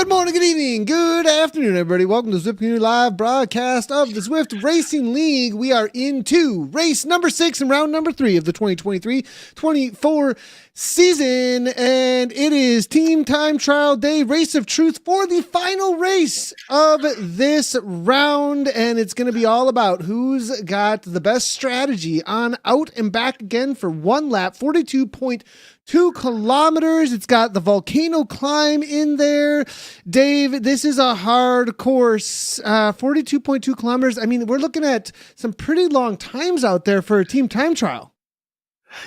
Good morning, good evening, good afternoon, everybody. Welcome to Zwift Community Live broadcast of the Zwift Racing League. We are into race number 6 and round number 3 of the 2023-24 season, and it is team time trial day, race of truth for the final race of this round, and it's going to be all about who's got the best strategy on out and back again for one lap, 42.2 kilometers. It's got the Volcano climb in there. Dave, this is a hard course, 42.2 kilometers. I mean, we're looking at some pretty long times out there for a team time trial.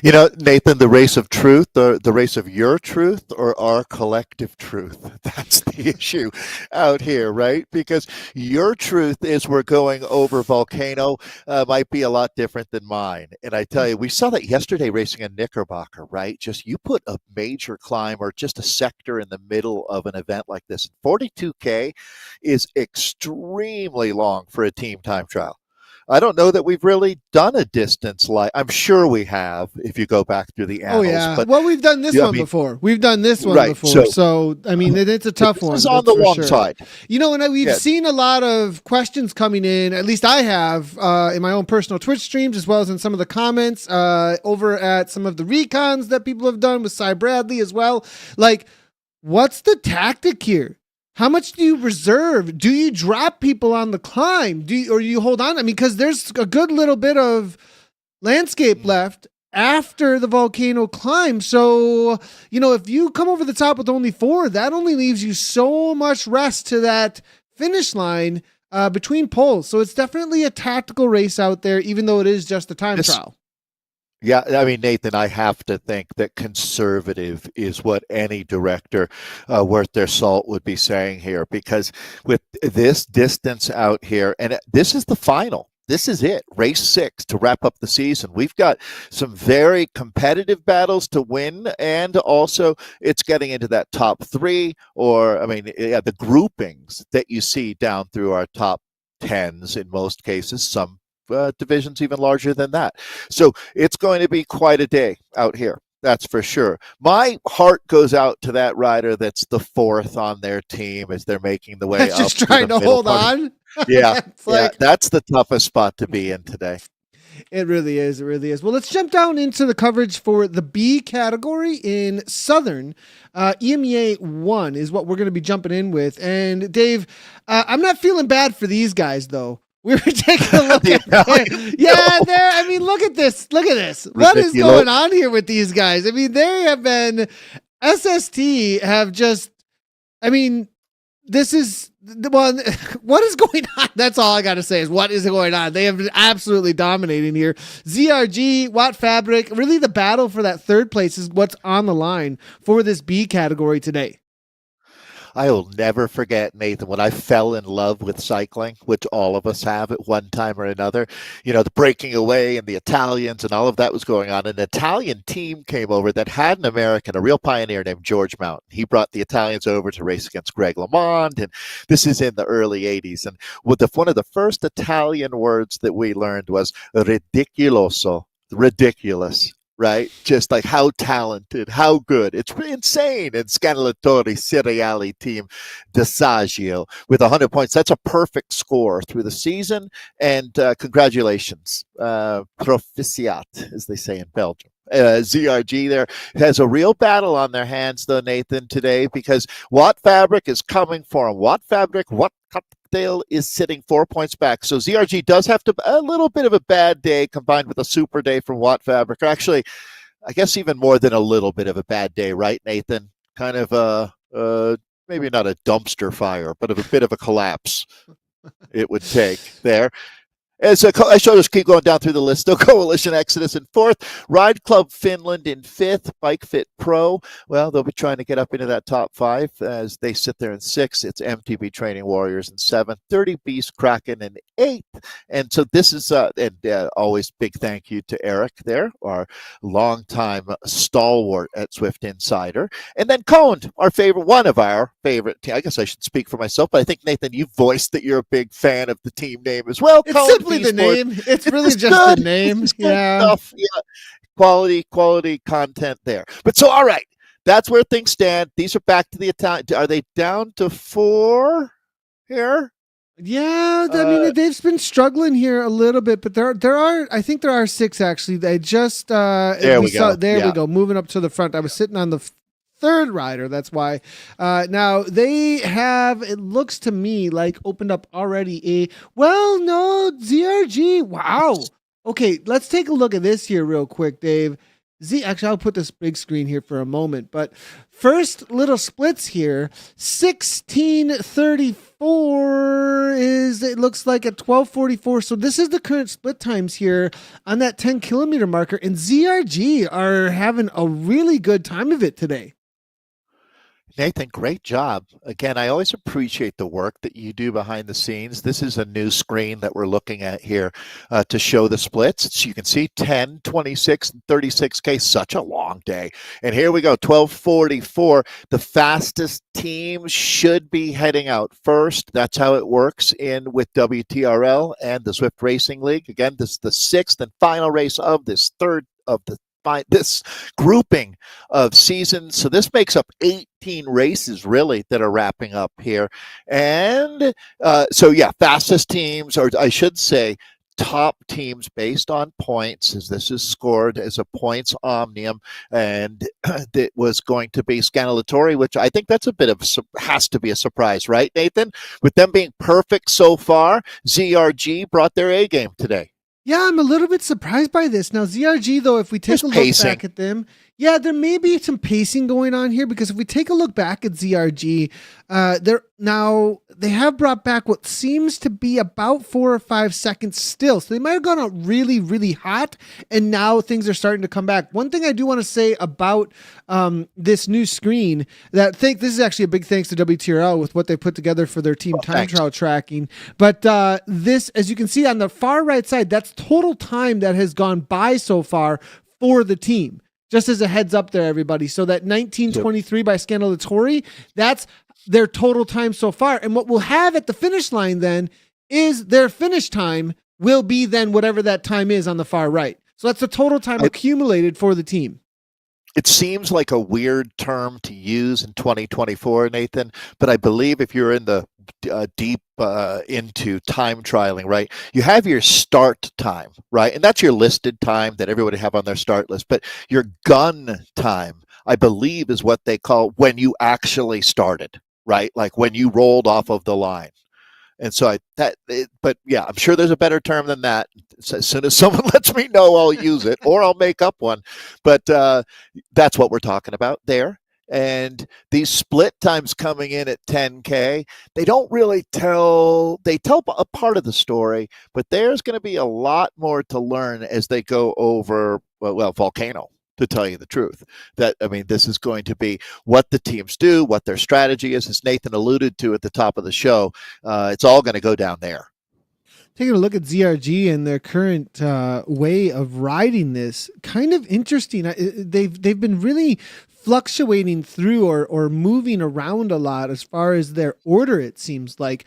You know, Nathan, the race of truth, the race of your truth or our collective truth, that's the issue out here, right? Because your truth is we're going over Volcano might be a lot different than mine. And I tell you, we saw that yesterday racing in Knickerbocker, right? Just you put a major climb or just a sector in the middle of an event like this. 42K is extremely long for a team time trial. I don't know that we've really done a distance like I'm sure we have if you go back through the annals. Oh yeah, but, well we've done this one before. We've done this one before. So I mean, it's a tough one. It's on the long side. You know, and we've seen a lot of questions coming in. At least I have in my own personal Twitch streams, as well as in some of the comments over at some of the recons that people have done with Cy Bradley as well. Like, what's the tactic here? How much do you reserve? Do you drop people on the climb? Or do you hold on? I mean, because there's a good little bit of landscape left after the Volcano climb. So, you know, if you come over the top with only 4, that only leaves you so much rest to that finish line between poles. So it's definitely a tactical race out there, even though it is just a time trial. Yeah, I mean, Nathan, I have to think that conservative is what any director worth their salt would be saying here, because with this distance out here, and this is the final. This is it, race 6 to wrap up the season. We've got some very competitive battles to win, and also it's getting into that top 3, or, I mean, the groupings that you see down through our top 10s in most cases, some divisions even larger than that. So it's going to be quite a day out here. That's for sure. My heart goes out to that rider that's the 4th on their team as they're making the way up. Just trying to hold on. Yeah, that's the toughest spot to be in today. It really is. It really is. Well, let's jump down into the coverage for the B category in Southern. EMEA 1 is what we're going to be jumping in with. And Dave, I'm not feeling bad for these guys, though. We were taking a look at there. I mean, look at this. Look at this. Ridiculous. What is going on here with these guys? I mean, they have been SST have just, I mean, this is the one. What is going on? That's all I got to say is what is going on. They have been absolutely dominating here. ZRG, Watt Fabric, really the battle for that 3rd place is what's on the line for this B category today. I will never forget, Nathan, when I fell in love with cycling, which all of us have at one time or another. You know, the breaking away and the Italians and all of that was going on. An Italian team came over that had an American, a real pioneer named George Mountain. He brought the Italians over to race against Greg LeMond, and this is in the early 80s. And one of the first Italian words that we learned was ridiculoso, ridiculous. Right? Just like how talented, how good. It's insane. And Scanalatori Cereali team DeSaggio with 100 points. That's a perfect score through the season. And congratulations. Proficiat, as they say in Belgium. ZRG there has a real battle on their hands, though, Nathan, today, because Watt Fabric is coming for him. Watt Fabric, Watt Cocktail is sitting 4 points back. So ZRG does have a little bit of a bad day combined with a super day from Watt Fabric. Or actually, I guess even more than a little bit of a bad day, right, Nathan? Kind of maybe not a dumpster fire, but of a bit of a collapse it would take there. As I shall just keep going down through the list. Still Coalition Exodus in 4th, Ride Club Finland in 5th, Bike Fit Pro. Well, they'll be trying to get up into that top 5 as they sit there in 6th. It's MTB Training Warriors in 7th, 30 Beast Kraken in 8th. And so this is, always big thank you to Eric there, our longtime stalwart at Zwift Insider. And then Coned, one of our favorite team. I guess I should speak for myself, but I think, Nathan, you voiced that you're a big fan of the team name as well. It's simply the name. It's really just the name. Yeah. Quality content there. But so, all right, that's where things stand. These are back to the Italian. Are they down to 4 here? Yeah, I mean they've been struggling here a little bit, but there are I think there are 6 actually. They just There we go. there we Yeah. go, moving up to the front. I was sitting on the third rider, that's why. Now they have, it looks to me like, opened up already no, ZRG. Wow. Okay, let's take a look at this here real quick, Dave. Actually, I'll put this big screen here for a moment, but first little splits here, 16:34 is, it looks like, at 12:44. So this is the current split times here on that 10-kilometer marker, and ZRG are having a really good time of it today. Nathan, great job. Again, I always appreciate the work that you do behind the scenes. This is a new screen that we're looking at here to show the splits. So you can see 10, 26, and 36K, such a long day. And here we go, 12:44. The fastest team should be heading out first. That's how it works in with WTRL and the Zwift Racing League. Again, this is the 6th and final race of this this grouping of seasons. So this makes up 18 races really that are wrapping up here. And fastest teams, or I should say top teams based on points, as this is scored as a points omnium, and it was going to be Scanalatori, which I think that's a bit of has to be a surprise, right, Nathan? With them being perfect so far, ZRG brought their A game today. Yeah, I'm a little bit surprised by this. Now, ZRG, though, if we take a look back at them, yeah, there may be some pacing going on here, because if we take a look back at ZRG, they have brought back what seems to be about 4 or 5 seconds still. So they might have gone out really, really hot, and now things are starting to come back. One thing I do want to say about this new screen, this is actually a big thanks to WTRL with what they put together for their team time trial tracking. But this, as you can see on the far right side, that's total time that has gone by so far for the team. Just as a heads up there, everybody. So that 19:23 by Scanalatori, that's their total time so far. And what we'll have at the finish line then is their finish time will be then whatever that time is on the far right. So that's the total time accumulated for the team. It seems like a weird term to use in 2024, Nathan, but I believe if you're in the deep into time trialing, right, you have your start time, right? And that's your listed time that everybody have on their start list. But your gun time, I believe, is what they call when you actually started, right? Like when you rolled off of the line. And so but yeah, I'm sure there's a better term than that. So as soon as someone lets me know, I'll use it, or I'll make up one. But that's what we're talking about there. And these split times coming in at 10K, they don't really they tell a part of the story, but there's going to be a lot more to learn as they go over, Volcano. To tell you the truth, this is going to be what the teams do, what their strategy is, as Nathan alluded to at the top of the show. It's all going to go down there. Taking a look at ZRG and their current way of riding this, kind of interesting. They've been really fluctuating through or moving around a lot as far as their order, it seems like.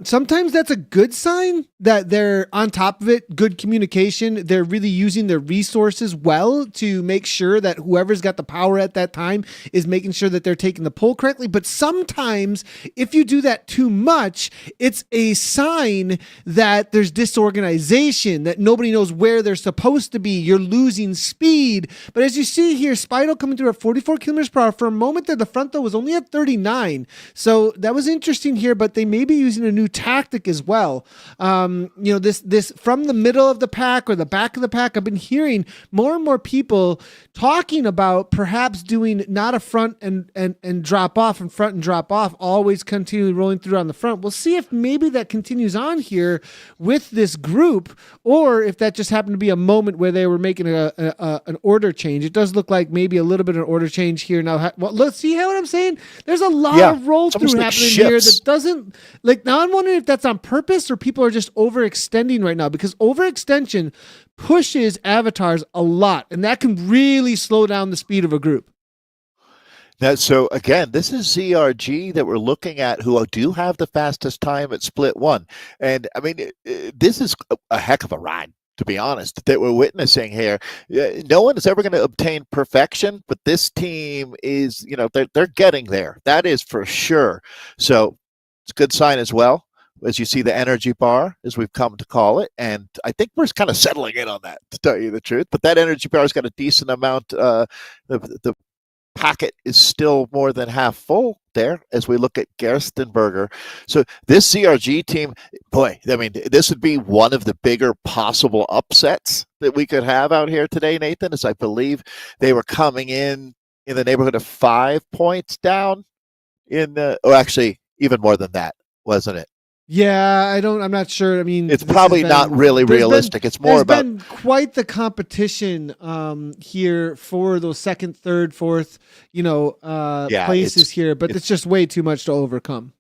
Sometimes that's a good sign that they're on top of it, good communication. They're really using their resources well to make sure that whoever's got the power at that time is making sure that they're taking the pull correctly. But sometimes if you do that too much, it's a sign that there's disorganization, that nobody knows where they're supposed to be. You're losing speed. But as you see here, Spido coming through at 44 kilometers per hour. For a moment there, the front though was only at 39. So that was interesting here, but they may be using a new tactic as well. This from the middle of the pack or the back of the pack, I've been hearing more and more people talking about perhaps doing not a front and drop off and front and drop off, always continually rolling through on the front. We'll see if maybe that continues on here with this group, or if that just happened to be a moment where they were making an order change. It does look like maybe a little bit of an order change here now. Let's see what I'm saying. There's a lot of roll through happening here that doesn't now. I'm wondering if that's on purpose or people are just overextending right now, because overextension pushes avatars a lot, and that can really slow down the speed of a group. Now, so again, this is ZRG that we're looking at, who do have the fastest time at split one. And this is a heck of a ride to be honest, that we're witnessing here. No one is ever going to obtain perfection, but this team is, they're getting there. That is for sure. So it's a good sign as well, as you see the energy bar, as we've come to call it. And I think we're kind of settling in on that, to tell you the truth. But that energy bar has got a decent amount. The packet is still more than half full there as we look at Gerstenberger. So this CRG team, boy, I mean, this would be one of the bigger possible upsets that we could have out here today, Nathan, as I believe they were coming in the neighborhood of 5 points down actually even more than that, wasn't it? Yeah, I'm not sure. I mean, it's probably not really realistic. It's more about been quite the competition here for those second, third, fourth, places here, but it's just way too much to overcome.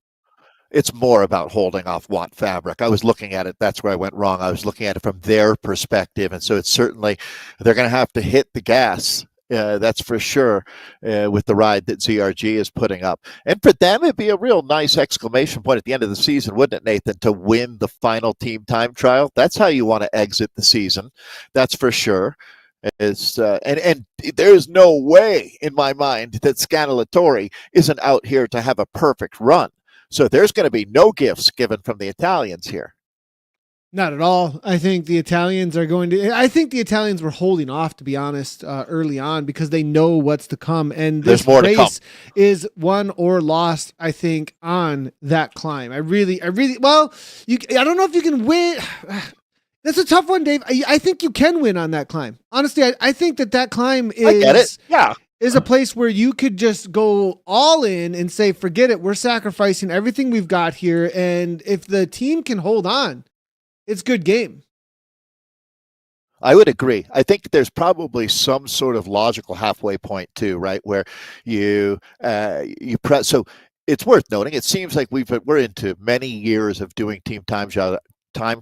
It's more about holding off Watt Fabric. I was looking at it. That's where I went wrong. I was looking at it from their perspective. And so it's certainly, they're going to have to hit the gas. That's for sure, with the ride that ZRG is putting up. And for them, it'd be a real nice exclamation point at the end of the season, wouldn't it, Nathan, to win the final team time trial? That's how you want to exit the season. That's for sure. And there's no way in my mind that Scanalatori isn't out here to have a perfect run. So there's going to be no gifts given from the Italians here. Not at all. I think the Italians were holding off, to be honest, early on, because they know what's to come. And this race is won or lost, I think, on that climb. I don't know if you can win. That's a tough one, Dave. I think you can win on that climb. Honestly, I think that climb is, I get it. Yeah. Is a place where you could just go all in and say, forget it. We're sacrificing everything we've got here. And if the team can hold on, it's good game. I would agree. I think there's probably some sort of logical halfway point too, right? Where you press. So it's worth noting. It seems like we're into many years of doing team time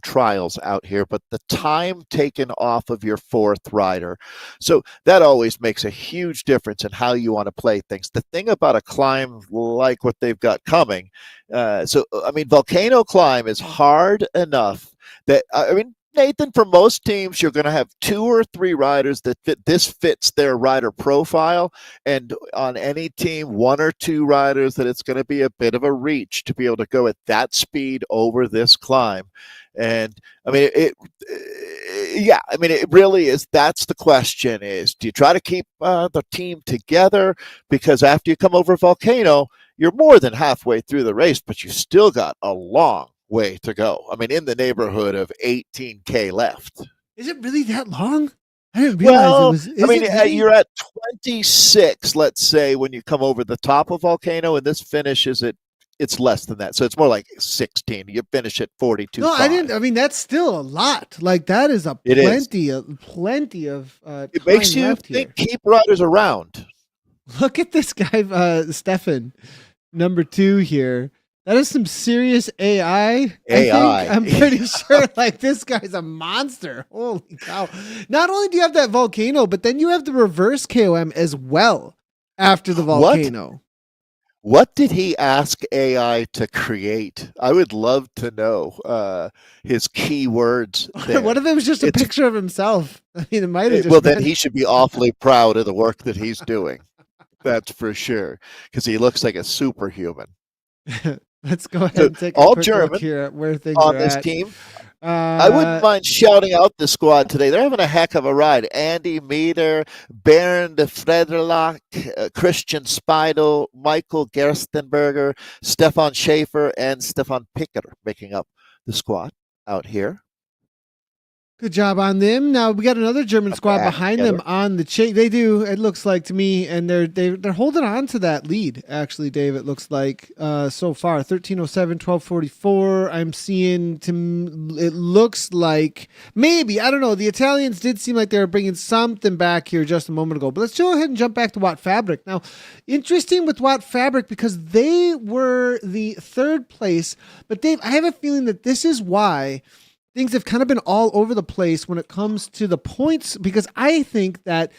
trials out here, but the time taken off of your fourth rider. So that always makes a huge difference in how you want to play things. The thing about a climb like what they've got coming, Volcano climb is hard enough that, Nathan, for most teams, you're going to have 2 or 3 riders that fits their rider profile. And on any team, 1 or 2 riders that it's going to be a bit of a reach to be able to go at that speed over this climb. And it really is. That's the question is, do you try to keep the team together? Because after you come over Volcano, you're more than halfway through the race, but you still got a long way to go. In the neighborhood of 18K left. Is it really that long? I didn't realize it was. You're at 26, let's say, when you come over the top of Volcano, and this finishes at, it's less than that. So it's more like 16. You finish at 42. No, I didn't. That's still a lot. Like, that is plenty of it makes you think, keep riders around. Look at this guy, Stefan, number 2 here. That is some serious AI. I'm pretty sure this guy's a monster. Holy cow. Not only do you have that Volcano, but then you have the reverse KOM as well after the Volcano. What did he ask AI to create? I would love to know his keywords there. What if it was just a picture of himself? It might have just Well, then he should be awfully proud of the work that he's doing. That's for sure. Because he looks like a superhuman. Let's go ahead and take a quick look here at where things are on this team. I wouldn't mind shouting out the squad today. They're having a heck of a ride. Andy Meeder, Bernd de Frederlach, Christian Speidel, Michael Gerstenberger, Stefan Schaefer, and Stefan Picker making up the squad out here. Good job on them. Now we got another German squad behind them on the chase. They do, it looks like to me, and they're holding on to that lead. Actually, Dave, it looks like so far 13:07, 12:44. I'm seeing it looks like maybe, I don't know. The Italians did seem like they were bringing something back here just a moment ago. But let's go ahead and jump back to Watt Fabric. Now, interesting with Watt Fabric because they were the 3rd place. But Dave, I have a feeling that this is why things have kind of been all over the place when it comes to the points, because I think that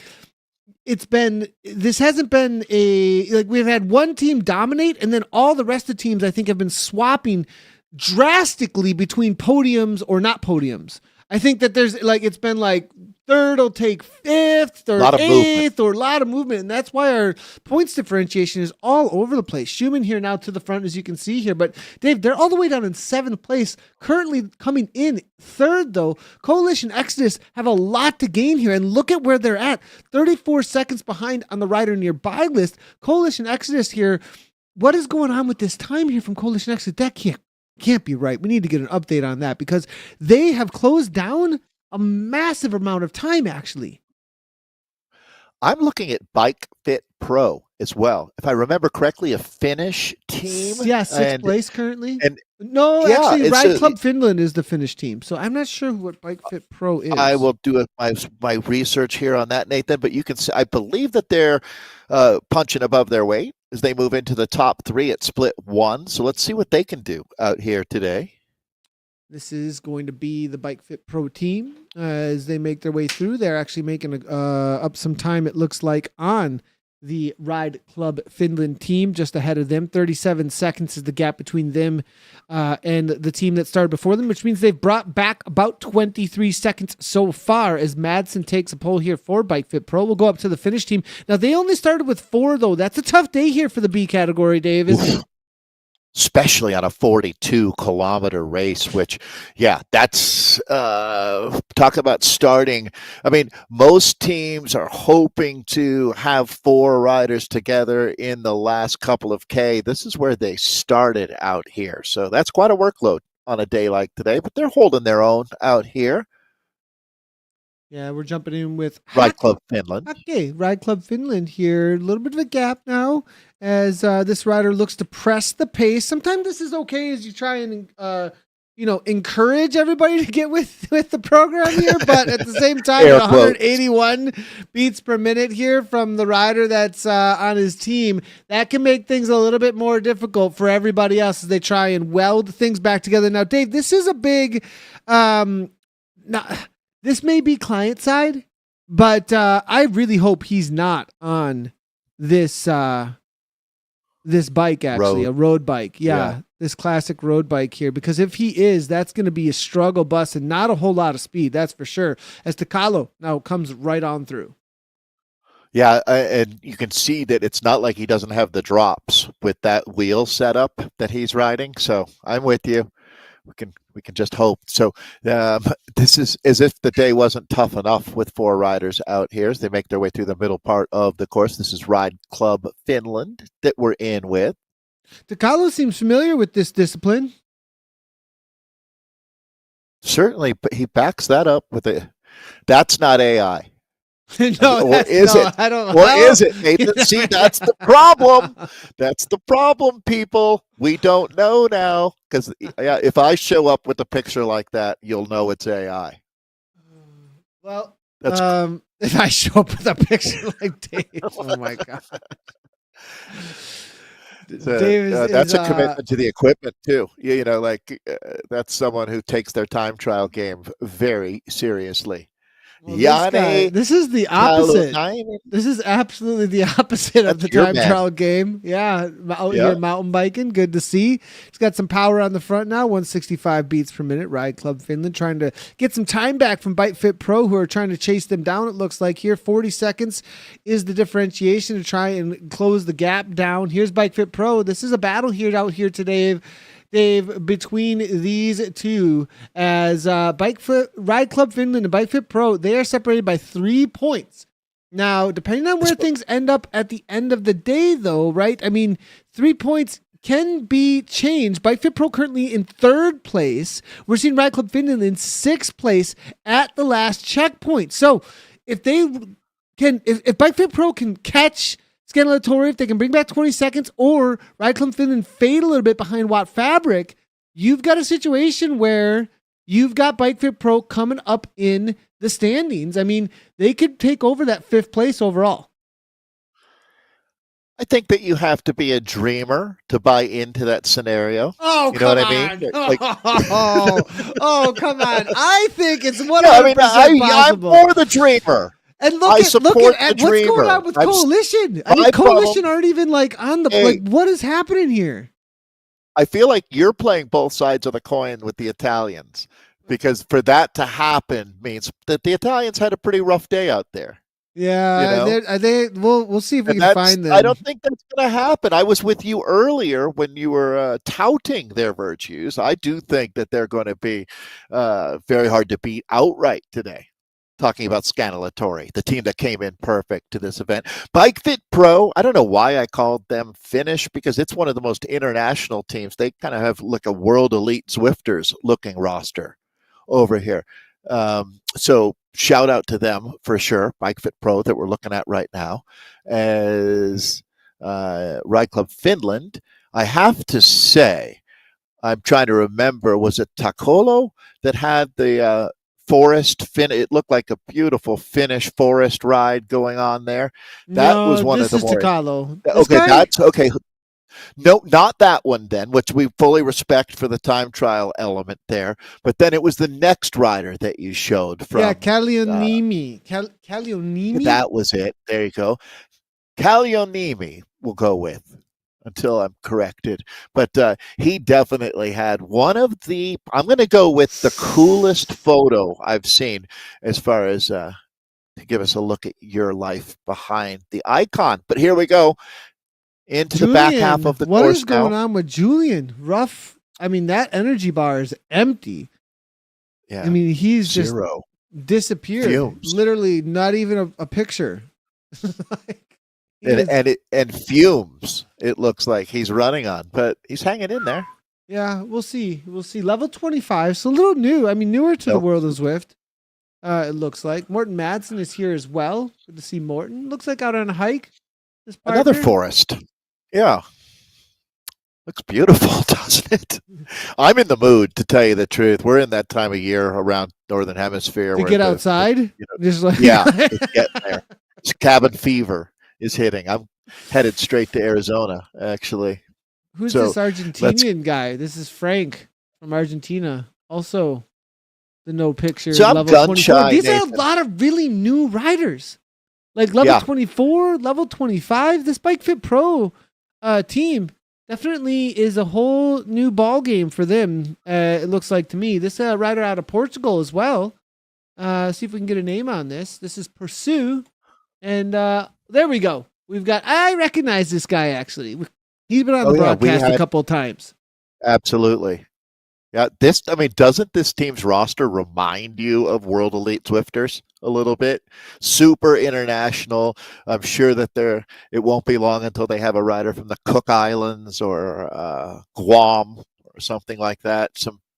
this hasn't been we've had one team dominate and then all the rest of the teams I think have been swapping drastically between podiums or not podiums. I think that there's it's been like third will take fifth or eighth or a lot of movement. And that's why our points differentiation is all over the place. Schumann here now to the front, as you can see here. But Dave, they're all the way down in 7th place, currently coming in 3rd though. Coalition Exodus have a lot to gain here. And look at where they're at. 34 seconds behind on the rider nearby list. Coalition Exodus here. What is going on with this time here from Coalition Exodus? That can't be right. We need to get an update on that because they have closed down a massive amount of time, actually. I'm looking at Bike Fit Pro as well. If I remember correctly, a Finnish team. Yeah, 6th place currently. And actually, Ride Club Finland is the Finnish team. So I'm not sure what Bike Fit Pro is. I will do my research here on that, Nathan. But you can see, I believe that they're punching above their weight as they move into the top 3 at split 1. So let's see what they can do out here today. This is going to be the Bike Fit Pro team as they make their way through. They're actually making up some time, it looks like, on the Ride Club Finland team, just ahead of them. 37 seconds is the gap between them and the team that started before them, which means they've brought back about 23 seconds so far as Madsen takes a pole here for Bike Fit Pro. We'll go up to the Finnish team. Now, they only started with 4, though. That's a tough day here for the B category, Dave, isn't it? Especially on a 42-kilometer race, which, that's talk about starting. I mean, most teams are hoping to have 4 riders together in the last couple of K. This is where they started out here. So that's quite a workload on a day like today, but they're holding their own out here. Yeah, we're jumping in with Ride Club Finland. Okay, Ride Club Finland here. A little bit of a gap now as this rider looks to press the pace. Sometimes this is okay as you try and encourage everybody to get with the program here, but at the same time, 181 beats per minute here from the rider that's on his team. That can make things a little bit more difficult for everybody else as they try and weld things back together. Now, Dave, this is a big this may be client side, but I really hope he's not on this this bike, actually, a road bike. Yeah, this classic road bike here, because if he is, that's going to be a struggle bus and not a whole lot of speed, that's for sure, as Towle now comes right on through. Yeah, and you can see that it's not like he doesn't have the drops with that wheel setup that he's riding, so I'm with you. We can just hope. So this is as if the day wasn't tough enough with 4 riders out here as they make their way through the middle part of the course. This is Ride Club Finland that we're in with. Towle seems familiar with this discipline. Certainly, but he backs that up with that's not AI. No, or is it? I don't know. Or is it, Nathan? See, that's the problem. That's the problem, people. We don't know now because if I show up with a picture like that, you'll know it's AI. Well, if I show up with a picture like Dave, oh my god. That's a commitment to the equipment too. That's someone who takes their time trial game very seriously. Well, this is the opposite. This is absolutely the opposite of the time trial game. Yeah, out here mountain biking. Good to see. He's got some power on the front now. 165 beats per minute. Ride Club Finland trying to get some time back from Bike Fit Pro, who are trying to chase them down. It looks like here 40 seconds is the differentiation to try and close the gap down. Here's Bike Fit Pro. This is a battle here out here today, Dave, between these two, as Ride Club Finland and Bike Fit Pro, they are separated by 3 points. Now, depending on where things end up at the end of the day, though, right? I mean, 3 points can be changed. Bike Fit Pro currently in 3rd place. We're seeing Ride Club Finland in 6th place at the last checkpoint. So, if Bike Fit Pro can catch Scanalatori, if they can bring back 20 seconds, or Ride Club Finland fade a little bit behind Watt Fabric, you've got a situation where you've got Bike Fit Pro coming up in the standings. I mean, they could take over that 5th place overall. I think that you have to be a dreamer to buy into that scenario. Oh, you know what I mean? Come on. I think it's 100% possible. I'm more the dreamer. And look at what's going on with Coalition. I mean, Coalition aren't even on the what is happening here? I feel like you're playing both sides of the coin with the Italians. because for that to happen means that the Italians had a pretty rough day out there. Yeah, we'll see if we And can find I them. don't think that's going to happen. I was with you earlier when you were touting their virtues. I do think that they're going to be very hard to beat outright today. Talking about Scannellatory, the team that came in perfect to this event. Bike Fit Pro, I don't know why I called them Finnish, because it's one of the most international teams. They kind of have like a world elite Zwifters looking roster over here. So shout out to them for sure. Bike Fit Pro that we're looking at right now as Ride Club Finland. I have to say, I'm trying to remember, was it Towle that had the forest it looked like a beautiful Finnish forest ride going on there. That was one of the more Towle. Okay, that's okay. No, not that one then, which we fully respect for the time trial element there. But then it was the next rider that you showed from. Yeah, Kalionimi. Kalionimi? That was it. There you go. Kalionimi we'll go with until I'm corrected. But he definitely had one of the, I'm going to go with the coolest photo I've seen as far as to give us a look at your life behind the icon. But here we go. Into Julian, the back half of the course. What is going on with Julian? Rough. I mean, that energy bar is empty. Yeah. I mean, he's Zero. just disappeared. Fumes. Literally, not even a picture. and fumes. It looks like he's running on, but he's hanging in there. Yeah, we'll see. We'll see. Level 25, so a little new. I mean, newer to the world of Zwift. It looks like Morten Madsen is here as well. Good to see Morten. Looks like out on a hike. Another forest. Yeah. Looks beautiful, doesn't it? I'm in the mood, to tell you the truth. We're in that time of year around Northern Hemisphere. To get outside? Just like it's getting there. It's cabin fever is hitting. I'm headed straight to Arizona, actually. Who's this Argentinian guy? This is Frank from Argentina. Also, the no picture. So level 24. These are a lot of really new riders. Like level 24, level 25. This Bike Fit Pro team definitely is a whole new ball game for them. It looks like to me. This rider out of Portugal as well. See if we can get a name on this. This is Pursue. And there we go. I recognize this guy actually. He's been on the broadcast a couple of times. Absolutely. Yeah, doesn't this team's roster remind you of World Elite Zwifters a little bit? Super international. I'm sure that it won't be long until they have a rider from the Cook Islands or Guam or something like that.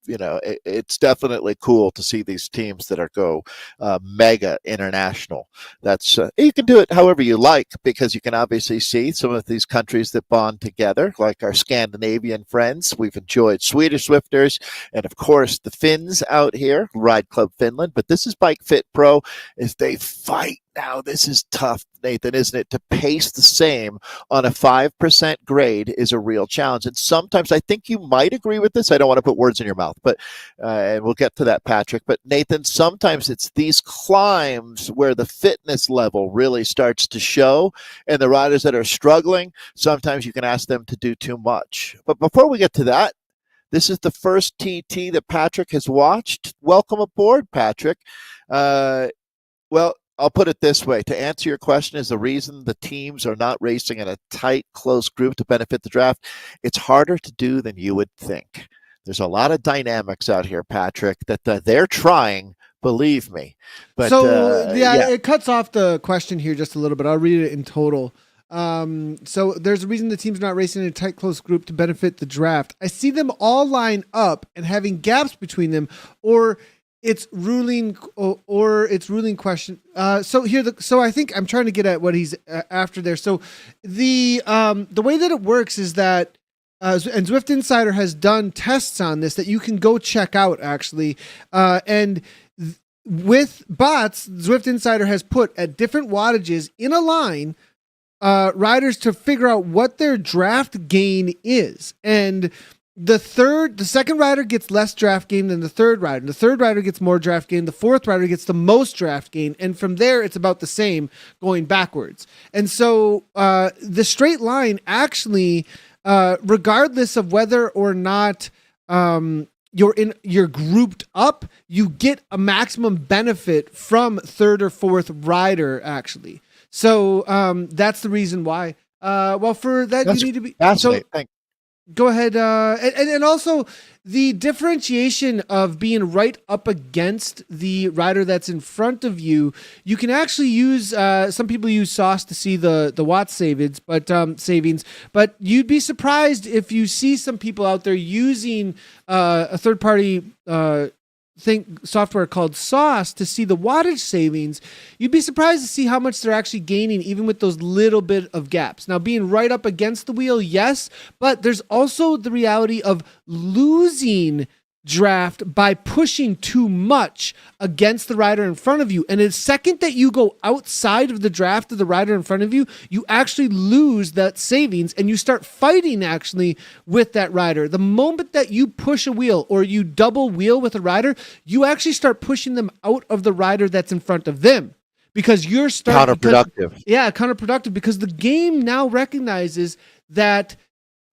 It's definitely cool to see these teams that go mega international. That's you can do it however you like, because you can obviously see some of these countries that bond together, like our Scandinavian friends. We've enjoyed Swedish Swifters and, of course, the Finns out here, Ride Club Finland. But this is Bike Fit Pro as they fight. Now, this is tough, Nathan, isn't it? To pace the same on a 5% grade is a real challenge. And sometimes I think you might agree with this. I don't want to put words in your mouth, but and we'll get to that, Patrick. But Nathan, sometimes it's these climbs where the fitness level really starts to show. And the riders that are struggling, sometimes you can ask them to do too much. But before we get to that, this is the first TT that Patrick has watched. Welcome aboard, Patrick. Well, I'll put it this way. To answer your question, is the reason the teams are not racing in a tight, close group to benefit the draft, it's harder to do than you would think. There's a lot of dynamics out here, Patrick, that they're trying, believe me. But it cuts off the question here just a little bit. I'll read it in total. So there's a reason the team's not racing in a tight, close group to benefit the draft. I see them all line up and having gaps between them, or it's ruling question. So I think I'm trying to get at what he's after there. So the way that it works is that, and Zwift Insider has done tests on this that you can go check out actually. With bots, Zwift Insider has put at different wattages in a line, riders to figure out what their draft gain is. And the second rider gets less draft gain than the third rider. The third rider gets more draft gain. The fourth rider gets the most draft gain. And from there, it's about the same going backwards. And so the straight line actually, regardless of whether or not you're grouped up, you get a maximum benefit from third or fourth rider actually. So that's the reason why. Well, for that you need to be fascinating. So, go ahead. And also the differentiation of being right up against the rider that's in front of you. You can actually use, some people use sauce to see the watt savings, but you'd be surprised if you see some people out there using a third party software called Sauce to see the wattage savings. You'd be surprised to see how much they're actually gaining even with those little bit of gaps. Now, being right up against the wheel, yes, but there's also the reality of losing draft by pushing too much against the rider in front of you. And the second that you go outside of the draft of the rider in front of you, you actually lose that savings and you start fighting actually with that rider. The moment that you push a wheel or you double wheel with a rider, you actually start pushing them out of the rider that's in front of them. Because you're counterproductive. Counterproductive, because the game now recognizes that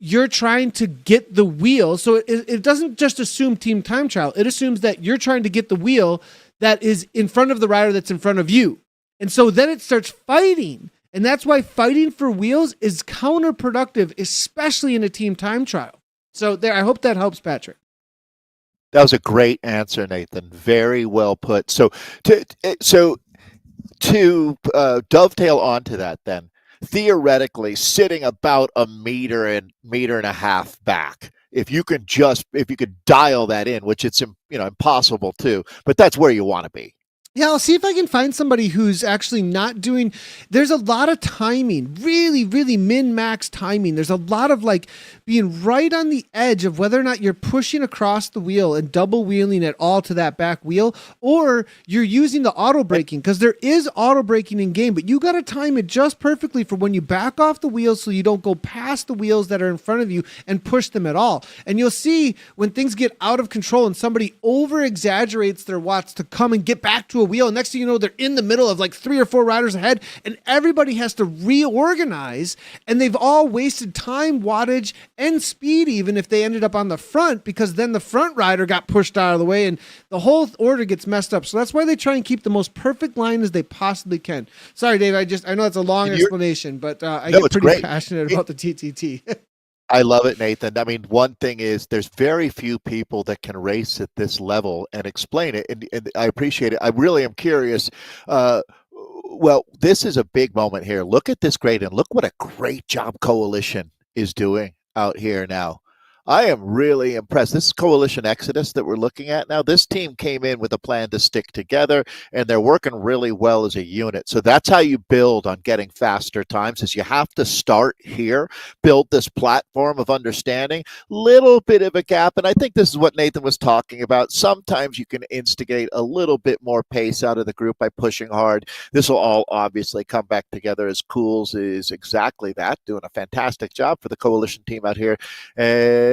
you're trying to get the wheel. So it doesn't just assume team time trial. It assumes that you're trying to get the wheel that is in front of the rider that's in front of you. And so then it starts fighting. And that's why fighting for wheels is counterproductive, especially in a team time trial. So there, I hope that helps, Patrick. That was a great answer, Nathan. Very well put. So to dovetail onto that then, theoretically sitting about a meter and a half back, if you could dial that in, which it's impossible to, but that's where you want to be. Yeah, I'll see if I can find somebody who's actually not doing, there's a lot of timing, really, really min-max timing. There's a lot of like being right on the edge of whether or not you're pushing across the wheel and double wheeling at all to that back wheel, or you're using the auto braking, because there is auto braking in game, but you got to time it just perfectly for when you back off the wheels so you don't go past the wheels that are in front of you and push them at all. And you'll see when things get out of control and somebody over exaggerates their watts to come and get back to a wheel, and next thing you know, they're in the middle of like 3 or 4 riders ahead, and everybody has to reorganize, and they've all wasted time, wattage, and speed, even if they ended up on the front, because then the front rider got pushed out of the way and the whole order gets messed up. So that's why they try and keep the most perfect line as they possibly can. Sorry, Dave, I know it's a long explanation, but I get pretty passionate about the TTT. I love it, Nathan. I mean, one thing is there's very few people that can race at this level and explain it, and I appreciate it. I really am curious. Well, this is a big moment here. Look at this grade, and look what a great job Coalition is doing out here now. I am really impressed. This is Coalition Exodus that we're looking at now. This team came in with a plan to stick together, and they're working really well as a unit. So that's how you build on getting faster times, is you have to start here, build this platform of understanding, little bit of a gap. And I think this is what Nathan was talking about. Sometimes you can instigate a little bit more pace out of the group by pushing hard. This will all obviously come back together, as Cools is exactly that, doing a fantastic job for the Coalition team out here.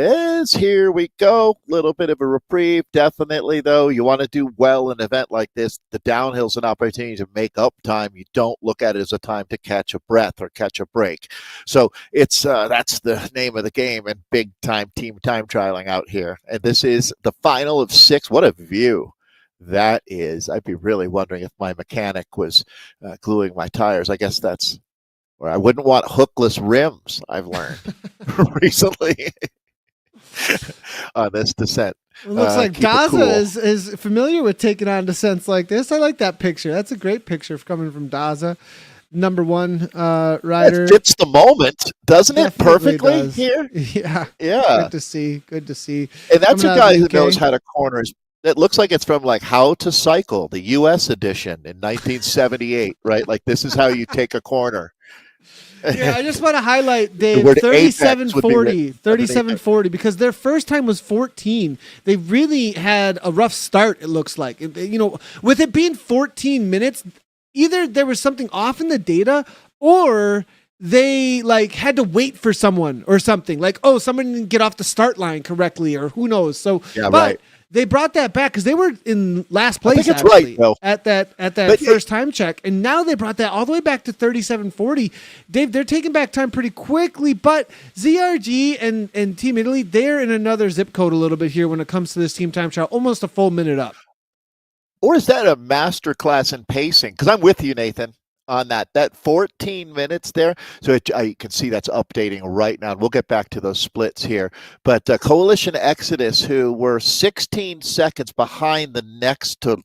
Here we go. Little bit of a reprieve. Definitely, though, you want to do well in an event like this. The downhill's an opportunity to make up time. You don't look at it as a time to catch a breath or catch a break. So it's that's the name of the game and big time team time trialing out here. And this is the final of 6. What a view that is. I'd be really wondering if my mechanic was gluing my tires. I guess that's where I wouldn't want hookless rims, I've learned recently. On this descent. It looks like Gaza cool. is familiar with taking on descents like this. I like that picture. That's a great picture coming from Daza, number 1 rider. It fits the moment, doesn't it? Perfectly does. Here. Yeah. Good to see. And that's a guy who knows how to corner. It looks like it's from like How to Cycle, the U.S. edition in 1978, right? Like this is how you take a corner. Yeah, I just want to highlight, Dave, 3740, because their first time was 14. They really had a rough start, it looks like. With it being 14 minutes, either there was something off in the data, or they like had to wait for someone or something. Like, someone didn't get off the start line correctly, or who knows. So, yeah, right. they brought that back because they were in last place it's actually right, at that first time check, and now they brought that all the way back to 37:40. Dave, they're taking back time pretty quickly, but ZRG and Team Italy, they're in another zip code a little bit here when it comes to this team time trial, almost a full minute up. Or is that a master class in pacing? Because I'm with you, Nathan, on that 14 minutes there. So you can see that's updating right now. We'll get back to those splits here. But Coalition Exodus, who were 16 seconds behind the next to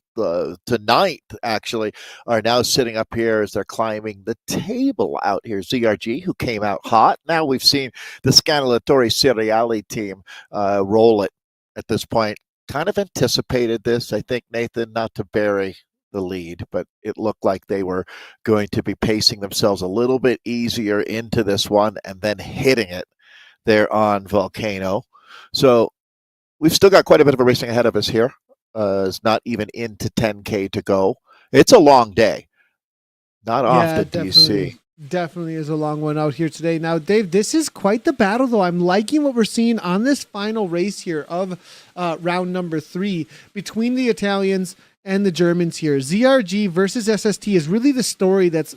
ninth, actually, are now sitting up here as they're climbing the table out here. ZRG, who came out hot. Now we've seen the Scanalatori Seriali team roll it at this point. Kind of anticipated this, I think, Nathan, not to bury the lead, but it looked like they were going to be pacing themselves a little bit easier into this one and then hitting it there on Volcano. So we've still got quite a bit of a racing ahead of us here. It's not even into 10K to go. It's a long day. Not off the DC. Definitely is a long one out here today. Now, Dave, this is quite the battle, though. I'm liking what we're seeing on this final race here of round number 3 between the Italians and the Germans here. ZRG versus SST is really the story that's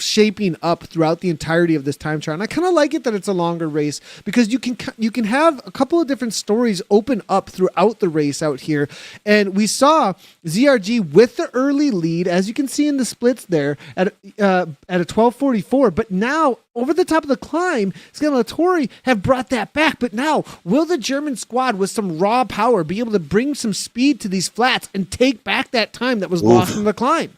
shaping up throughout the entirety of this time trial. And I kind of like it that it's a longer race because you can have a couple of different stories open up throughout the race out here. And we saw ZRG with the early lead, as you can see in the splits there at a 12:44. But now over the top of the climb, Scanalatori have brought that back. But now, will the German squad with some raw power be able to bring some speed to these flats and take back that time that was lost in the climb?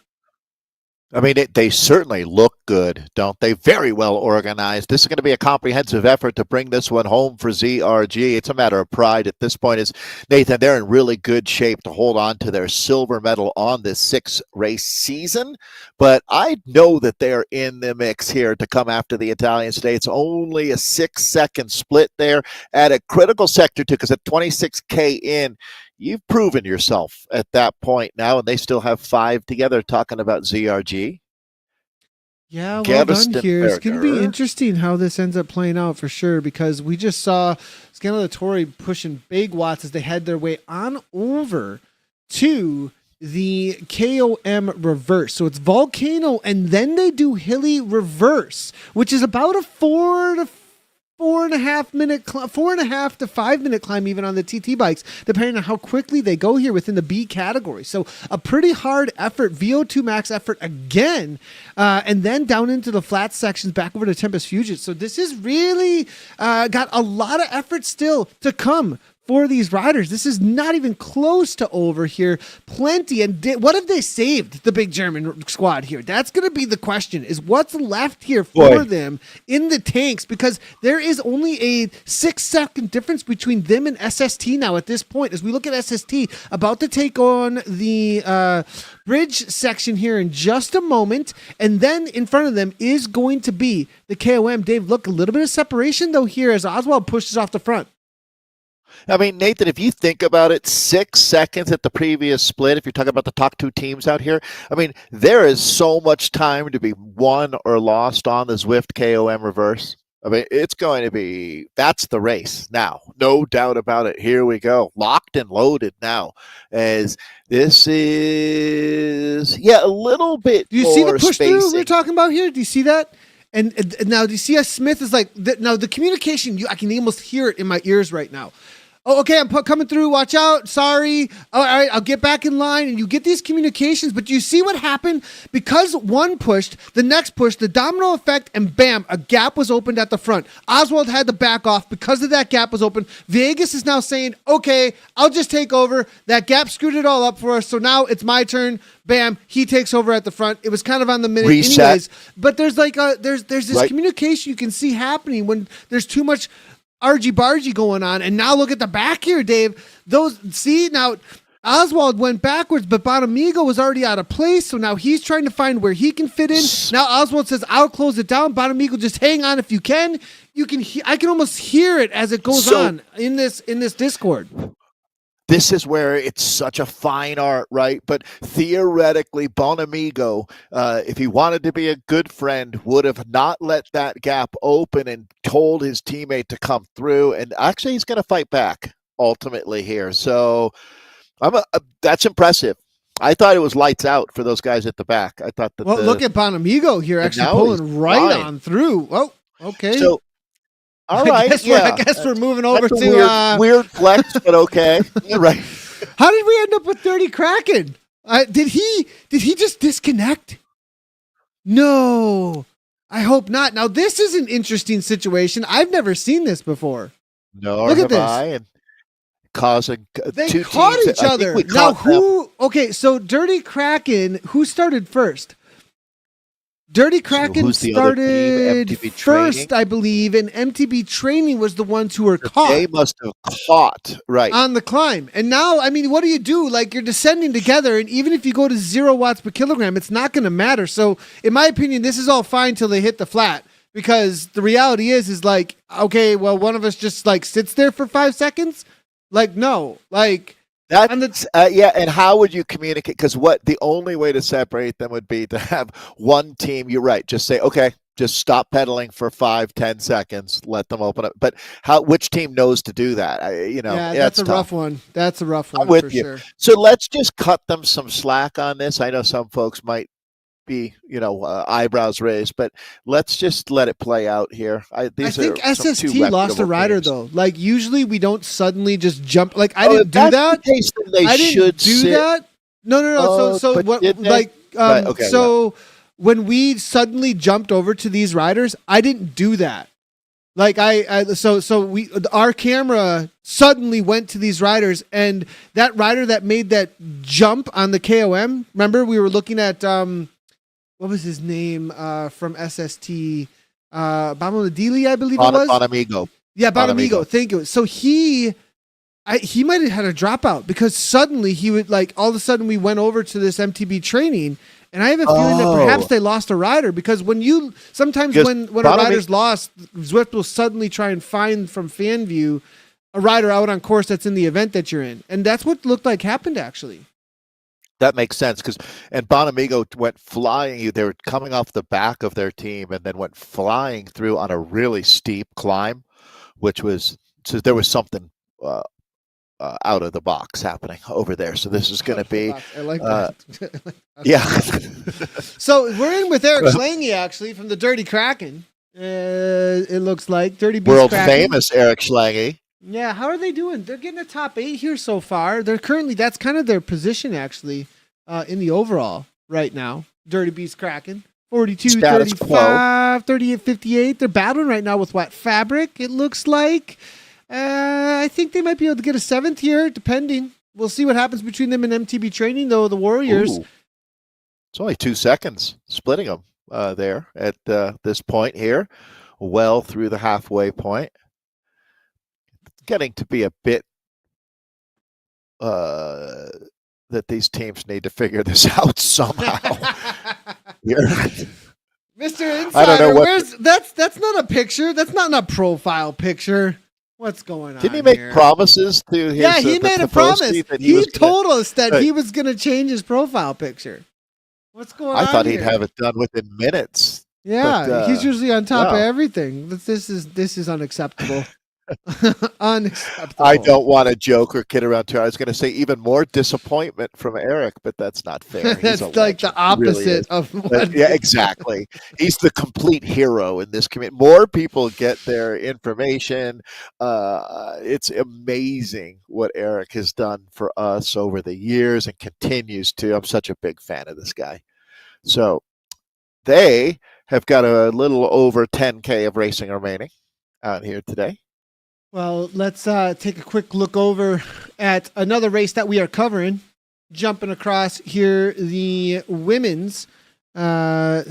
I mean, they certainly look good, don't they? Very well organized. This is going to be a comprehensive effort to bring this one home for ZRG. It's a matter of pride at this point. Is Nathan, they're in really good shape to hold on to their silver medal on this 6-race season. But I know that they're in the mix here to come after the Italians today. It's only a 6-second split there at a critical sector too, because at 26K in, you've proven yourself at that point now, and they still have 5 together talking about ZRG. Yeah, well done here. It's going to be interesting how this ends up playing out for sure, because we just saw Scanalatori pushing big watts as they head their way on over to the KOM reverse. So it's Volcano, and then they do Hilly reverse, which is about a 4 and a half to 5 minute climb even on the TT bikes, depending on how quickly they go here within the B category. So a pretty hard effort, VO2 max effort again, and then down into the flat sections back over to Tempest Fusion. So this is really got a lot of effort still to come for these riders. This is not even close to over here. Plenty. And what have they saved the big German squad here? That's going to be the question, is what's left here for them in the tanks, because there is only a 6-second difference between them and SST now at this point. As we look at SST about to take on the bridge section here in just a moment, and then in front of them is going to be the KOM. Dave, look, a little bit of separation though here as Oswald pushes off the front. I mean, Nathan, if you think about it, 6 seconds at the previous split, if you're talking about the top 2 teams out here, I mean, there is so much time to be won or lost on the Zwift KOM reverse. I mean, it's going to be, that's the race now. No doubt about it. Here we go. Locked and loaded now. As this is, a little bit more. Do you see the push through we're talking about here? Do you see that? And now, do you see how Smith is like, now the communication, I can almost hear it in my ears right now. Oh, okay, I'm coming through. Watch out. Sorry. All right, I'll get back in line. And you get these communications, but you see what happened? Because one pushed, the next pushed, the domino effect, and bam, a gap was opened at the front. Oswald had to back off because of that gap was open. Vegas is now saying, okay, I'll just take over. That gap screwed it all up for us, so now it's my turn. Bam, he takes over at the front. It was kind of on the minute anyways. But there's like there's this communication you can see happening when there's too much argy-bargy going on. And now look at the back here, Dave. Now Oswald went backwards, but Bonamigo was already out of place, so now he's trying to find where he can fit in. Now Oswald says, I'll close it down. Bonamigo, just hang on if you can. I can almost hear it as it goes on in this Discord. This is where it's such a fine art, right? But theoretically, Bonamigo, if he wanted to be a good friend, would have not let that gap open and told his teammate to come through. And actually, he's going to fight back. ultimately here. So that's impressive. I thought it was lights out for those guys at the back. I thought that. Well, look at Bonamigo here, actually now he's pulling right flying. on through. Oh, okay. So, all right, I guess we're moving over that's to a weird flex, but okay. Yeah, right. How did we end up with Dirty Kraken? Did he just disconnect? No, I hope not. Now this is an interesting situation. I've never seen this before. No, look at this. And causing they two caught teams. each other. Now who? Okay, so Dirty Kraken. Who started first? Dirty Kraken started first, I believe, and MTB Training was the ones who were caught. They must have caught, right, on the climb. And now, I mean, what do you do? Like, you're descending together, and even if you go to 0 watts per kilogram, it's not going to matter. So, in my opinion, this is all fine till they hit the flat, because the reality is like, okay, well, one of us just like sits there for 5 seconds. Like, no, like. That's and how would you communicate? Because the only way to separate them would be to have one team. You're right. Just say, okay, just stop pedaling for 5-10 seconds. Let them open up. But which team knows to do that? That's a rough one. That's a rough one. I'm with for you. Sure. So let's just cut them some slack on this. I know some folks might be, eyebrows raised, but let's just let it play out here. I think SST lost a rider teams. Though. Like, usually we don't suddenly just jump. Like, I didn't do that. I didn't do that. No. So what? Like, right, okay, so when we suddenly jumped over to these riders, I didn't do that. Like our camera suddenly went to these riders, and that rider that made that jump on the KOM. Remember, we were looking at what was his name from SST? Bamonadili, I believe it was. Bonamigo. Yeah, Bonamigo. Thank you. So he might have had a dropout, because suddenly he would, like, all of a sudden we went over to this MTB Training, and I have a feeling that perhaps they lost a rider, because when a rider's lost, Zwift will suddenly try and find from fan view a rider out on course that's in the event that you're in, and that's what looked like happened actually. That makes sense, and Bonamigo went flying. They were coming off the back of their team and then went flying through on a really steep climb, so there was something out of the box happening over there. So this is going to be, I like that. yeah. So we're in with Eric Schlange, actually, from the Dirty Kraken. It looks like Dirty Beast World Kraken. famous Eric Schlange. Yeah, how are they doing? They're getting a top 8 here so far. They're currently, that's kind of their position, actually, in the overall right now. Dirty Beast Kraken. 42, Status 35, 38, 58. They're battling right now with what? Fabric, it looks like. I think they might be able to get a 7th here, depending. We'll see what happens between them and MTB Training, though, the Warriors. Ooh. It's only 2 seconds splitting them there at this point here, well through the halfway point. Getting to be a bit that these teams need to figure this out somehow. Mr. Insider, I don't know that's not a picture. That's not a profile picture. What's going on? Didn't he make here? promises to his? Yeah, he made a promise. He told us that right. he was going to change his profile picture. What's going on? I thought he'd have it done within minutes. Yeah, but, he's usually on top of everything. This is unacceptable. Unacceptable. I don't want to joke or kid around too. I was going to say even more disappointment from Eric, but that's not fair. That's like the opposite really of what. Yeah, exactly. He's the complete hero in this community. More people get their information. It's amazing what Eric has done for us over the years and continues to. I'm such a big fan of this guy. So they have got a little over 10K of racing remaining out here today. Well, let's take a quick look over at another race that we are covering. Jumping across here, the women's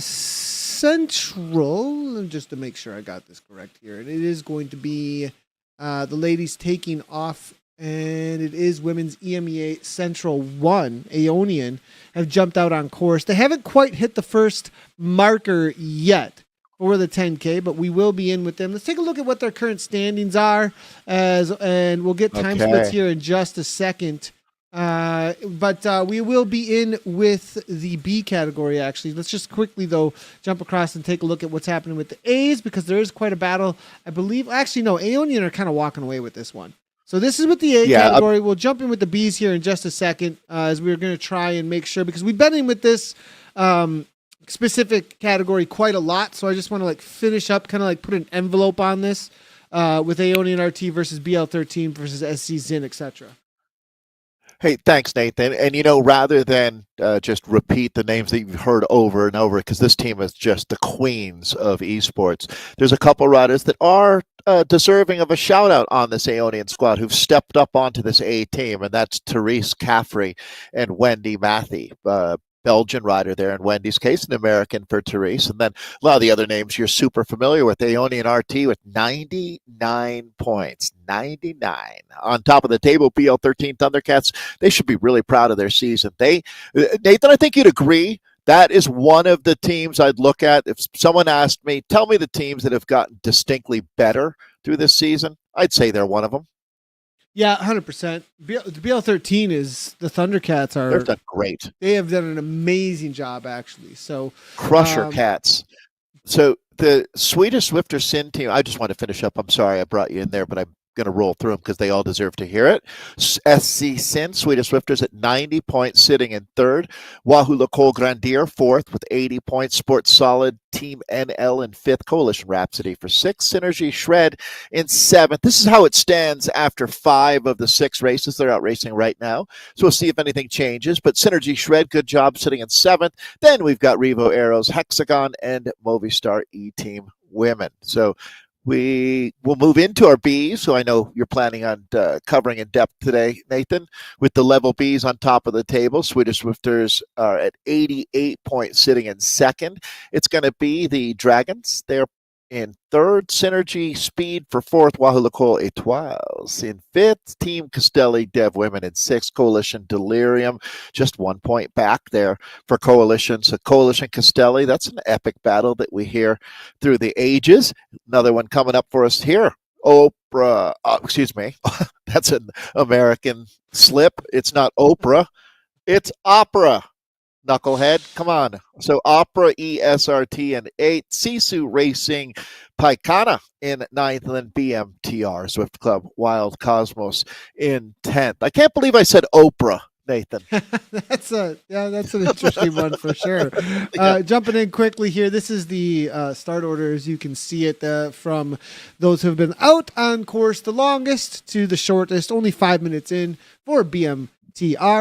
central, just to make sure I got this correct here. And it is going to be the ladies taking off, and it is women's EMEA Central 1. Aeonian have jumped out on course. They haven't quite hit the first marker yet for the 10K, but we will be in with them. Let's take a look at what their current standings are, and we'll get time splits here in just a second. But we will be in with the B category, actually. Let's just quickly, though, jump across and take a look at what's happening with the A's, because there is quite a battle, I believe. Actually, no, Aeonian are kind of walking away with this one. So this is with the A Yeah, category. We'll jump in with the Bs here in just a second, as we're going to try and make sure, because we've been in with this specific category quite a lot. So I just want to like finish up, kind of like put an envelope on this with Aeonian RT versus BL13 versus SC Zin, etc. Hey, thanks, Nathan. And, rather than just repeat the names that you've heard over and over, because this team is just the queens of esports, there's a couple riders that are deserving of a shout out on this Aeonian squad who've stepped up onto this A team, and that's Therese Caffrey and Wendy Matthey. Belgian rider there in Wendy's case, an American for Therese. And then a lot of the other names you're super familiar with. Aeonian RT with 99 points. 99. On top of the table, BL13 Thundercats, they should be really proud of their season. Nathan, I think you'd agree, that is one of the teams I'd look at. If someone asked me, tell me the teams that have gotten distinctly better through this season, I'd say they're one of them. Yeah, 100%. The BL13 is the Thundercats are. They've done great. They have done an amazing job, actually. So Crusher Cats. So the Swedish Swifter Sin team. I just want to finish up. I'm sorry I brought you in there, but I'm going to roll through them because they all deserve to hear it. SC Sin, Swedish Swifters at 90 points, sitting in third. Wahoo Lacole Grandier, fourth with 80 points. Sports Solid Team NL in fifth. Coalition Rhapsody for sixth. Synergy Shred in seventh. This is how it stands after 5 of the 6 races. They're out racing right now, so we'll see if anything changes. But Synergy Shred, good job, sitting in seventh. Then we've got Revo Arrows, Hexagon, and Movistar E-Team Women. So we will move into our Bs, so I know you're planning on covering in depth today, Nathan, with the level Bs on top of the table. Swedish Swifters are at 88 points, sitting in second. It's going to be the Dragons. They're in third. Synergy Speed for fourth. Wahoo Lacole Etoiles in fifth. Team Castelli Dev Women in sixth. Coalition Delirium just 1 point back there for Coalition. So Coalition Castelli, that's an epic battle that we hear through the ages. Another one coming up for us here. Oprah, excuse me, that's an American slip. It's not Oprah, it's Opera. Knucklehead, come on. So Opera ESRT in 8th, Sisu Racing Paikana in 9th, and then BMTR Swift Club Wild Cosmos in 10th. I can't believe I said Oprah, Nathan. that's an interesting one for sure. Jumping in quickly here, this is the start order as you can see it from those who have been out on course the longest to the shortest, only 5 minutes in for BMTR.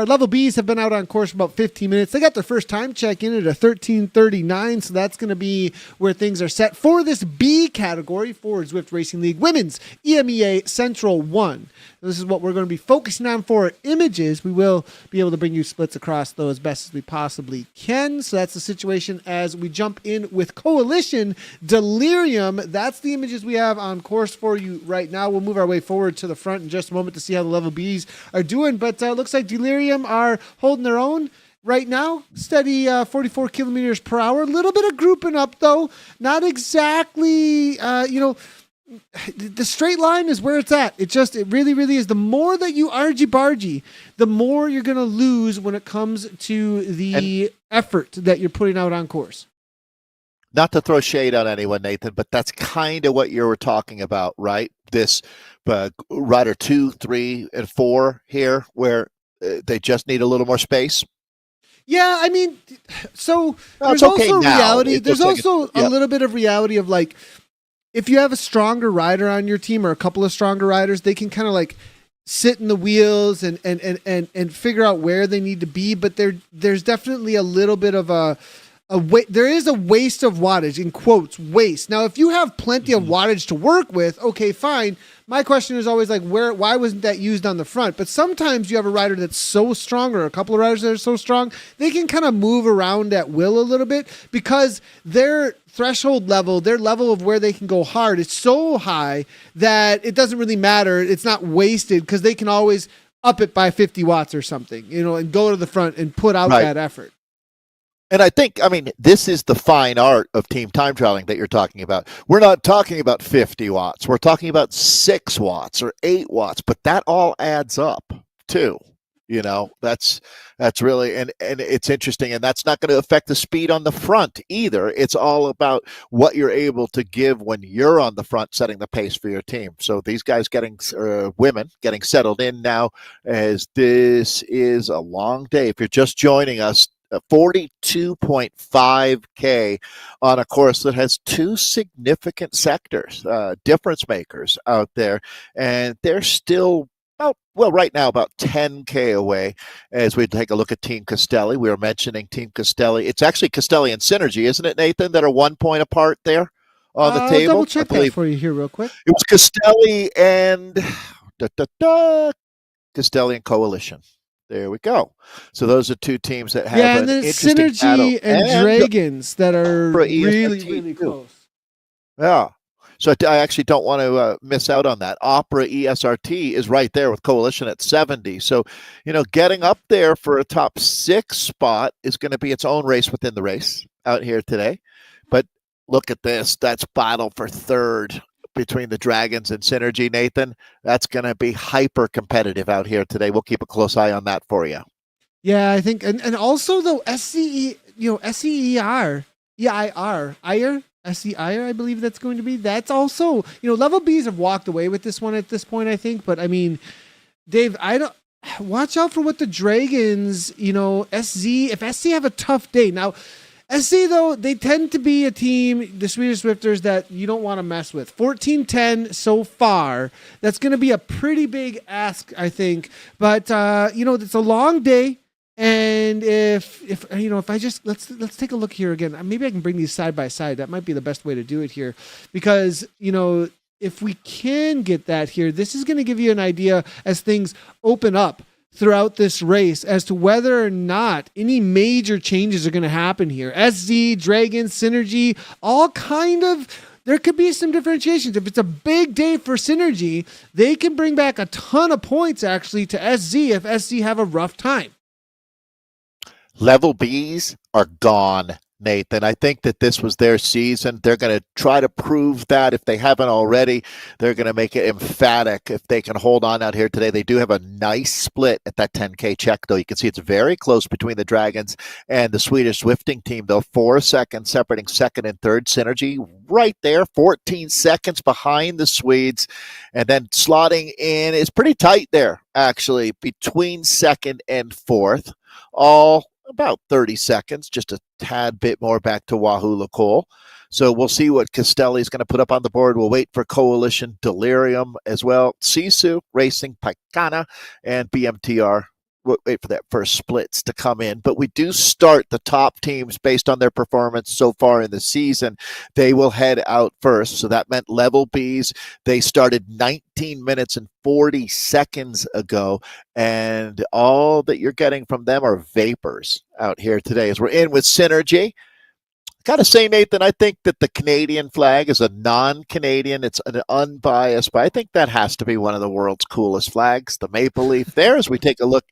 Level Bs have been out on course for about 15 minutes. They got their first time check in at a 13:39, so that's going to be where things are set for this B category for Zwift Racing League Women's EMEA Central 1. This is what we're going to be focusing on for images. We will be able to bring you splits across those best as we possibly can. So that's the situation as we jump in with Coalition Delirium. That's the images we have on course for you right now. We'll move our way forward to the front in just a moment to see how the level Bs are doing. But looks like Delirium are holding their own right now. Steady 44 kilometers per hour. A little bit of grouping up, though. Not exactly, the straight line is where it's at. It really, really is. The more that you argy-bargy, the more you're going to lose when it comes to the effort that you're putting out on course. Not to throw shade on anyone, Nathan, but that's kind of what you were talking about, right? This rider 2, 3, and 4 here, where they just need a little more space. Yeah, I mean, so there's also reality. There's also a little bit of reality of like, if you have a stronger rider on your team or a couple of stronger riders, they can kind of like sit in the wheels and figure out where they need to be. But there's definitely a little bit of there is a waste of wattage, in quotes, waste. Now, if you have plenty of wattage to work with, okay, fine. My question is always like, why wasn't that used on the front? But sometimes you have a rider that's so strong, or a couple of riders that are so strong, they can kind of move around at will a little bit because their threshold level, their level of where they can go hard is so high that it doesn't really matter. It's not wasted because they can always up it by 50 watts or something, and go to the front and put out that effort. And I mean, this is the fine art of team time trialing that you're talking about. We're not talking about 50 watts. We're talking about 6 watts or 8 watts, but that all adds up too. That's really, and it's interesting, and that's not going to affect the speed on the front either. It's all about what you're able to give when you're on the front, setting the pace for your team. So these guys women getting settled in now, as this is a long day. If you're just joining us, 42.5K on a course that has two significant sectors, difference makers out there, and they're still right now about 10K away as we take a look at Team Castelli. We were mentioning Team Castelli. It's actually Castelli and Synergy, isn't it, Nathan, that are 1 point apart there on the table? I'll double check that for you here real quick. It was Castelli and Castelli and Coalition. There we go. So those are two teams that have and then Synergy and Dragons that are really close. Yeah. So I actually don't want to miss out on that. Opera ESRT is right there with Coalition at 70. So, getting up there for a top 6 spot is going to be its own race within the race out here today. But look at this. That's battle for third between the Dragons and Synergy, Nathan. That's going to be hyper competitive out here today. We'll keep a close eye on that for you. Yeah, I think, and also though SCER, SCIR, I believe that's going to be. That's also, level Bs have walked away with this one at this point, I think. But I mean, Dave, watch out for what the Dragons, SZ, if SC have a tough day. Now, SC, though, they tend to be a team, the Swedish Swifters, that you don't want to mess with. 14-10 so far. That's going to be a pretty big ask, I think. But, it's a long day. And if I just let's take a look here again. Maybe I can bring these side by side. That might be the best way to do it here, because if we can get that here, this is going to give you an idea as things open up throughout this race as to whether or not any major changes are going to happen here. SZ, Dragon, Synergy, all kind of. There could be some differentiations. If it's a big day for Synergy, they can bring back a ton of points actually to SZ if SZ have a rough time. Level Bs are gone, Nathan. I think that this was their season. They're going to try to prove that. If they haven't already, they're going to make it emphatic if they can hold on out here today. They do have a nice split at that 10K check, though. You can see it's very close between the Dragons and the Swedish Swifting team, though. 4 seconds separating second and third. Synergy right there, 14 seconds behind the Swedes. And then slotting in is pretty tight there, actually, between second and fourth. All about 30 seconds, just a tad bit more back to Wahoo Lacole. So we'll see what Castelli is going to put up on the board. We'll wait for Coalition, Delirium as well. Sisu, Racing, Paikana, and BMTR. We'll wait for that first splits to come in. But we do start the top teams based on their performance so far in the season. They will head out first. So that meant level Bs. They started 19 minutes and 40 seconds ago. And all that you're getting from them are vapors out here today as we're in with Synergy. Got to say, Nathan, I think that the Canadian flag is a non-Canadian. It's an unbiased, but I think that has to be one of the world's coolest flags, the maple leaf there, as we take a look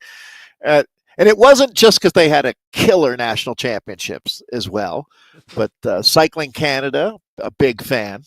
at. And it wasn't just because they had a killer national championships as well, but Cycling Canada, a big fan.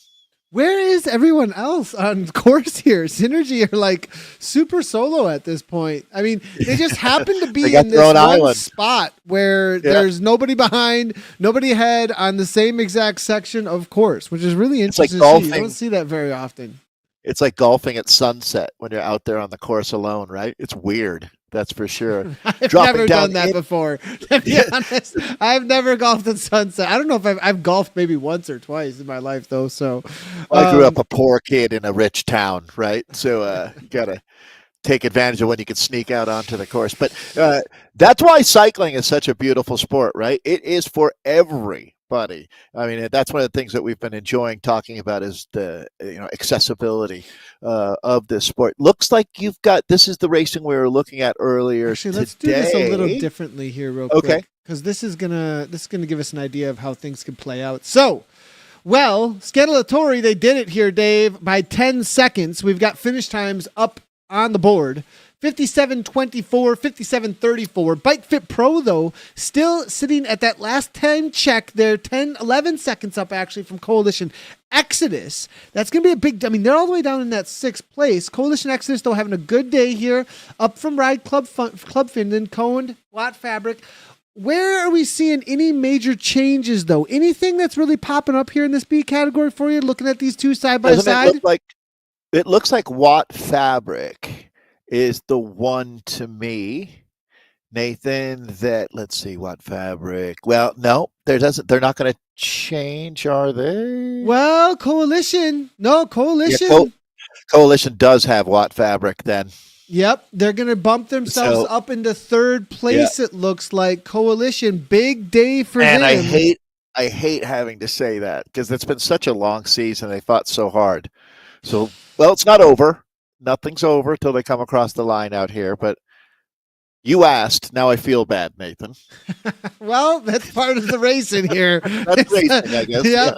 Where is everyone else on course here? Synergy are like super solo at this point. I mean, they just happen to be in this one spot where there's nobody behind, nobody ahead on the same exact section of course, which is really interesting to see. You don't see that very often. It's like golfing at sunset when you're out there on the course alone, right? It's weird. That's for sure. I've never done that before. To be honest, I've never golfed at sunset. I don't know if I've golfed maybe once or twice in my life, though. So I grew up a poor kid in a rich town, right? So you got to take advantage of when you can sneak out onto the course. But that's why cycling is such a beautiful sport, right? It is for everybody. I mean, that's one of the things that we've been enjoying talking about is the accessibility of this sport. Looks like this is the racing we were looking at earlier. Actually, let's do this a little differently here, real quick, because this is gonna give us an idea of how things could play out. So, Scatolatory, they did it here, Dave, by 10 seconds. We've got finish times up on the board. 57-24, 57-34. Bike Fit Pro, though, still sitting at that last time check there, 11 seconds up actually from Coalition Exodus. That's going to be a big, I mean, they're all the way down in that 6th place. Coalition Exodus, though, having a good day here, up from Ride Club Finland, Coned, Watt Fabric. Where are we seeing any major changes, though? Anything that's really popping up here in this B category for you, looking at these two side by side? It looks like Watt Fabric is the one to me, Nathan, that, let's see, Watt Fabric. Well, no, they're not going to change, are they? Well, Coalition. No, Coalition. Yeah, Coalition does have Watt Fabric then. Yep, they're going to bump themselves up into 3rd place, it looks like. Coalition, big day for them. And I hate having to say that because it's been such a long season. They fought so hard. So, well, it's not over. Nothing's over till they come across the line out here. But you asked. Now I feel bad, Nathan. Well, that's part of the racing here. That's racing, I guess. Yeah,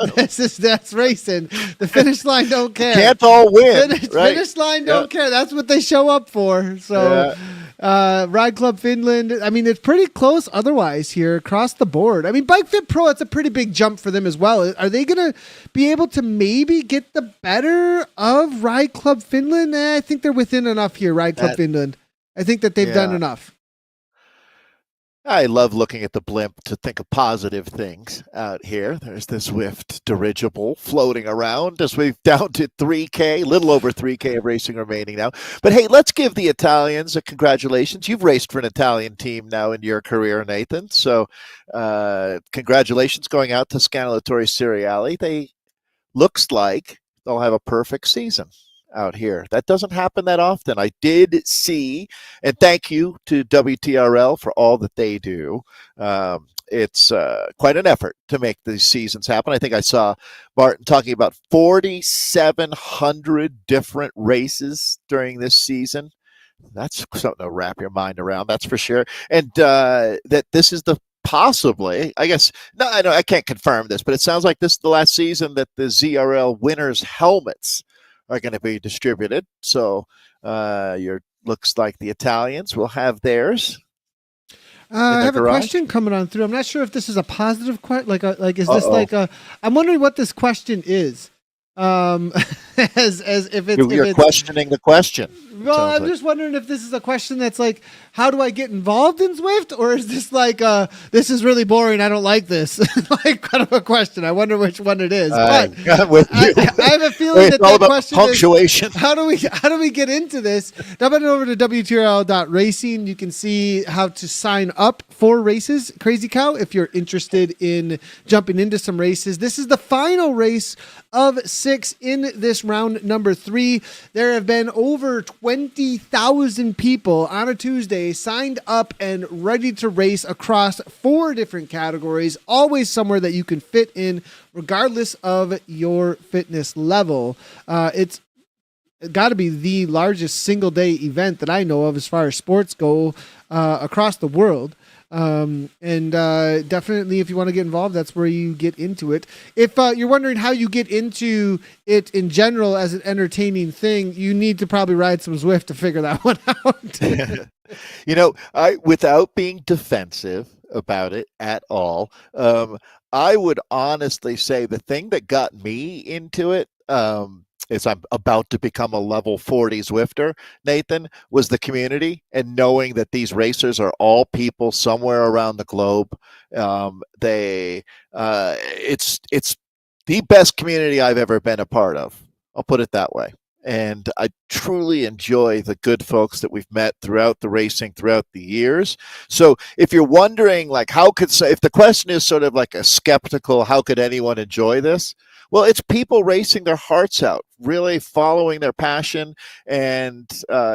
that's racing. The finish line don't care. Can't all win. Finish line don't care. That's what they show up for. So, Ride Club Finland, I mean, it's pretty close otherwise here across the board. I mean, Bike Fit Pro, it's a pretty big jump for them as well. Are they going to be able to maybe get the better of Ride Club Finland? I think they're within enough here, Ride Club Finland. I think that they've done enough. I love looking at the blimp to think of positive things out here. There's the Zwift dirigible floating around as we've down to 3K, a little over 3K of racing remaining now. But hey, let's give the Italians a congratulations. You've raced for an Italian team now in your career, Nathan. So congratulations going out to Scanalatori Seriali. They looks like they'll have a perfect season out here. That doesn't happen that often. I did see, and thank you to WTRL for all that they do. It's quite an effort to make these seasons happen. I think I saw Martin talking about 4,700 different races during this season. That's something to wrap your mind around, that's for sure. And that this is the possibly, I guess, no, I can't confirm this, but it sounds like this is the last season that the ZRL winners' helmets are going to be distributed. So looks like the Italians will have theirs. I have a question coming on through. I'm not sure if this is a positive question. Is this like a? I'm wondering what this question is. As if it's questioning the question. Well, I'm just wondering if this is a question that's like, how do I get involved in Zwift, or is this like, this is really boring, I don't like this, like kind of a question. I wonder which one it is. But I have a feeling that question punctuation. Is, how do we get into this? Jumping over to WTRL.racing, you can see how to sign up for races. Crazy Cow, if you're interested in jumping into some races. This is the final race of 6 in this round number 3. There have been over 20,000 people on a Tuesday signed up and ready to race across 4 different categories, always somewhere that you can fit in regardless of your fitness level. It's got to be the largest single day event that I know of as far as sports go across the world. Definitely if you want to get involved, that's where you get into it. If you're wondering how you get into it in general as an entertaining thing, you need to probably ride some Zwift to figure that one out. Without being defensive about it at all, I would honestly say the thing that got me into it, is I'm about to become a level 40 Zwifter, Nathan, was the community and knowing that these racers are all people somewhere around the globe. It's the best community I've ever been a part of. I'll put it that way. And I truly enjoy the good folks that we've met throughout the racing, throughout the years. So if you're wondering, like, if the question is sort of like a skeptical, how could anyone enjoy this? Well, it's people racing their hearts out, really following their passion, and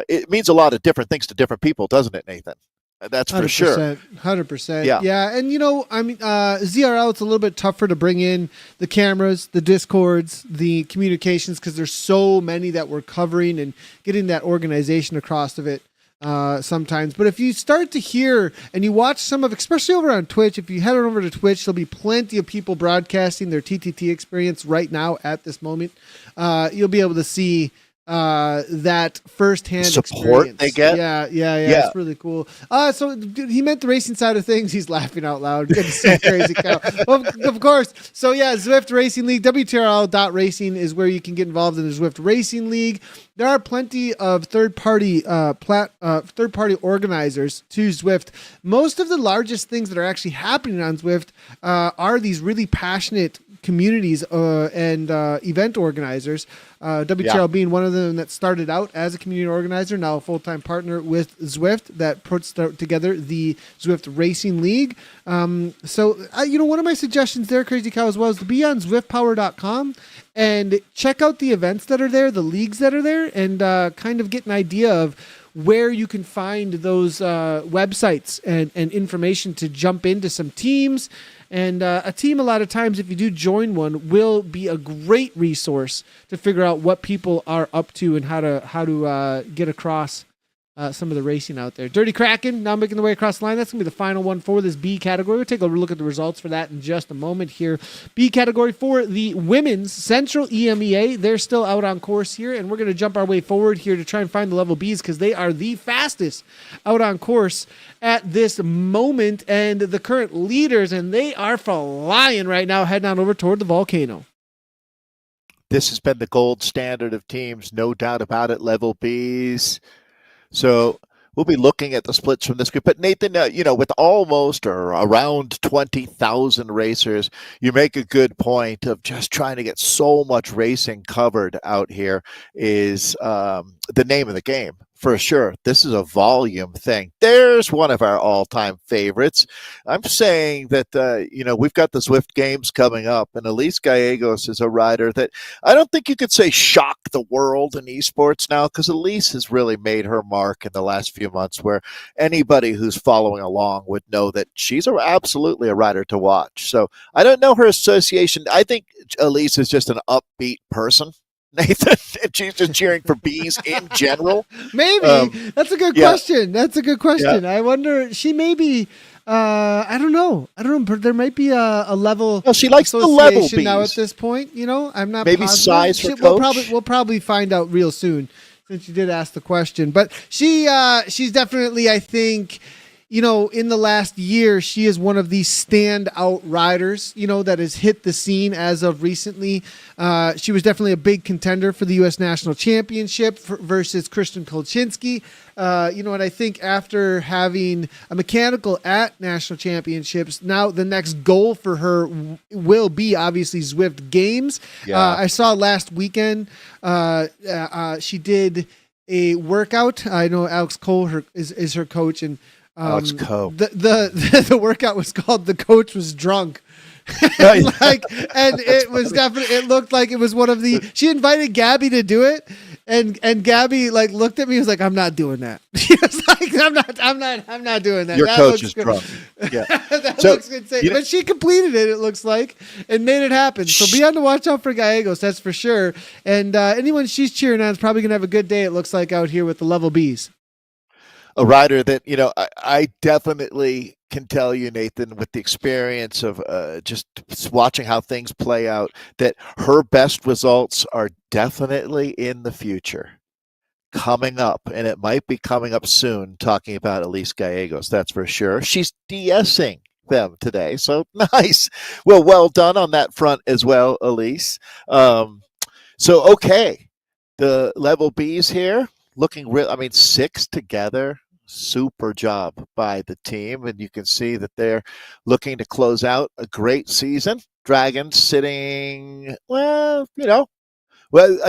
it means a lot of different things to different people, doesn't it, Nathan? That's for 100%, sure. 100%. Yeah. And ZRL, it's a little bit tougher to bring in the cameras, the Discords, the communications, because there's so many that we're covering and getting that organization across of it. Sometimes, but if you start to hear and you watch some of, especially over on Twitch, if you head on over to Twitch, there'll be plenty of people broadcasting their TTT experience right now at this moment. You'll be able to see that firsthand support experience. they get. Yeah. It's really cool. So dude, he meant the racing side of things. He's laughing out loud. Good to see Crazy Cow. Well, of course. So yeah, Zwift Racing League, WTRL.racing is where you can get involved in the Zwift Racing League. There are plenty of third-party organizers to Zwift. Most of the largest things that are actually happening on Zwift are these really passionate communities and event organizers. WTRL being one of them that started out as a community organizer, now a full-time partner with Zwift that puts together the Zwift Racing League. So one of my suggestions there, Crazy Cow, as well, is to be on ZwiftPower.com and check out the events that are there, the leagues that are there, and kind of get an idea of where you can find those websites and information to jump into some teams. And a team, a lot of times, if you do join one, will be a great resource to figure out what people are up to and how to get across some of the racing out there. Dirty Kraken now making the way across the line. That's going to be the final one for this B category. We'll take a look at the results for that in just a moment here. B category for the women's Central EMEA. They're still out on course here, and we're going to jump our way forward here to try and find the level Bs because they are the fastest out on course at this moment and the current leaders, and they are flying right now, heading on over toward the Volcano. This has been the gold standard of teams, no doubt about it, level Bs. So we'll be looking at the splits from this group. But Nathan, with almost or around 20,000 racers, you make a good point of just trying to get so much racing covered out here is the name of the game. For sure, this is a volume thing. There's one of our all-time favorites. I'm saying that, we've got the Zwift Games coming up, and Elise Gallegos is a rider that I don't think you could say shocked the world in esports now, because Elise has really made her mark in the last few months where anybody who's following along would know that she's absolutely a rider to watch. So I don't know her association. I think Elise is just an upbeat person, Nathan, and she's just cheering for bees in general. Maybe. That's a good question. That's a good question. Yeah. I wonder, she may be, I don't know. But there might be a level. Well, she likes the level bees now at this point. I'm not maybe positive. Size her coach. We'll probably find out real soon since you did ask the question. But she's definitely, I think, in the last year, she is one of the standout riders, that has hit the scene as of recently. She was definitely a big contender for the U.S. National Championship versus Kristen Kolchinski. And I think after having a mechanical at national championships, now the next goal for her will be obviously Zwift Games. Yeah. I saw last weekend she did a workout. I know Alex Cole is her coach, and Alex Coe. The workout was called "The Coach Was Drunk," and it was definitely. It looked like it was one of the. She invited Gabby to do it, and Gabby looked at me and was like, "I'm not doing that." She was like, "I'm not doing that." Your that coach is drunk. Yeah, that looks insane. But she completed it. It looks like, and made it happen. So be on the watch out for Gallegos, that's for sure. And anyone she's cheering on is probably gonna have a good day. It looks like out here with the level Bs. A rider that, I definitely can tell you, Nathan, with the experience of just watching how things play out, that her best results are definitely in the future coming up, and it might be coming up soon, talking about Elise Gallegos, that's for sure. She's DSing them today, so nice. Well done on that front as well, Elise. Okay, the level Bs here, looking real, 6 together. Super job by the team, and you can see that they're looking to close out a great season. Dragons sitting, I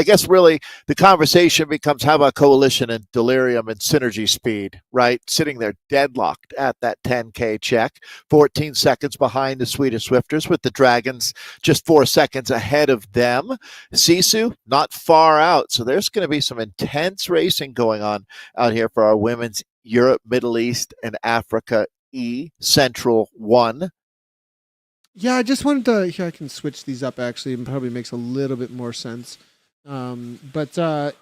guess really the conversation becomes how about Coalition and Delirium and Synergy Speed, right? Sitting there deadlocked at that 10K check, 14 seconds behind the Swedish Swifters, with the Dragons just 4 seconds ahead of them. Sisu not far out, so there's going to be some intense racing going on out here for our women's Europe, Middle East, and Africa E Central 1. Yeah, I just wanted to. Here, I can switch these up. Actually, it probably makes a little bit more sense. The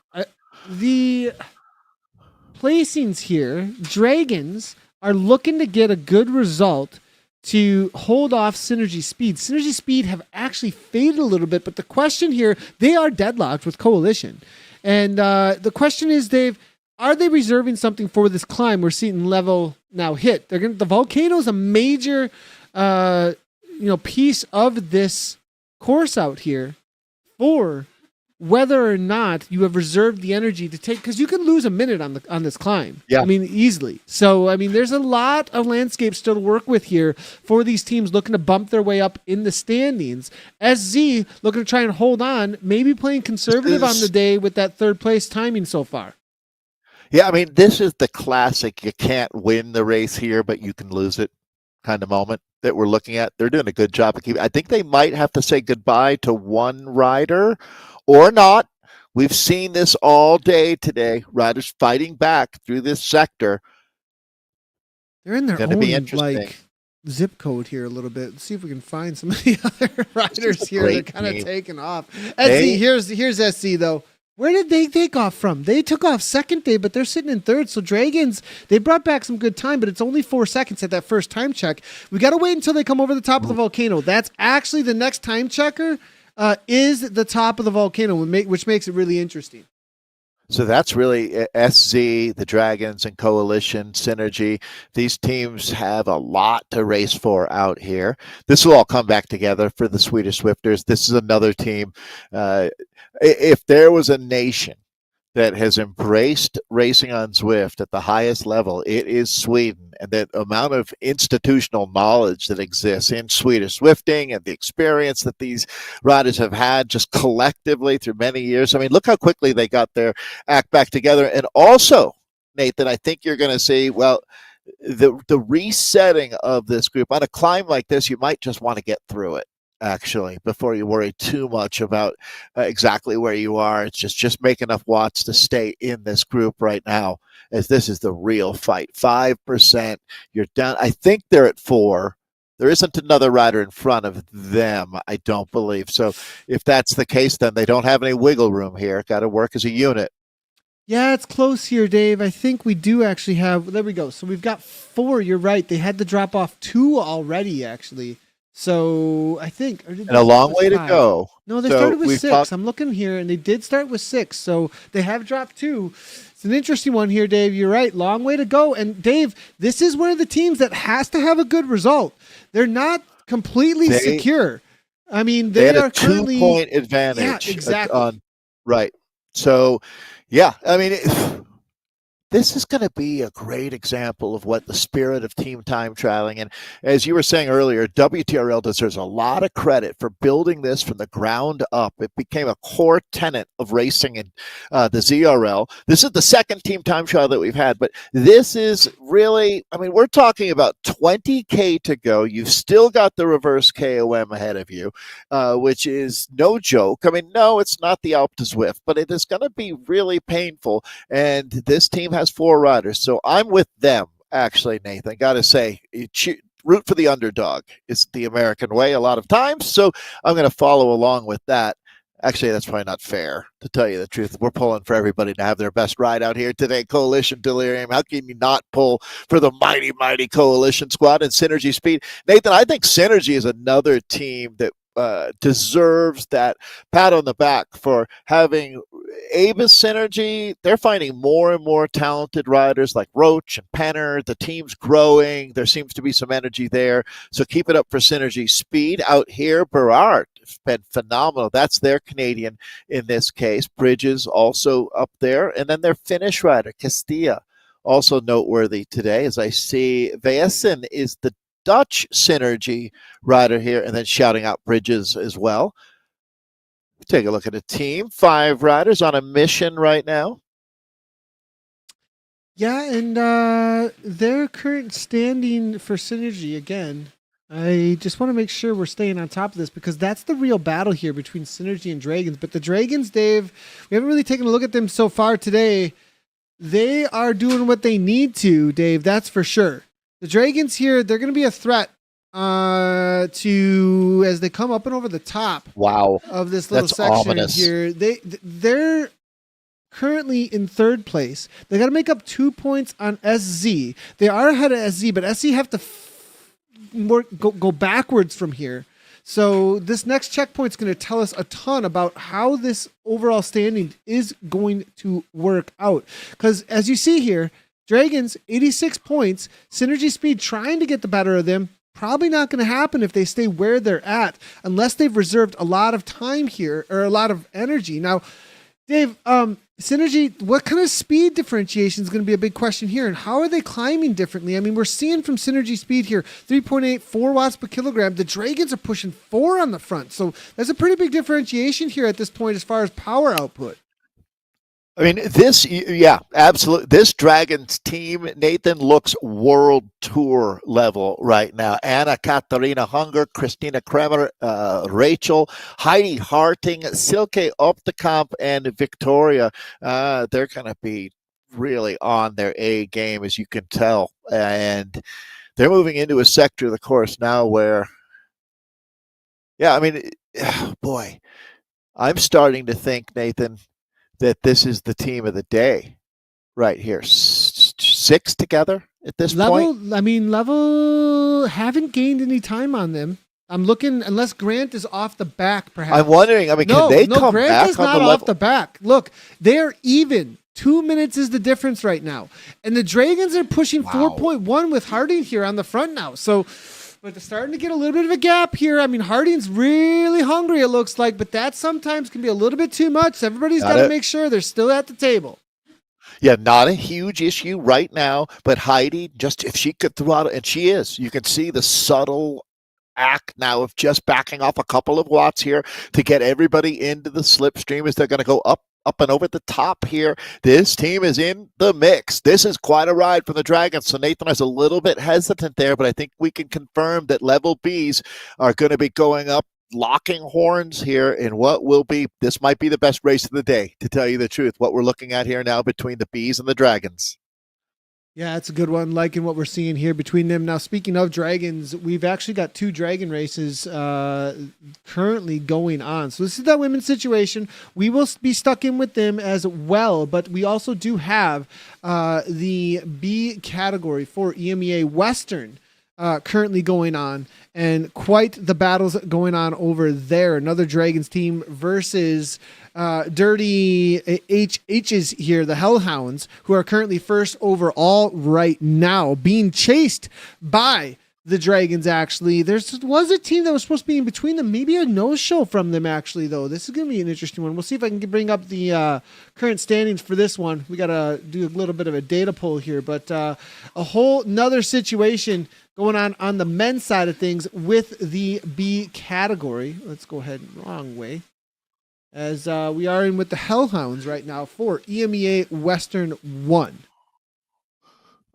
placings here, Dragons are looking to get a good result to hold off Synergy Speed. Synergy Speed have actually faded a little bit, but the question here, they are deadlocked with Coalition. And the question is, Dave, are they reserving something for this climb we're seeing level now hit? The Volcano is a major piece of this course out here for whether or not you have reserved the energy to take, because you can lose a minute on this climb. Yeah. I mean, easily. So, I mean, there's a lot of landscape still to work with here for these teams looking to bump their way up in the standings. SZ looking to try and hold on, maybe playing conservative on the day with that third place timing so far. Yeah, I mean, this is the classic you can't win the race here, but you can lose it kind of moment that we're looking at. They're doing a good job of keeping. I think they might have to say goodbye to one rider or not. We've seen this all day today. Riders fighting back through this sector. They're in their own zip code here a little bit. Let's see if we can find some of the other riders here. They're kind of taking off. SC, here's SC though. Where did they take off from? They took off second day, but they're sitting in third. So Dragons, they brought back some good time, but it's only 4 seconds at that first time check. We got to wait until they come over the top of the Volcano. That's actually the next time checker is the top of the Volcano, which makes it really interesting. So that's really SZ, the Dragons, and Coalition, Synergy. These teams have a lot to race for out here. This will all come back together for the Swedish Swifters. This is another team. If there was a nation that has embraced racing on Zwift at the highest level, it is Sweden. And the amount of institutional knowledge that exists in Swedish Zwifting and the experience that these riders have had just collectively through many years. I mean, look how quickly they got their act back together. And also, Nathan, I think you're going to see, well, the resetting of this group on a climb like this, you might just want to get through it, actually, before you worry too much about exactly where you are. It's just make enough watts to stay in this group right now, as this is the real fight. 5%, you're down. I think they're at 4. There isn't another rider in front of them, I don't believe. So if that's the case, then they don't have any wiggle room here. Got to work as a unit. Yeah, it's close here, Dave. I think we do actually have, there we go. So we've got 4. You're right. They had to drop off 2 already, actually. So I think, and a long way 5? To go. No, they started with 6. I'm looking here, and they did start with 6. So they have dropped 2. It's an interesting one here, Dave. You're right. Long way to go. And Dave, this is one of the teams that has to have a good result. They're not completely secure. I mean, they had are a 2-point advantage. Yeah, exactly. Right. So, yeah, I mean, this is going to be a great example of what the spirit of team time trialing. And as you were saying earlier, WTRL deserves a lot of credit for building this from the ground up. It became a core tenet of racing in the ZRL. This is the second team time trial that we've had, but this is really, I mean, we're talking about 20K to go. You've still got the reverse KOM ahead of you, which is no joke. I mean, no, it's not the Alp to Zwift, but it is going to be really painful. And this team has 4 riders, so I'm with them, actually, Nathan. Got to say, root for the underdog is the American way a lot of times, so I'm going to follow along with that. Actually, that's probably not fair, to tell you the truth. We're pulling for everybody to have their best ride out here today. Coalition Delirium. How can you not pull for the mighty, mighty Coalition squad and Synergy Speed? Nathan, I think Synergy is another team that deserves that pat on the back for having Avis Synergy. They're finding more and more talented riders like Roach and Penner. The team's growing. There seems to be some energy there. So keep it up for Synergy Speed. Out here, Berard has been phenomenal. That's their Canadian in this case. Bridges also up there. And then their Finnish rider, Castilla, also noteworthy today. As I see, Vaesen is the Dutch Synergy rider here, and then shouting out Bridges as well. Take a look at a team. 5 riders on a mission right now. Yeah, and their current standing for Synergy, again, I just want to make sure we're staying on top of this, because that's the real battle here between Synergy and Dragons. But the Dragons, Dave, we haven't really taken a look at them so far today. They are doing what they need to, Dave, that's for sure. The Dragons here, they're going to be a threat to as they come up and over the top of this little section ominous. Here. They're currently in 3rd place. They got to make up 2 points on SZ. They are ahead of SZ, but SZ have to go backwards from here. So this next checkpoint is going to tell us a ton about how this overall standing is going to work out. Because as you see here, Dragons, 86 points, Synergy Speed trying to get the better of them. Probably not going to happen if they stay where they're at, unless they've reserved a lot of time here or a lot of energy. Now, Dave, Synergy, what kind of speed differentiation is going to be a big question here, and how are they climbing differently? I mean, we're seeing from Synergy Speed here, 3.8, 4 watts per kilogram. The Dragons are pushing 4 on the front, so that's a pretty big differentiation here at this point as far as power output. I mean, absolutely. This Dragons team, Nathan, looks world tour level right now. Anna Katarina Hunger, Christina Kremer, Rachel, Heidi Harting, Silke Optekamp, and Victoria. They're going to be really on their A game, as you can tell. And they're moving into a sector of the course now where, boy, I'm starting to think, Nathan, that this is the team of the day right here. 6 together at this point. Level haven't gained any time on them. I'm looking, unless Grant is off the back, perhaps. I'm wondering, can they come Grant back is on not the level? off the back. Look, they're even. 2 minutes is the difference right now. And the Dragons are pushing 4.1 with Harding here on the front now. So, but they're starting to get a little bit of a gap here. I mean, Harding's really hungry, it looks like, but that sometimes can be a little bit too much. Everybody's got to make sure they're still at the table. Yeah, not a huge issue right now, but Heidi, just if she could throttle, and she is, you can see the subtle act now of just backing off a couple of watts here to get everybody into the slipstream as they're going to go up and over the top here. This team is in the mix. This is quite a ride for the Dragons. So Nathan is a little bit hesitant there, but I think we can confirm that level Bs are going to be going up, locking horns here in what will be, this might be the best race of the day, to tell you the truth, what we're looking at here now between the Bs and the Dragons. Yeah, it's a good one, liking what we're seeing here between them. Now, speaking of Dragons, we've actually got 2 Dragon races currently going on. So this is that women's situation. We will be stuck in with them as well, but we also do have the B category for EMEA Western currently going on, and quite the battles going on over there. Another Dragons team versus Dirty HH's here, the Hellhounds, who are currently first overall right now, being chased by the Dragons. Actually, there was a team that was supposed to be in between them, maybe a no-show from them, actually, though. This is going to be an interesting one. We'll see if I can bring up the current standings for this one. We got to do a little bit of a data poll here, but a whole nother situation going on the men's side of things with the B category. Let's go ahead, wrong way. As we are in with the Hellhounds right now for EMEA Western 1.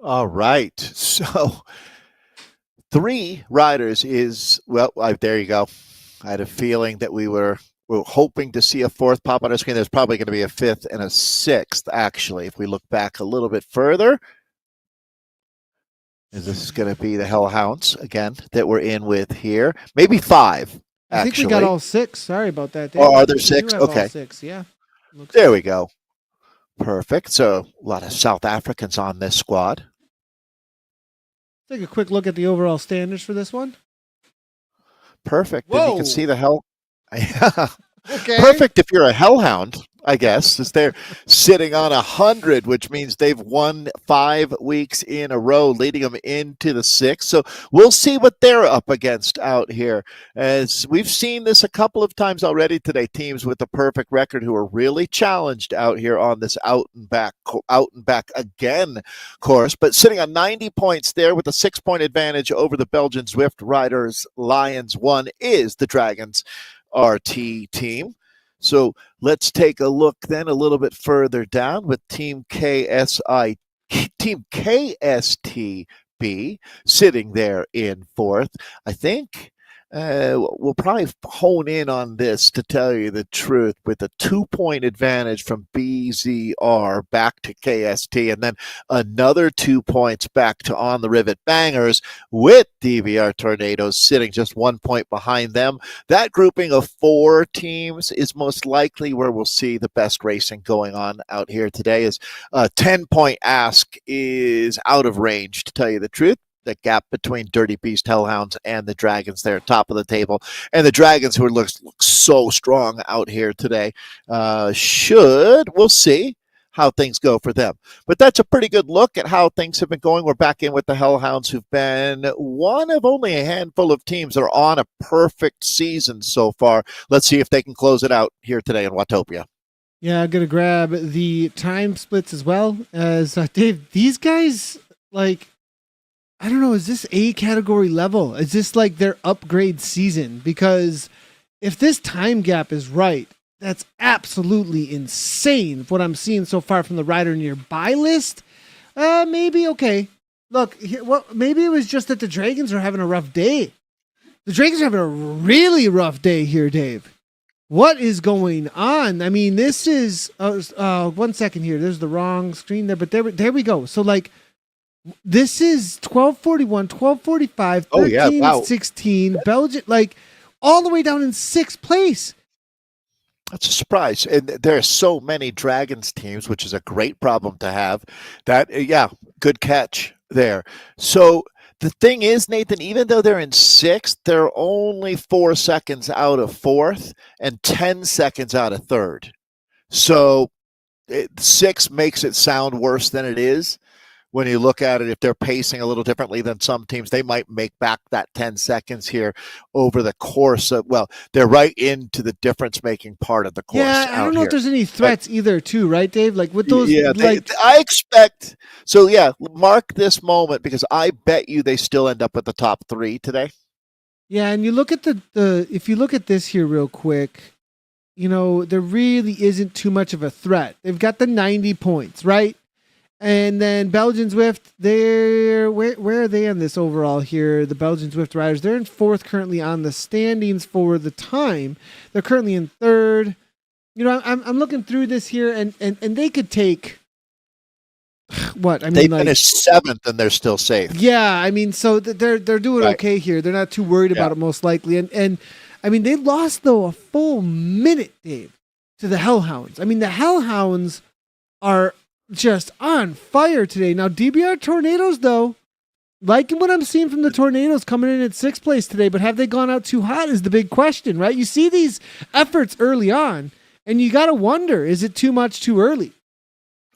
All right. So 3 riders is, there you go. I had a feeling that we were hoping to see a 4th pop on our screen. There's probably going to be a 5th and a 6th, actually, if we look back a little bit further. This is going to be the Hellhounds, again, that we're in with here. Maybe 5. I think we got all 6. Sorry about that. Oh, are there 6? Okay. All 6, yeah. There we go. Perfect. So a lot of South Africans on this squad. Take a quick look at the overall standards for this one. Perfect. Whoa. And you can see the hell. Okay. Perfect if you're a Hellhound, I guess, as they're sitting on 100, which means they've won 5 weeks in a row, leading them into the 6th. So we'll see what they're up against out here. As we've seen this a couple of times already today, teams with a perfect record who are really challenged out here on this out and back again course, but sitting on 90 points there with a 6-point advantage over the Belgian Zwift Riders. Lions 1 is the Dragons RT team. So let's take a look then a little bit further down with Team KSTB sitting there in 4th. I think we'll probably hone in on this, to tell you the truth, with a 2-point advantage from BZR back to KST, and then another 2 points back to On the Rivet Bangers, with DVR Tornadoes sitting just 1 point behind them. That grouping of 4 teams is most likely where we'll see the best racing going on out here today, as a 10-point ask is out of range, to tell you the truth. the gap between Dirty Beast Hellhounds and the Dragons there, top of the table. And the Dragons, who look so strong out here today, we'll see how things go for them. But that's a pretty good look at how things have been going. We're back in with the Hellhounds, who've been one of only a handful of teams that are on a perfect season so far. Let's see if they can close it out here today in Watopia. Yeah, I'm going to grab the time splits as well. As Dave, these guys, like, I don't know, is this A category level? Is this like their upgrade season? Because if this time gap is right, that's absolutely insane what I'm seeing so far from the rider nearby list. Maybe okay. Look, maybe it was just that the Dragons are having a rough day. The Dragons are having a really rough day here, Dave. What is going on? I mean, this is 1 second here. There's the wrong screen there, but there we go. So like, this is 1241, 1245, 13, 16, Belgium, like all the way down in 6th place. That's a surprise. And there are so many Dragons teams, which is a great problem to have. Good catch there. So the thing is, Nathan, even though they're in 6th, they're only 4 seconds out of 4th and 10 seconds out of 3rd. So 6 makes it sound worse than it is. When you look at it, if they're pacing a little differently than some teams, they might make back that 10 seconds here over the course of, they're right into the difference-making part of the course. Yeah, I don't know if there's any threats either, too, right, Dave? Like with those, I expect. So mark this moment because I bet you they still end up with the top 3 today. Yeah, and you look at if you look at this here real quick, there really isn't too much of a threat. They've got the 90 points, right? And then Belgian Zwift, where are they on this overall here? The Belgian Zwift riders, they're in 4th currently on the standings for the time. They're currently in 3rd. I'm looking through this here, and they could take what? I mean, they finished 7th and they're still safe. Yeah, I mean, so they're doing okay here. They're not too worried about it most likely. And I mean, they lost though a full minute, Dave, to the Hellhounds. I mean, the Hellhounds are just on fire today. Now, DBR Tornadoes, though, liking what I'm seeing from the Tornadoes coming in at 6th place today, but have they gone out too hot is the big question, right? You see these efforts early on, and you got to wonder, is it too much too early?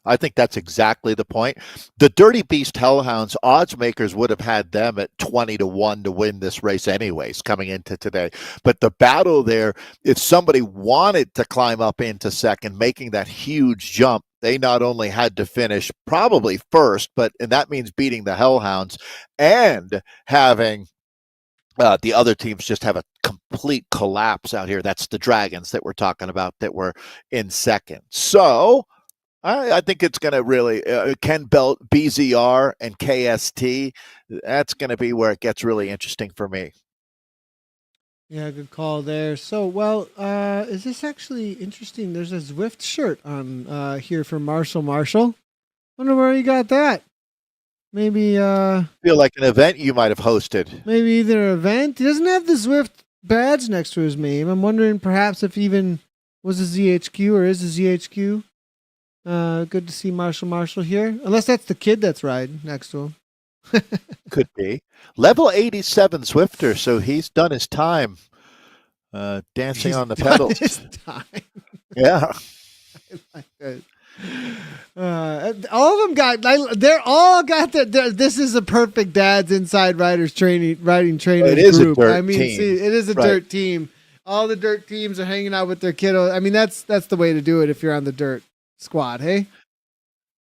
I think that's exactly the point. The Dirty Beast Hellhounds, odds makers would have had them at 20-1 to win this race anyways coming into today. But the battle there, if somebody wanted to climb up into 2nd, making that huge jump, they not only had to finish probably 1st, and that means beating the Hellhounds and having the other teams just have a complete collapse out here. That's the Dragons that we're talking about that were in 2nd. So I think it's going to really Ken Belt, BZR, and KST. That's going to be where it gets really interesting for me. Yeah, good call there. So, is this actually interesting? There's a Zwift shirt on here for Marshall. Wonder where you got that. Maybe feel like an event you might have hosted. Maybe either an event. He doesn't have the Zwift badge next to his name. I'm wondering perhaps if even was a ZHQ or is a ZHQ. Good to see Marshall here. Unless that's the kid that's riding next to him. Could be. Level 87 Zwifter, so he's done his time dancing on the pedals. Yeah. All of them they're all got this is a perfect Dad's Inside Riders riding training group. I mean, it is a dirt team. All the dirt teams are hanging out with their kiddos. I mean, that's the way to do it if you're on the dirt squad, hey?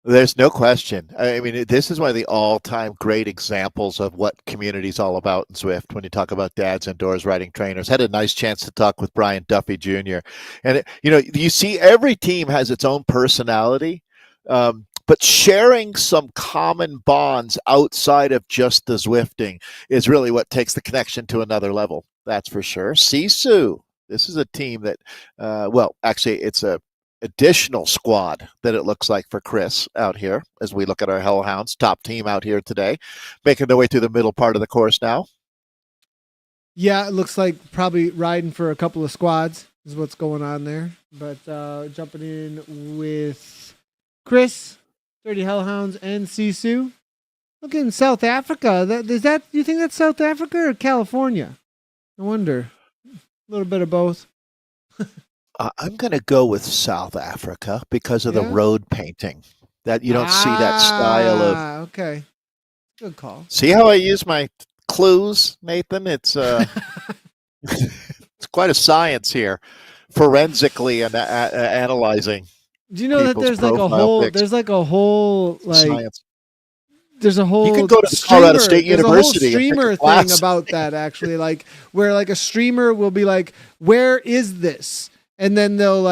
There's no question. I mean, this is one of the all-time great examples of what community's all about in Zwift when you talk about dads indoors riding trainers. Had a nice chance to talk with Brian Duffy Jr. And, you see every team has its own personality, but sharing some common bonds outside of just the Zwifting is really what takes the connection to another level. That's for sure. Sisu, this is a team that, actually, it's a additional squad that it looks like for Chris out here as we look at our Hellhounds, top team out here today, making their way through the middle part of the course now. Yeah, it looks like probably riding for a couple of squads is what's going on there. But jumping in with Chris, 30 Hellhounds, and Sisu. Look in South Africa. You think that's South Africa or California? I wonder. A little bit of both. I'm going to go with South Africa because of the Yeah? road painting. That you don't see that style of. Okay. Good call. See how I use my clues, Nathan? It's it's quite a science here, forensically and analyzing. Do you know that there's like a whole Science. there's a whole You can go to the Colorado State University and streamer pick a class. thing about that actually, like where like a streamer will be like, "Where is this?" And then they'll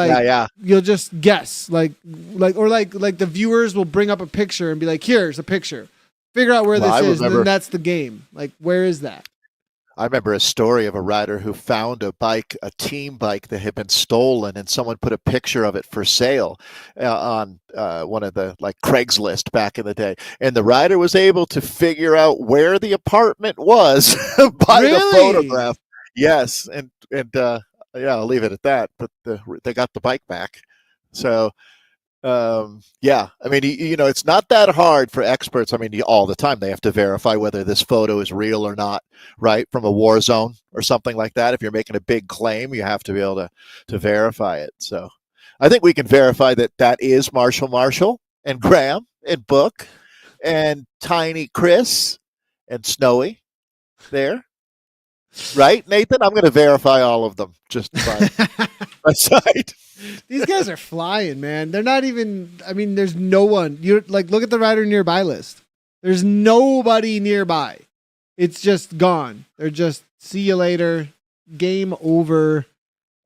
you'll just guess like the viewers will bring up a picture and be like, "Here's a picture. Figure out where this is." And then that's the game. Like, where is that? I remember a story of a rider who found a team bike that had been stolen, and someone put a picture of it for sale on one of the Craigslist back in the day. And the rider was able to figure out where the apartment was by the photograph. Yes, and I'll leave it at that. But they got the bike back. So. I mean, it's not that hard for experts. I mean, all the time they have to verify whether this photo is real or not, right? From a war zone or something like that. If you're making a big claim, you have to be able to verify it. So I think we can verify that is Marshall and Graham and Book and Tiny Chris and Snowy there. Right, Nathan? I'm going to verify all of them just by sight. These guys are flying, man. They're not even, I mean, there's no one. You're like, look at the rider nearby list. There's nobody nearby. It's just gone. They're just, see you later. Game over.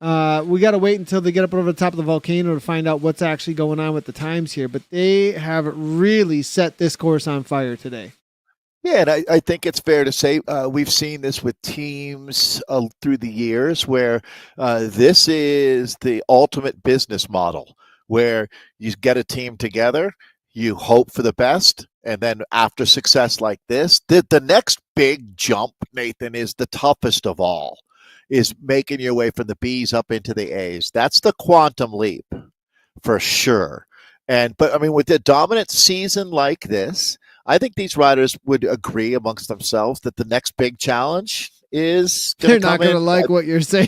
We got to wait until they get up over the top of the volcano to find out what's actually going on with the times here. But they have really set this course on fire today. Yeah, and I think it's fair to say we've seen this with teams through the years where this is the ultimate business model where you get a team together, you hope for the best, and then after success like this, the next big jump, Nathan, is the toughest of all, is making your way from the Bs up into the As. That's the quantum leap for sure. But I mean, with a dominant season like this, I think these riders would agree amongst themselves that the next big challenge is they're not going to like what you're saying.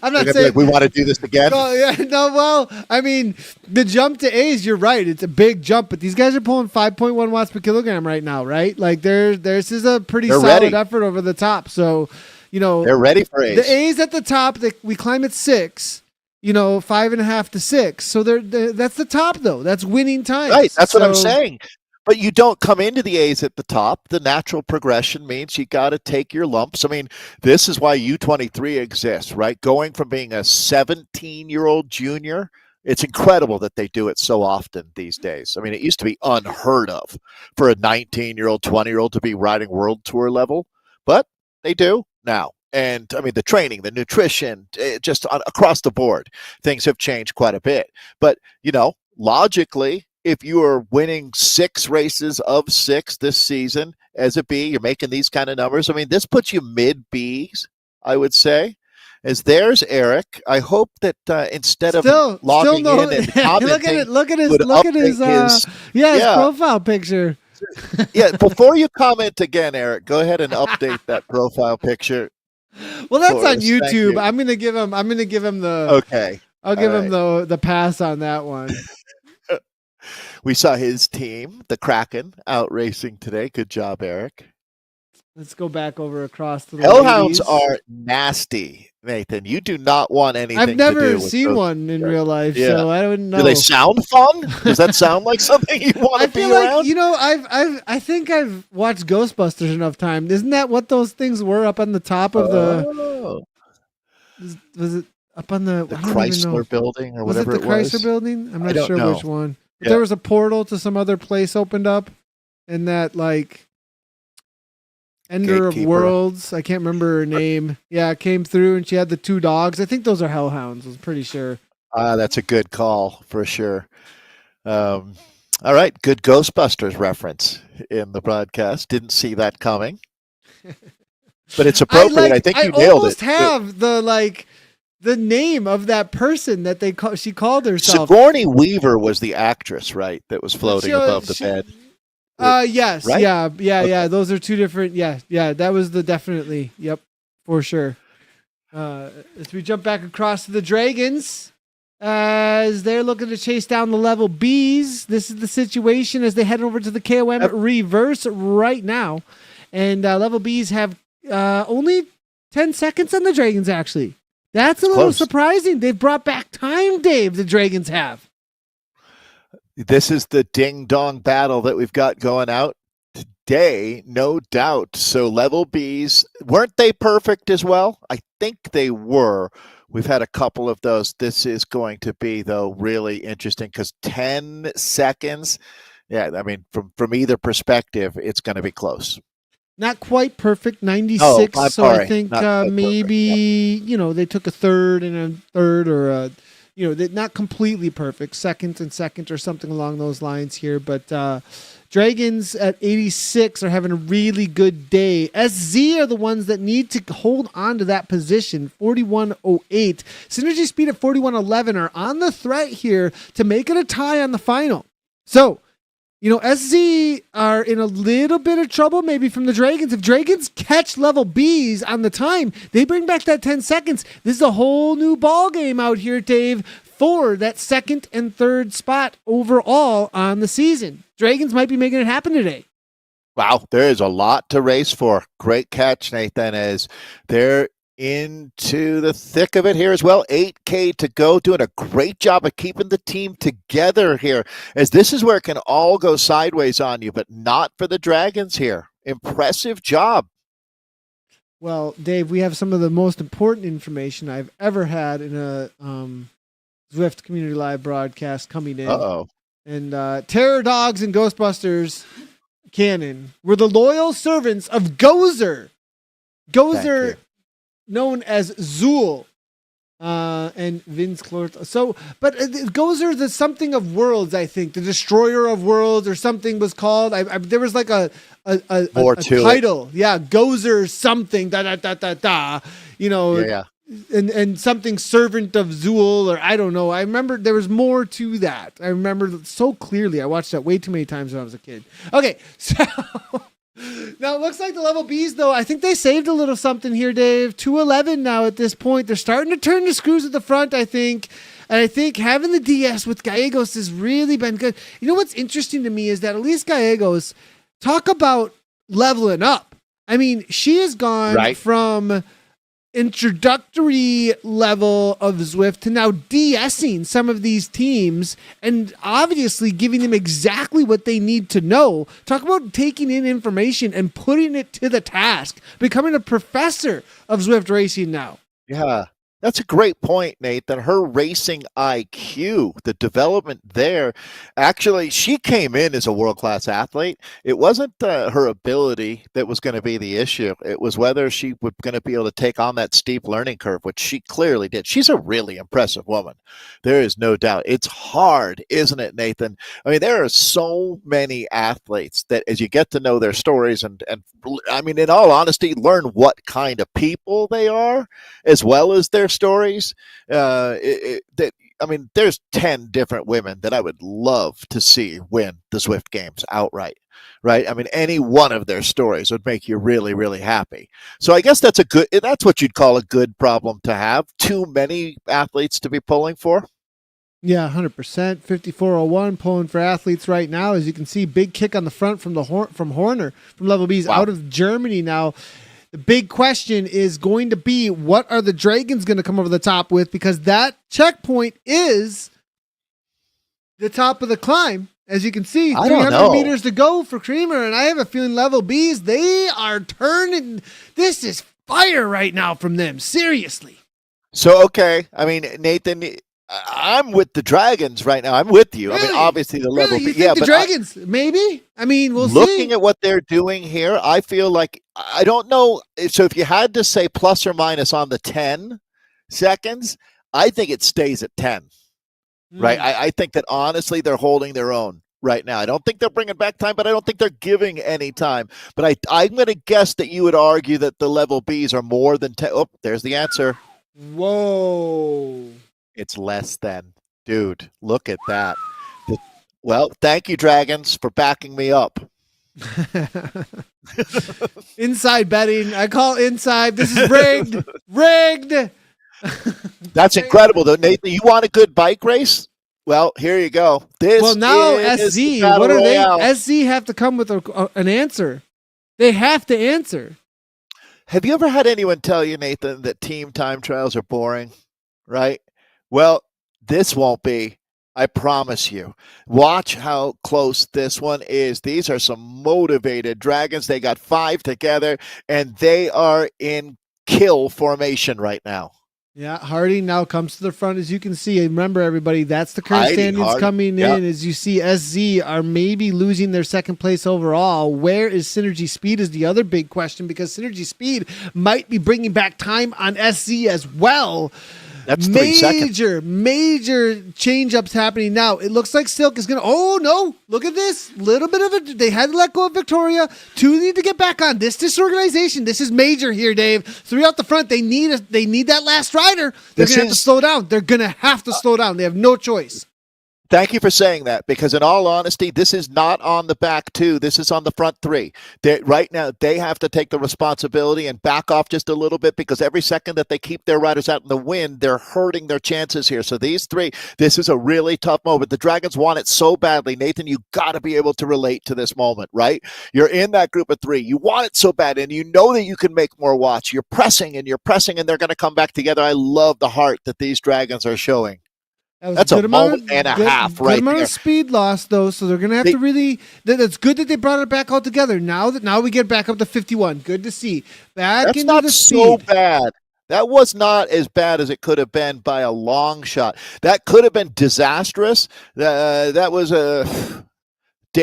I'm not saying we want to do this again. Well, I mean, the jump to A's, you're right. It's a big jump, but these guys are pulling 5.1 watts per kilogram right now, right? Like theirs is a pretty solid effort over the top. So, they're ready for A's. The A's at the top, we climb at 6. 5.5 to 6. So that's the top, though. That's winning time. Right. That's what I'm saying. But you don't come into the A's at the top. The natural progression means you got to take your lumps. I mean, this is why U23 exists, right? Going from being a 17-year-old junior, it's incredible that they do it so often these days. I mean, it used to be unheard of for a 19-year-old, 20-year-old to be riding world tour level, but they do now. And I mean, the training, the nutrition, just across the board, things have changed quite a bit. But, logically, if you are winning 6 races of 6 this season as a B, you're making these kind of numbers. I mean, this puts you mid Bs, I would say. As there's Eric. I hope that instead of logging in and commenting, look at his profile picture. Yeah, before you comment again, Eric, go ahead and update that profile picture. Well, that's on YouTube. I'm gonna give him the okay. I'll give him the pass on that one. We saw his team, the Kraken, out racing today. Good job, Eric. Let's go back over across to the Hellhounds are nasty, Nathan. You do not want anything to do with I've never seen one in real life, so I don't know. Do they sound fun? Does that sound like something you want to be around? I think I've watched Ghostbusters enough time. Isn't that what those things were up on the top of the? Was it up on the Chrysler building or whatever it was? Was it the Chrysler building? I'm not sure know. which one. But there was a portal to some other place opened up, and that Ender of Worlds. I can't remember her name. Yeah, came through and she had the 2 dogs. I think those are Hellhounds. I'm pretty sure. That's a good call for sure. All right. Good Ghostbusters reference in the broadcast. Didn't see that coming. But it's appropriate. I think you nailed it. I almost have the name of that person that she called herself. Sigourney Weaver was the actress, right? That was floating above the bed. Yes, right? yeah. Those are two different. Yeah. That was the definitely. Yep, for sure. As we jump back across to the Dragons, as they're looking to chase down the level Bs. This is the situation as they head over to the KOM reverse right now, and level Bs have only 10 seconds on the Dragons. Actually, that's a little surprising. They've brought back time, Dave. The Dragons have. This is the ding-dong battle that we've got going out today, no doubt. So level Bs, weren't they perfect as well? I think they were. We've had a couple of those. This is going to be, though, really interesting because 10 seconds, yeah, I mean, from either perspective, it's going to be close. Not quite perfect, 96. I'm so sorry. I think maybe, yep. They took a third and a third, or not completely perfect, second and second or something along those lines here. But Dragons at 86 are having a really good day. SZ are the ones that need to hold on to that position, 41.08. Synergy Speed at 41.11 are on the threat here to make it a tie on the final. So, SZ are in a little bit of trouble maybe from the Dragons. If Dragons catch level Bs on the time, they bring back that 10 seconds. This is a whole new ball game out here, Dave, for that second and third spot overall on the season. Dragons might be making it happen today. Wow, there is a lot to race for. Great catch, Nathan, as they're into the thick of it here as well. 8K to go, doing a great job of keeping the team together here, as this is where it can all go sideways on you, but not for the Dragons here. Impressive job. Well, Dave, we have some of the most important information I've ever had in a Zwift Community Live broadcast coming in. Uh-oh. And Terror Dogs and Ghostbusters canon were the loyal servants of Gozer. Gozer, known as Zool, and Vince Clort. So, but Gozer, the something of worlds, I think, the destroyer of worlds or something was called. There was like a title. It. Yeah, Gozer something, Yeah. And something servant of Zool, or I don't know. I remember there was more to that. I remember so clearly. I watched that way too many times when I was a kid. Okay, so now it looks like the level Bs, though, I think they saved a little something here, Dave. 211 now at this point. They're starting to turn the screws at the front, I think. And I think having the DS with Gallegos has really been good. You know what's interesting to me is that Elise Gallegos, talk about leveling up. I mean, she has gone from introductory level of Zwift to now DSing some of these teams and obviously giving them exactly what they need to know. Talk about taking in information and putting it to the task, becoming a professor of Zwift racing now. Yeah. That's a great point, Nathan. Her racing IQ, the development there, actually, she came in as a world-class athlete. It wasn't her ability that was going to be the issue. It was whether she was going to be able to take on that steep learning curve, which she clearly did. She's a really impressive woman. There is no doubt. It's hard, isn't it, Nathan? I mean, there are so many athletes that as you get to know their stories and I mean, in all honesty, learn what kind of people they are as well as their stories. There's 10 different women that I would love to see win the Zwift Games outright, right? I mean, any one of their stories would make you really, really happy. So I guess that's what you'd call a good problem to have. Too many athletes to be pulling for. Yeah, 100%. 5401 pulling for athletes right now. As you can see, big kick on the front from Horner from Level B's out of Germany now. The big question is going to be, what are the Dragons going to come over the top with? Because that checkpoint is the top of the climb. As you can see, 300 meters to go for Creamer. And I have a feeling Level B's, they are turning. This is fire right now from them. Seriously. So, okay. I mean, Nathan, I'm with the Dragons right now. I'm with you. Really? I mean, obviously the level. You think the Dragons? Maybe. I mean, we'll see. Looking at what they're doing here, I feel like I don't know. So if you had to say plus or minus on the 10 seconds, I think it stays at 10. Right. I think that honestly they're holding their own right now. I don't think they're bringing back time, but I don't think they're giving any time. But I'm going to guess that you would argue that the level Bs are more than 10. Oh, there's the answer. Whoa. It's less than. Dude, look at that. Well, thank you, Dragons, for backing me up. Inside betting. I call inside. This is rigged. Rigged. That's incredible, though, Nathan. You want a good bike race? Well, here you go. Well, now is the SZ, Battle what are Royale. they? SZ have to come with an answer. They have to answer. Have you ever had anyone tell you, Nathan, that team time trials are boring? Right? Well, this won't be. I promise you. Watch how close this one is. These are some motivated dragons. They got 5 together, and they are in kill formation right now. Yeah, Harding now comes to the front, as you can see. Remember, everybody, that's the current standings coming in. As you see, SZ are maybe losing their second place overall. Where is Synergy Speed is the other big question, because Synergy Speed might be bringing back time on SZ as well. That's 3 seconds. Major change-ups happening now. It looks like Silk is going to... Oh, no. Look at this. Little bit of it. They had to let go of Victoria. 2 need to get back on. This disorganization. This is major here, Dave. 3 out the front. They need that last rider. They're going to have to slow down. They're going to have to slow down. They have no choice. Thank you for saying that, because in all honesty, this is not on the back 2. This is on the front 3. Right now, they have to take the responsibility and back off just a little bit, because every second that they keep their riders out in the wind, they're hurting their chances here. So these 3, this is a really tough moment. The Dragons want it so badly. Nathan, you got to be able to relate to this moment, right? You're in that group of 3. You want it so bad, and you know that you can make more watts. You're pressing, and they're going to come back together. I love the heart that these Dragons are showing. That's a moment and a half right there. Good amount of speed loss, though, so they're going to have to really... That's good that they brought it back all together. Now we get back up to 51. Good to see. That's not so bad. That was not as bad as it could have been by a long shot. That could have been disastrous. That was a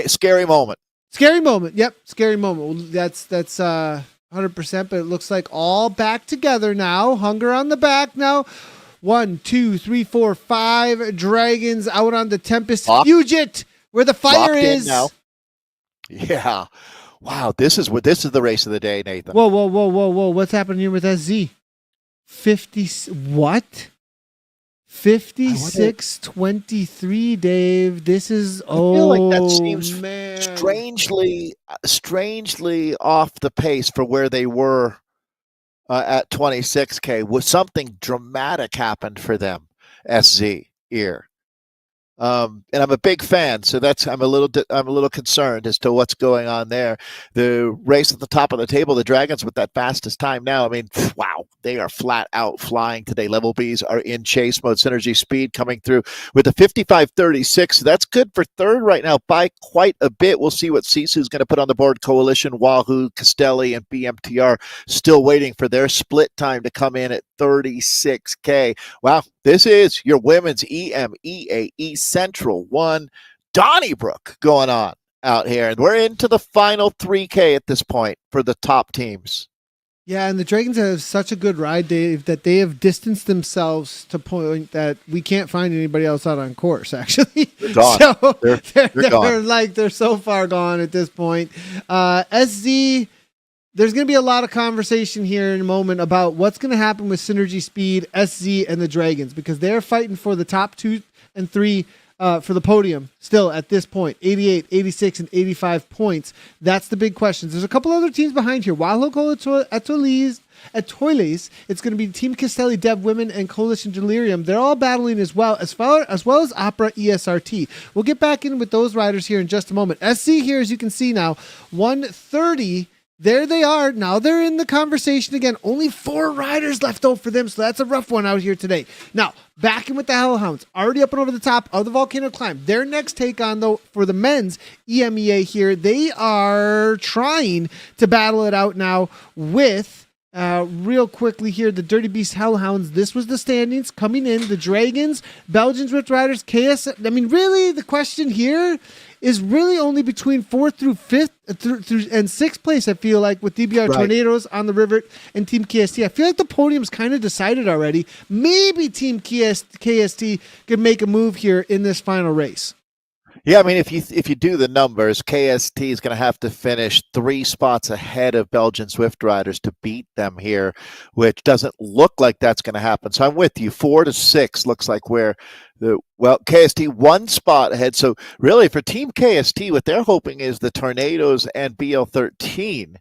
scary moment. Scary moment. Yep, scary moment. Well, that's 100%, but it looks like all back together now. Hunger on the back now. 1, 2, 3, 4, 5 dragons out on the Tempest Fugit, where the fire is. Now. Yeah. Wow. This is the race of the day, Nathan. Whoa. What's happening here with SZ? 50. What? 56-23, Dave. This is I feel like that seems man. strangely off the pace for where they were. At 26K, was something dramatic happened for them, SZ here. And I'm a big fan, so I'm a little concerned as to what's going on there. The race at the top of the table, the Dragons with that fastest time now. I mean, wow, they are flat out flying today. Level Bs are in chase mode. Synergy Speed coming through with a 55.36. That's good for third right now by quite a bit. We'll see what Sisu's going to put on the board. Coalition, Wahoo, Castelli, and BMTR still waiting for their split time to come in at 36K. Wow, this is your women's EMEAE Central 1 Donnybrook going on out here. And we're into the final 3K at this point for the top teams. Yeah, and the Dragons have such a good ride, Dave, that they have distanced themselves to point that we can't find anybody else out on course, actually. They're gone. So they're gone. They're so far gone at this point. SZ... There's going to be a lot of conversation here in a moment about what's going to happen with Synergy Speed, SZ, and the Dragons, because they're fighting for the top 2 and 3 for the podium still at this point. 88, 86, and 85 points. That's the big questions. There's a couple other teams behind here. Wahoo at Toiles. It's going to be Team Castelli, Dev Women, and Coalition Delirium. They're all battling as well as Opera ESRT. We'll get back in with those riders here in just a moment. SZ here, as you can see now, 130. There they are. Now they're in the conversation again. Only 4 riders left over for them, so that's a rough one out here today. Now, back in with the Hellhounds. Already up and over the top of the Volcano Climb. Their next take on, though, for the men's EMEA here, they are trying to battle it out now with... real quickly here, the Dirty Beast Hellhounds. This was the standings coming in. The Dragons, Belgian Swift Riders, KS. I mean, really, the question here is really only between 4th through 5th and 6th place, I feel like, with DBR Tornadoes on the river and Team KST. I feel like the podium's kind of decided already. Maybe Team KST could make a move here in this final race. Yeah, I mean, if you do the numbers, KST is going to have to finish 3 spots ahead of Belgian Zwift riders to beat them here, which doesn't look like that's going to happen. So I'm with you. 4 to 6 looks like where KST 1 spot ahead. So really, for Team KST, what they're hoping is the Tornadoes and BL13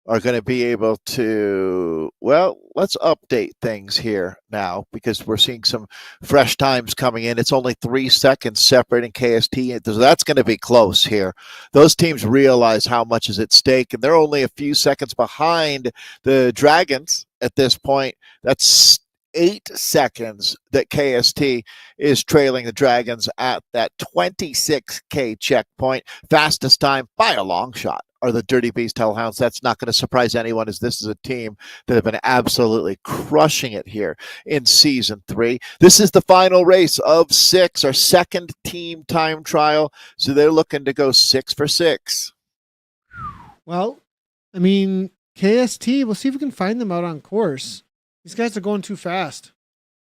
are going to be able to, well, let's update things here now because we're seeing some fresh times coming in. It's only 3 seconds separating KST. So that's going to be close here. Those teams realize how much is at stake, and they're only a few seconds behind the Dragons at this point. That's 8 seconds that KST is trailing the Dragons at that 26K checkpoint. Fastest time by a long shot are the Dirty Beast Hellhounds. That's not going to surprise anyone, as this is a team that have been absolutely crushing it here in Season 3. This is the final race of 6, our second team time trial. So they're looking to go 6 for 6. Well, I mean, KST, we'll see if we can find them out on course. These guys are going too fast.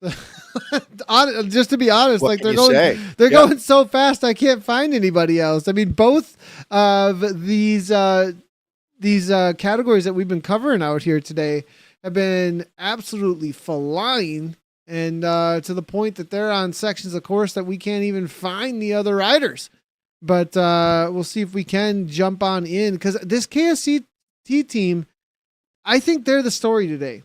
Just to be honest, What like they're going so fast, I can't find anybody else. I mean, both of these categories that we've been covering out here today have been absolutely flying, and to the point that they're on sections of course that we can't even find the other riders. But we'll see if we can jump on in, because this KST team, I think they're the story today.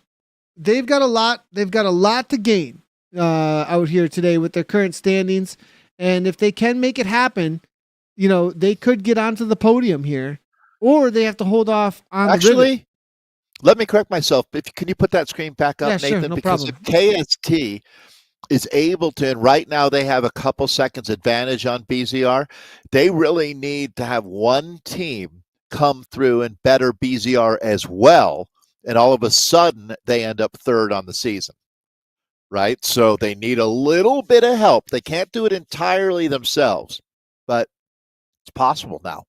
They've got a lot to gain out here today with their current standings. And if they can make it happen, they could get onto the podium here, or they have to hold off on the ribbon. Let me correct myself. Can you put that screen back up, Yeah, Nathan? Sure, no because problem. if KST is able to, and right now they have a couple seconds advantage on BZR, they really need to have one team come through and better BZR as well. And all of a sudden, they end up third on the season, right? So they need a little bit of help. They can't do it entirely themselves, but it's possible now.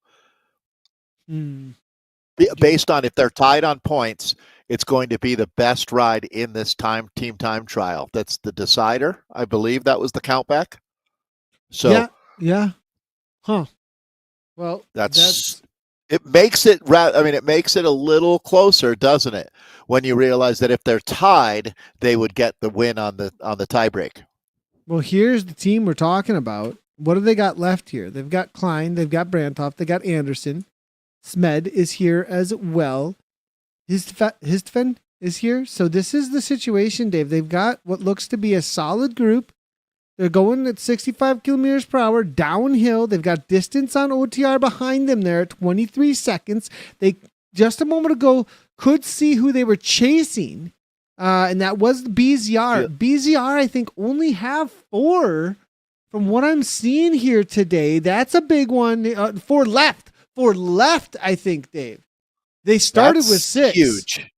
Based on if they're tied on points, it's going to be the best ride in this team time trial. That's the decider. I believe that was the countback. So yeah. Huh. Well, that's it makes it a little closer, doesn't it? When you realize that if they're tied, they would get the win on the tiebreak. Well, here's the team we're talking about. What do they got left here? They've got Klein, they've got Brantoff, they got Anderson. Smed is here as well. Histven is here. So this is the situation, Dave. They've got what looks to be a solid group. They're going at 65 kilometers per hour downhill. They've got distance on OTR behind them there at 23 seconds. They just a moment ago could see who they were chasing, and that was the BZR. Yeah. BZR, I think, only have 4 from what I'm seeing here today. That's a big one. 4 left. 4 left, I think, Dave. They started with 6. Huge.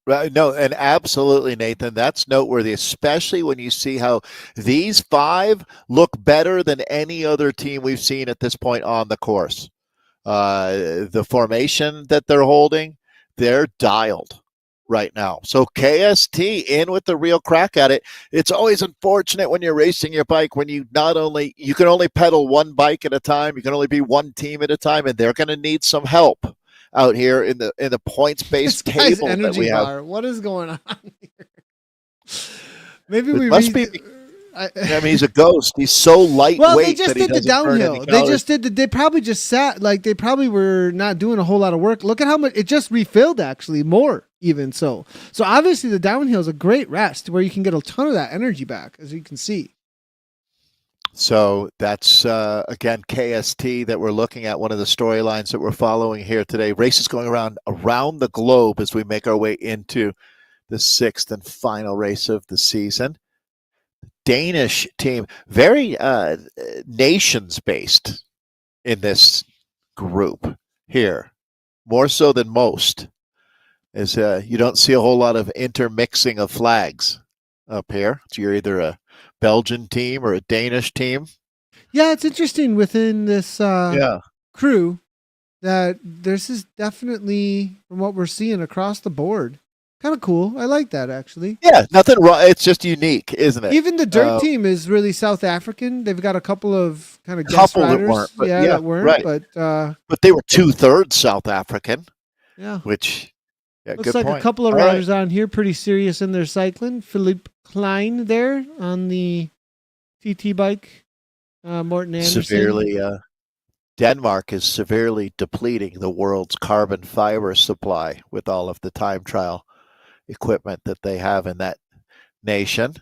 No, and absolutely, Nathan. That's noteworthy, especially when you see how these 5 look better than any other team we've seen at this point on the course. The formation that they're holding, they're dialed right now. So KST in with the real crack at it. It's always unfortunate when you're racing your bike when you can only pedal one bike at a time. You can only be one team at a time, and they're going to need some help out here in the points-based table that we have. Bar. What is going on here? Maybe it we must be. I mean, he's a ghost. He's so lightweight. Well, they just did the downhill. They probably just sat, like they probably were not doing a whole lot of work. Look at how much it just refilled, actually, more even so. So obviously the downhill is a great rest where you can get a ton of that energy back, as you can see. So that's, again, KST that we're looking at, one of the storylines that we're following here today. Races going around the globe as we make our way into the 6th and final race of the season. Danish team, very nations-based in this group here, more so than most, as you don't see a whole lot of intermixing of flags up here. So you're either a Belgian team or a Danish team. Yeah, it's interesting within this crew that this is definitely, from what we're seeing across the board, kind of cool. I like that, actually. Yeah, nothing wrong. It's just unique, isn't it? Even the dirt team is really South African. They've got a couple of kind of guest Couple that riders. weren't, but Yeah, yeah, that weren't. right. But they were 2/3 South African, yeah. which, yeah, Looks good like point. a couple of All riders right. on here pretty serious in their cycling. Philippe Klein there on the TT bike. Morten Anderson. Severely, Denmark is severely depleting the world's carbon fiber supply with all of the time trial equipment that they have in that nation.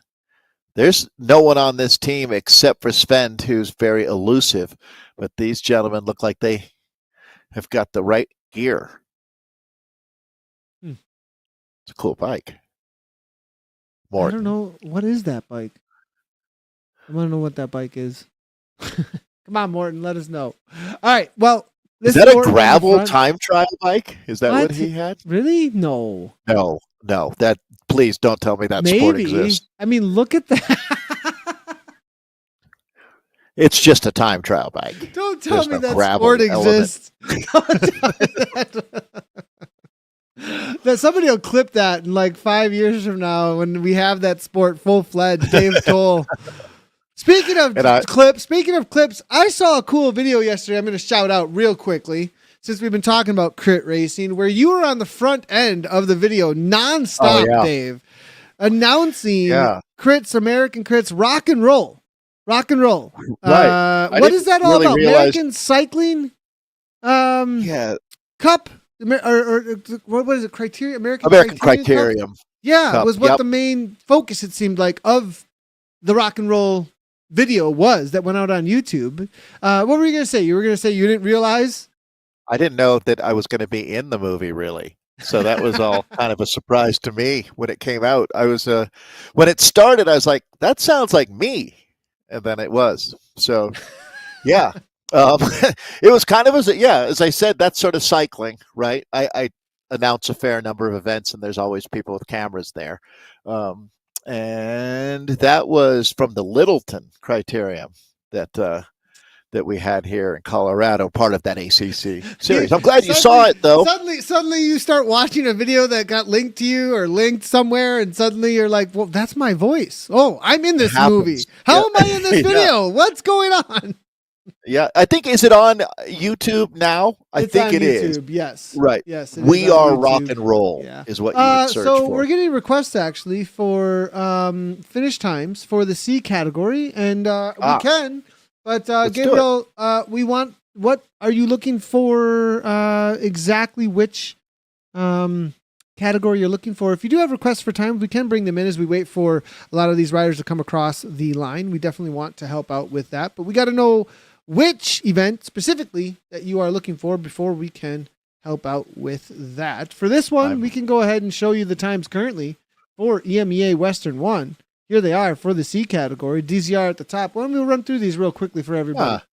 There's no one on this team except for Sven, who's very elusive, but these gentlemen look like they have got the right gear. It's a cool bike. I don't know. What is that bike? I want to know what that bike is. Come on, Morton, let us know. All right. Well, is that a gravel time trial bike? Is that what he had? Really? No. No. That, please don't tell me that sport exists. I mean, look at that. It's just a time trial bike. Don't tell me that sport exists. Don't tell me that. That somebody will clip that in like 5 years from now when we have that sport full-fledged. Dave Towle. Speaking of clips, I saw a cool video yesterday. I'm going to shout out real quickly since we've been talking about crit racing, where you were on the front end of the video nonstop, Dave, announcing crits, American crits, rock and roll. Right. What is that all about? American Cycling Cup? Or what is it? Criteria? American Criterium. Yeah, Cup. Was what the main focus, it seemed like, of the rock and roll video was that went out on YouTube. What were you going to say? You were going to say you didn't realize? I didn't know that I was going to be in the movie, really. So that was all kind of a surprise to me when it came out. I was when it started, I was like, that sounds like me. And then it was. So, yeah. It was kind of as I said, that's sort of cycling, right? I announce a fair number of events, and there's always people with cameras there. And that was from the Littleton Criterium that we had here in Colorado, part of that ACC series. I'm glad you saw it, though. Suddenly you start watching a video that got linked to you or linked somewhere, and suddenly you're like, well, that's my voice. Oh, I'm in this movie. How am I in this video? What's going on? Yeah, I think, is it on YouTube now? I think it is. Yes. Right. Yes. We Are Rock and Roll is what you would search for. We're getting requests actually for finish times for the C category, and we can. But Gabriel, we want. What are you looking for? Exactly which category you're looking for? If you do have requests for times, we can bring them in as we wait for a lot of these riders to come across the line. We definitely want to help out with that, but we got to know which event specifically that you are looking for before we can help out with that. For this one, we can go ahead and show you the times currently for EMEA Western 1. Here they are for the C category. DZR at the top. Why don't we run through these real quickly for everybody?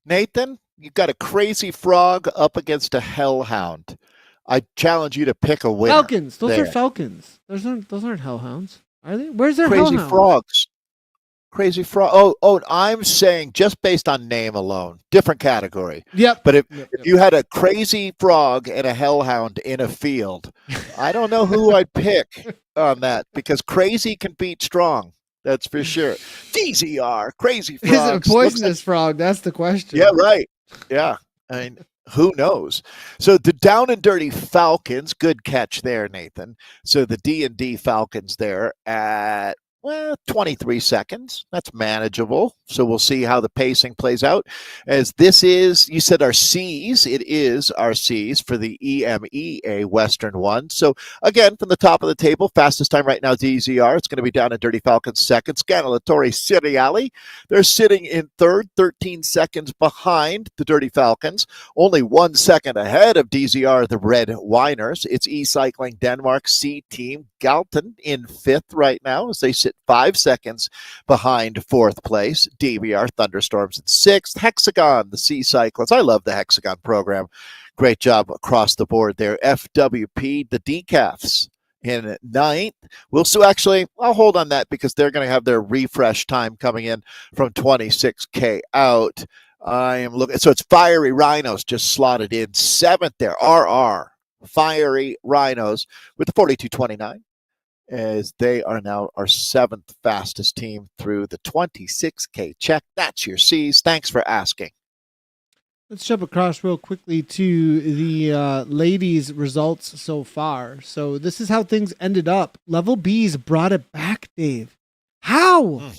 Nathan, you've got a Crazy Frog up against a Hellhound. I challenge you to pick a winner. Falcons. Those are Falcons. Those aren't Hellhounds, are they? Where's their Crazy Hellhound? Frogs? Crazy Frog. Oh, I'm saying just based on name alone, different category. Yep. But if you had a Crazy Frog and a Hellhound in a field, I don't know who I'd pick on that, because Crazy can beat Strong. That's for sure. DZR, Crazy Frog. Is it a poisonous frog? That's the question. Yeah, right. Yeah. I mean, who knows? So the Down and Dirty Falcons, good catch there, Nathan. So the D&D Falcons there at 23 seconds. That's manageable. So we'll see how the pacing plays out. As this is, you said our C's. It is our C's for the EMEA Western 1. So again, from the top of the table, fastest time right now, DZR. It's going to be Down and Dirty Falcons second. Scanalatori Seriali. They're sitting in third, 13 seconds behind the Dirty Falcons. Only 1 second ahead of DZR, the Red Winers. It's E-Cycling Denmark C Team Galton in fifth right now, as they sit 5 seconds behind fourth place. DBR Thunderstorms in sixth. Hexagon, the C Cyclists. I love the Hexagon program. Great job across the board there. FWP, the Decafs in ninth. I'll hold on that because they're going to have their refresh time coming in from 26K out. I am looking. So it's Fiery Rhinos just slotted in seventh there. RR, Fiery Rhinos with the 42.29. as they are now our 7th fastest team through the 26K check. That's your C's. Thanks for asking. Let's jump across real quickly to the ladies' results so far. So this is how things ended up. Level B's brought it back, Dave. How?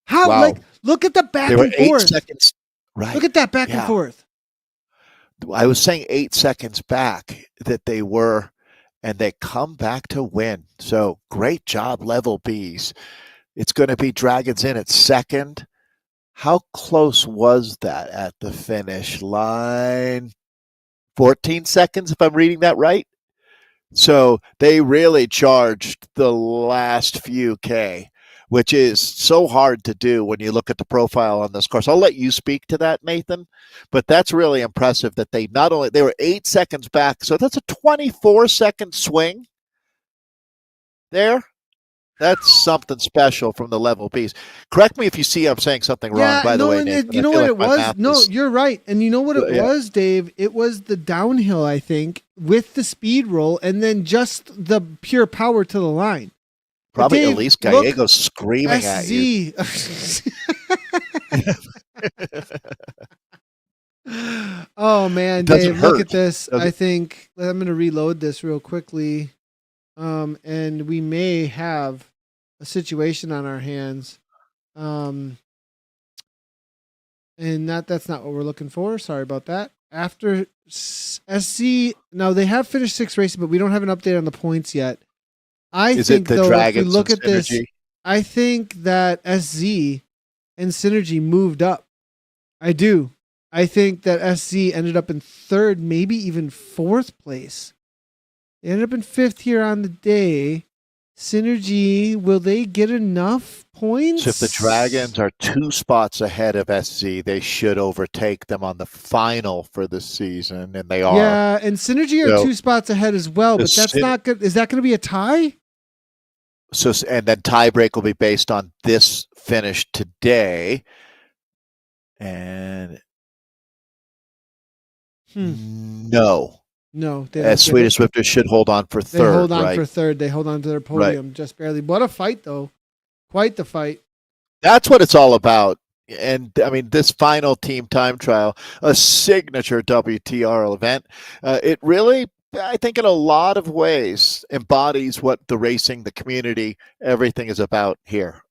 How? Wow. Like, look at the back They were and 8 forth. seconds. Right. Look at that back and forth. I was saying 8 seconds back that they were, and they come back to win. So great job, Level B's. It's going to be Dragons in at second. How close was that at the finish line? 14 seconds, if I'm reading that right. So they really charged the last few K, which is so hard to do when you look at the profile on this course. I'll let you speak to that, Nathan, but that's really impressive that they were 8 seconds back. So that's a 24-second swing there. That's something special from the Level B's. Correct me if you see I'm saying something wrong, by the way, Nathan. You know what it was? No, you're right. And you know what it was, Dave? It was the downhill, I think, with the speed roll and then just the pure power to the line. Probably Dave, Elise Gallegos screaming at you. Oh, man, Dave, look at this. I think I'm going to reload this real quickly. And we may have a situation on our hands. And that's not what we're looking for. Sorry about that. After SC, now they have finished 6 races, but we don't have an update on the points yet. I think, though, if we look at this, I think that SZ and Synergy moved up. I do. I think that SZ ended up in 3rd, maybe even 4th place. They ended up in 5th here on the day. Synergy, will they get enough points? So if the Dragons are 2 spots ahead of SC, they should overtake them on the final for the season, and they are. Yeah, and Synergy are 2 spots ahead as well, but that's not good. Is that going to be a tie? So, and then tiebreak will be based on this finish today. And no. No, Swedish Swifters should hold on for 3rd. They hold on for 3rd. They hold on to their podium just barely. What a fight, though. Quite the fight. That's what it's all about. And, I mean, this final team time trial, a signature WTRL event, it really, I think in a lot of ways, embodies what the racing, the community, everything is about here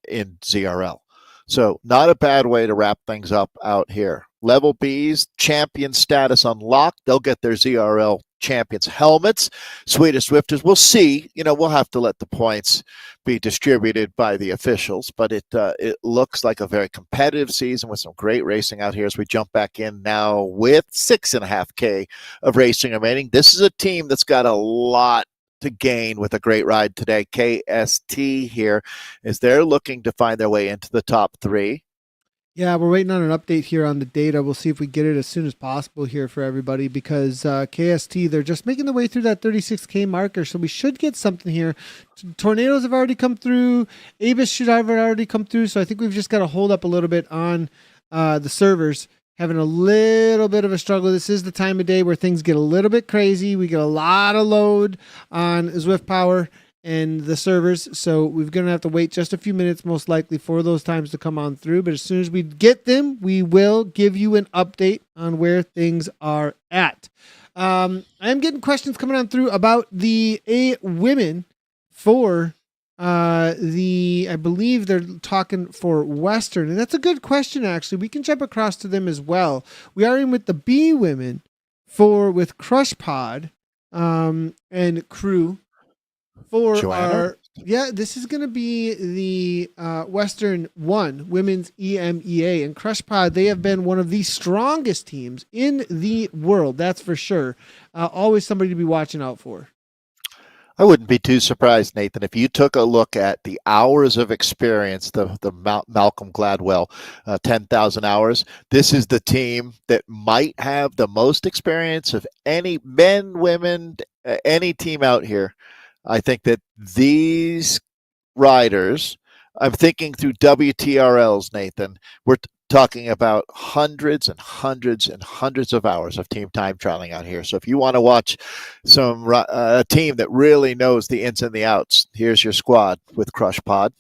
in ZRL. So not a bad way to wrap things up out here. Level B's champion status unlocked. They'll get their ZRL champions helmets. Swedish Swifters, we'll see. We'll have to let the points be distributed by the officials, but it looks like a very competitive season with some great racing out here as we jump back in now with 6.5K of racing remaining. This is a team that's got a lot to gain with a great ride today. KST here is they're looking to find their way into the top 3. Yeah, we're waiting on an update here on the data. We'll see if we get it as soon as possible here for everybody because KST, they're just making their way through that 36K marker, so we should get something here. Tornadoes have already come through. Avis should have already come through, so I think we've just got to hold up a little bit on the servers. Having a little bit of a struggle. This is the time of day where things get a little bit crazy. We get a lot of load on Zwift Power and the servers, so we're going to have to wait just a few minutes most likely for those times to come on through, but as soon as we get them, we will give you an update on where things are at. I am getting questions coming on through about the women for I believe they're talking for Western, and that's a good question, actually. We can jump across to them as well. We are in with the B women with Crush Pod and crew for Joanna? this is going to be the Western 1 women's EMEA, and Crush Pod, they have been one of the strongest teams in the world, that's for sure. Always somebody to be watching out for. I wouldn't be too surprised, Nathan, if you took a look at the hours of experience, the Malcolm Gladwell 10,000 hours. This is the team that might have the most experience of any men, women, any team out here. I think that these riders, I'm thinking through WTRLs, Nathan, talking about hundreds and hundreds and hundreds of hours of team time trialing out here. So if you want to watch a team that really knows the ins and the outs, here's your squad with Crush Pod.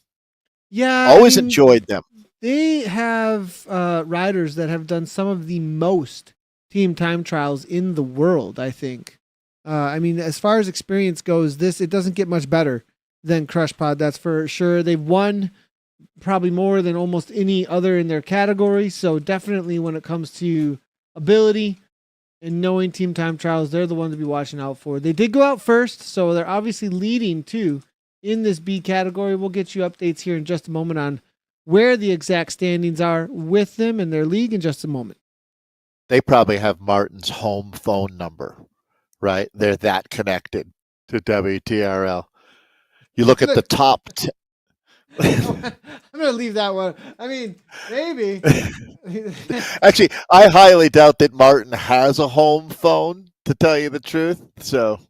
Yeah, Always enjoyed them. They have riders that have done some of the most team time trials in the world, I think. As far as experience goes, it doesn't get much better than Crush Pod, that's for sure. They've won probably more than almost any other in their category. So definitely when it comes to ability and knowing team time trials, they're the ones to be watching out for. They did go out first, so they're obviously leading too in this B category. We'll get you updates here in just a moment on where the exact standings are with them and their league in just a moment. They probably have Martin's home phone number, right? They're that connected to WTRL. You look at the top. I'm going to leave that one. I mean, maybe. Actually, I highly doubt that Martin has a home phone, to tell you the truth. So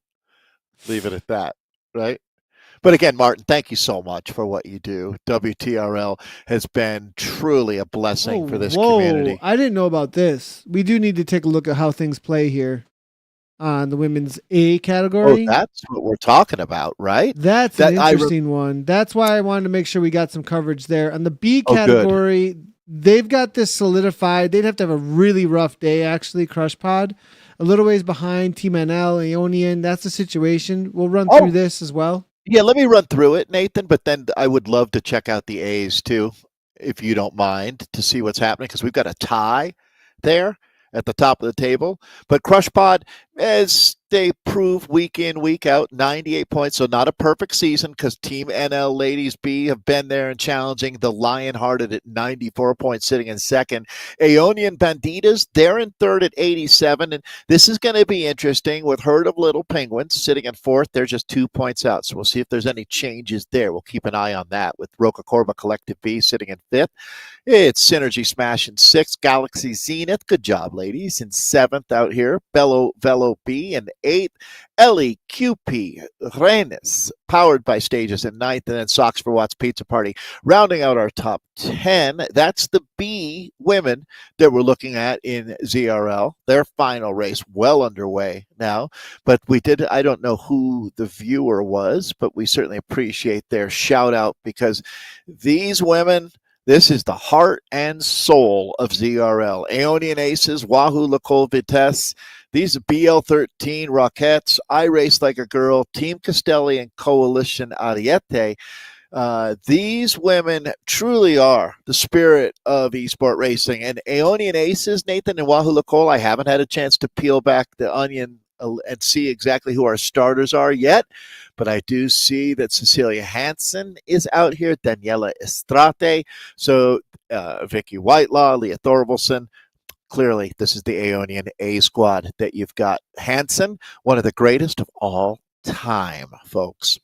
leave it at that, right? But again, Martin, thank you so much for what you do. WTRL has been truly a blessing for this community. I didn't know about this. We do need to take a look at how things play here on the women's A category. Oh, that's what we're talking about, right? That's an interesting one. That's why I wanted to make sure we got some coverage there. On the B category, they've got this solidified. They'd have to have a really rough day, actually, Crush Pod. A little ways behind Team NL, Aeonian. That's the situation. We'll run through this as well. Yeah, let me run through it, Nathan, but then I would love to check out the A's too, if you don't mind, to see what's happening, because we've got a tie there at the top of the table. But Crush Pod, as they prove week in, week out, 98 points, so not a perfect season, because Team NL Ladies B have been there and challenging the Lionhearted at 94 points, sitting in second. Aeonian Banditas, they're in third at 87, and this is going to be interesting with Herd of Little Penguins sitting in fourth. They're just 2 points out, so we'll see if there's any changes there. We'll keep an eye on that with Roca Corba Collective B sitting in fifth. It's Synergy Smash in sixth. Galaxy Zenith, good job, ladies, in seventh out here. Bello Velo B in eighth. LEQP Renes, powered by Stages in ninth, and then Socks for Watts Pizza Party rounding out our top 10. That's the B women that we're looking at in ZRL. Their final race well underway now, but I don't know who the viewer was, but we certainly appreciate their shout out, because these women, this is the heart and soul of ZRL. Aeonian Aces, Wahoo Lacole Vitesse, these BL13 Rockettes, I Race Like a Girl, Team Castelli, and Coalition Ariete. These women truly are the spirit of esport racing. And Aeonian Aces, Nathan, and Wahoo Lacole, I haven't had a chance to peel back the onion and see exactly who our starters are yet, but I do see that Cecilia Hansen is out here, Daniela Estrate, so Vicky Whitelaw, Leah Thorvaldson. Clearly, this is the Aeonian A squad that you've got. Hansen, one of the greatest of all time, folks.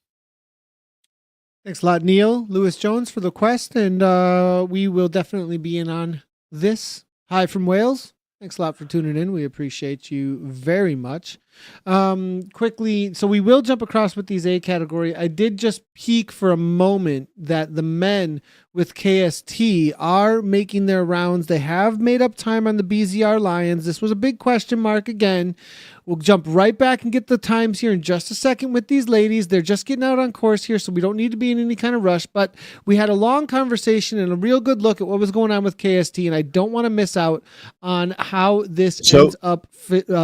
Thanks a lot, Neil. Lewis Jones for the quest, and we will definitely be in on this. Hi from Wales. Thanks a lot for tuning in. We appreciate you very much. Quickly, so we will jump across with these A category. I did just peek for a moment that the men with KST are making their rounds. They have made up time on the BZR Lions. This was a big question mark again. We'll jump right back and get the times here in just a second with these ladies. They're just getting out on course here, so we don't need to be in any kind of rush. But we had a long conversation and a real good look at what was going on with KST, and I don't want to miss out on how this ends up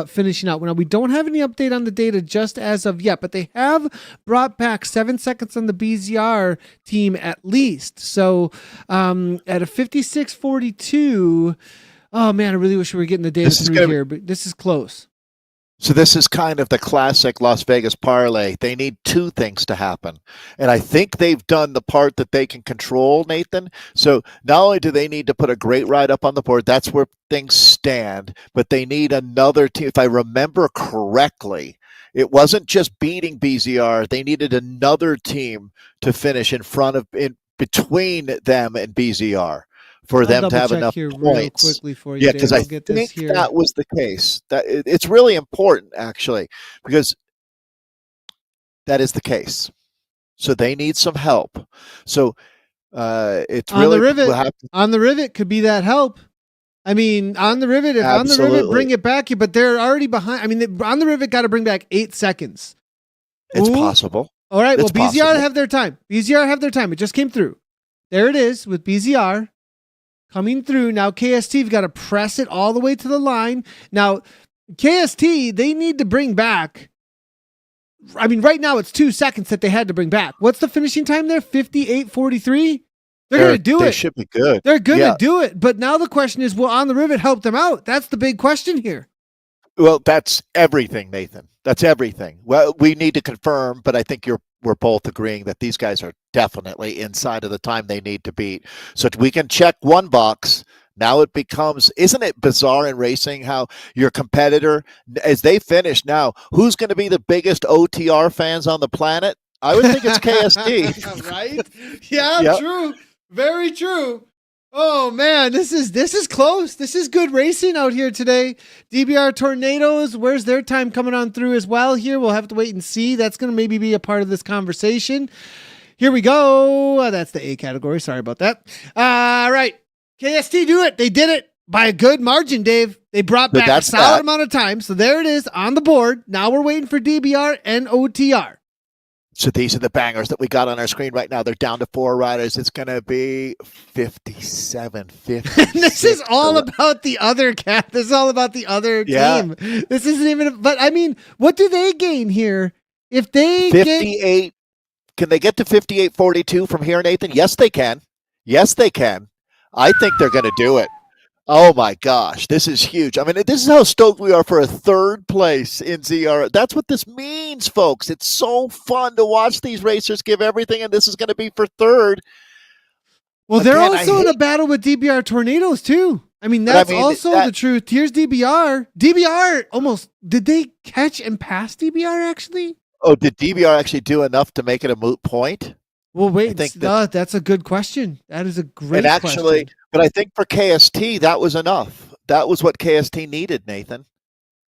finishing out. Now, we don't have any update on the data just as of yet, but they have brought back 7 seconds on the BZR team at least. So at a 56:42, oh man, I really wish we were getting the data through here, but this is close. So this is kind of the classic Las Vegas parlay. They need two things to happen. And I think they've done the part that they can control, Nathan. So not only do they need to put a great ride up on the board, that's where things stand, but they need another team. If I remember correctly, it wasn't just beating BZR. They needed another team to finish in between them and BZR. For them to have enough points. Quickly for you, yeah, because I think that was the case. That it's really important, actually, because that is the case. So they need some help. So It's On really the rivet. we'll have to, On the rivet could be that help. I mean, on the rivet, if on the rivet, bring it back, but they're already behind. I mean, on the rivet got to bring back 8 seconds. it's possible. All right. It's Well, BZR possible. have their time. BZR have their time. It just came through. There it is with BZR coming through. Now KST have got to press it all the way to the line. Now KST, they need to bring back. I mean, right now it's 2 seconds that they had to bring back. What's the finishing time there? 58:43. They're going to do it. They should be good. They're going to do it. But now the question is, will On the Rivet help them out? That's the big question here. Well, that's everything, Nathan. That's everything. Well, we need to confirm, but I think we're both agreeing that these guys are definitely inside of the time they need to beat. So we can check one box. Now it becomes, isn't it bizarre in racing how your competitor, as they finish now, who's going to be the biggest OTR fans on the planet? I would think it's KST. Right? Yeah, true. Very true. Oh man, this is close. This is good racing out here today. DBR Tornadoes, where's their time coming on through as well here? We'll have to wait and see. That's going to maybe be a part of this conversation. Here we go. That's the A category. Sorry about that. All right. KST do it. They did it by a good margin, Dave. They brought back a solid amount of time. So there it is on the board. Now we're waiting for DBR and OTR. So these are the bangers that we got on our screen right now. They're down to 4 riders. It's going to be 57, 50. This is all about the other cat. This is all about the other team. This isn't even, but I mean, what do they gain here? If they 58, can they get to 58.42 from here, Nathan? Yes, they can. Yes, they can. I think they're going to do it. Oh my gosh, this is huge. I mean, this is how stoked we are for a 3rd place in ZR. That's what this means, folks. It's so fun to watch these racers give everything, and this is going to be for 3rd. Well, they're also in a battle with DBR Tornadoes, too. I mean, that's also the truth. Here's DBR. DBR almost, did they catch and pass DBR, actually? Oh, did DBR actually do enough to make it a moot point? Well, wait, that's a good question. That is a great question. But I think for KST, that was enough. That was what KST needed, Nathan.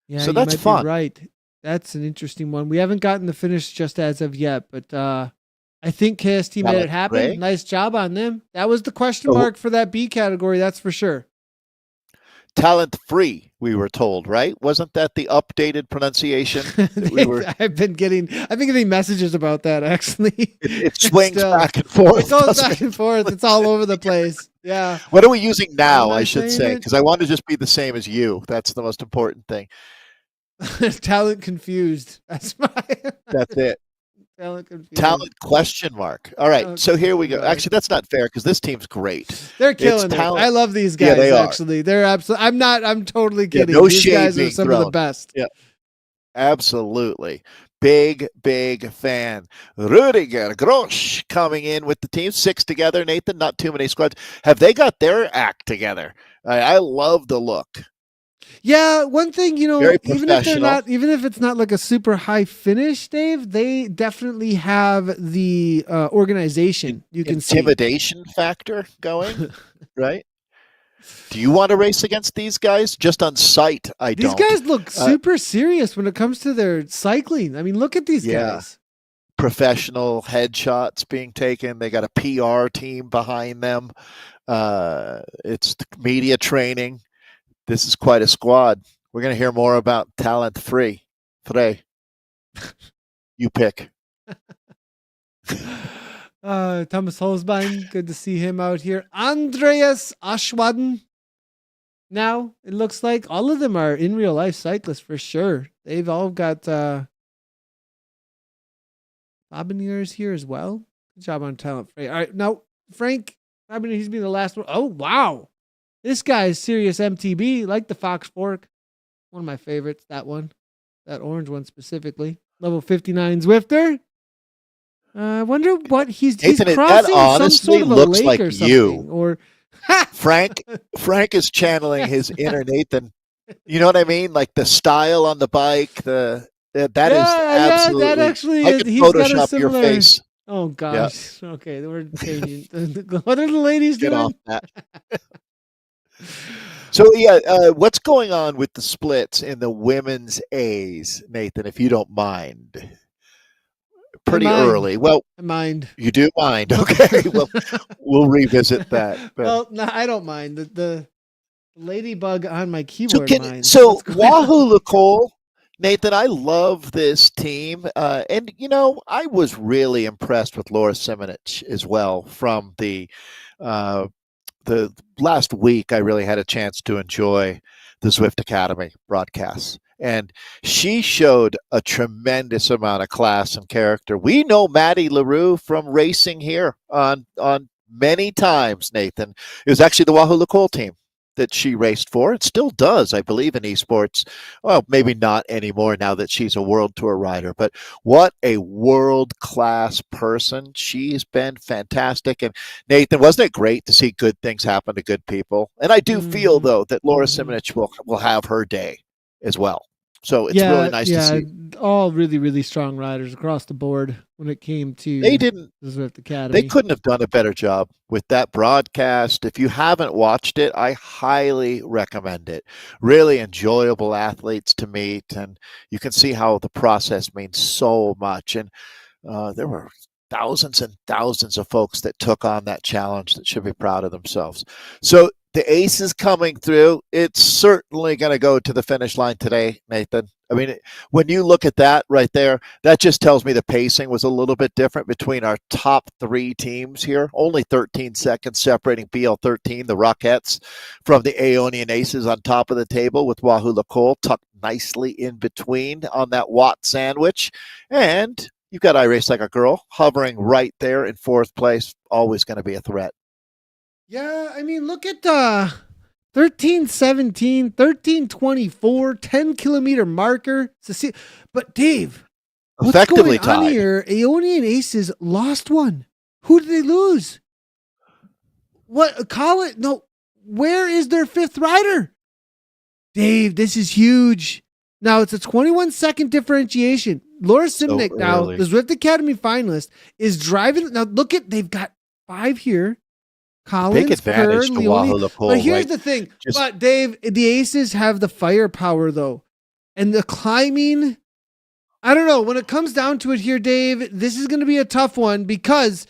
Yeah, so that's fun. Right. That's an interesting one. We haven't gotten the finish just as of yet, but I think KST made it happen. Ray? Nice job on them. That was the question mark for that B category, that's for sure. Talent free, we were told, right? Wasn't that the updated pronunciation? I've been getting messages about that actually. It swings back and forth. It goes back and forth. It's all over the place. Yeah. What are we using now? I should say, because I want to just be the same as you. That's the most important thing. Talent confused. That's it. Talent confused. Talent question mark. All right, so here we go. Actually, that's not fair because this team's great. They're killing it. I love these guys. Yeah, they actually. They're absolutely. I'm totally kidding. No these guys are some of the best. Yeah, absolutely. Big fan. Rudiger Grosch coming in with the team. 6 together, Nathan. Not too many squads. Have they got their act together? I love the look. Yeah, one thing, even if it's not like a super high finish, Dave, they definitely have the organization. You can see intimidation factor going, right? Do you want to race against these guys? Just on sight, I don't. These guys look super serious when it comes to their cycling. I mean, look at these guys. Professional headshots being taken. They got a PR team behind them. It's media training. This is quite a squad. We're going to hear more about talent free. Frey. You pick. Thomas Holzbein, good to see him out here. Andreas Aschwaden. Now, it looks like all of them are in real life cyclists for sure. They've all got Fabiniers here as well. Good job on talent free. All right, now, Frank Fabinier, he's been the last one. Oh, wow. This guy is serious MTB, like the Fox Fork. One of my favorites, that one. That orange one specifically. Level 59 Zwifter. I wonder what he's Nathan, crossing that some sort of a looks lake like or something. you. Or Frank is channeling his inner Nathan. You know what I mean? Like the style on the bike, that is absolutely. Yeah, that actually I could Photoshop your face. Oh gosh. Yeah. Okay, we're changing. What are the ladies doing? Get off that. So what's going on with the splits in the women's A's, Nathan, if you don't mind? pretty mind. early. Well, I mind. you do mind. Okay. Well, we'll revisit that. Well, no, I don't mind. The ladybug on my keyboard minds. So What's going on? Wahoo Lacole, Nathan, I love this team. And, I was really impressed with Laura Simonich as well from uh, the last week. I really had a chance to enjoy the Zwift Academy broadcasts. And she showed a tremendous amount of class and character. We know Maddie LaRue from racing here on many times, Nathan. It was actually the Wahoo Lacole team that she raced for. It still does, I believe, in esports. Well, maybe not anymore now that she's a world tour rider, but what a world-class person. She's been fantastic. And Nathan, wasn't it great to see good things happen to good people? And I do feel, though, that Laura Simonich will have her day as well. So it's really nice to see. All really, really strong riders across the board when it came to They the Zwift Academy. They couldn't have done a better job with that broadcast. If you haven't watched it, I highly recommend it. Really enjoyable athletes to meet, and you can see how the process means so much. And there were thousands and thousands of folks that took on that challenge that should be proud of themselves. So the ace is coming through. It's certainly going to go to the finish line today, Nathan. I mean, when you look at that right there, that just tells me the pacing was a little bit different between our top three teams here. Only 13 seconds separating BL13, the Rockettes, from the Aeonian Aces on top of the table with Wahoo Lacole tucked nicely in between on that Watt sandwich. And you've got I Race Like a Girl hovering right there in fourth place, always going to be a threat. Yeah, I mean, look at 13:17, 13:24, 10-kilometer marker. But Dave, what's going on here? Aeonian Aces lost one. Who did they lose? What? Call it. No. Where is their fifth rider? Dave, this is huge. Now it's a 21-second differentiation. Laura Simnick, now the Zwift Academy finalist, is driving. Now look at, they've got 5 here. Collins, big advantage to Wahoo Lacole. But here's the thing. But Dave, the Aces have the firepower though. And the climbing, I don't know. When it comes down to it here, Dave, this is going to be a tough one because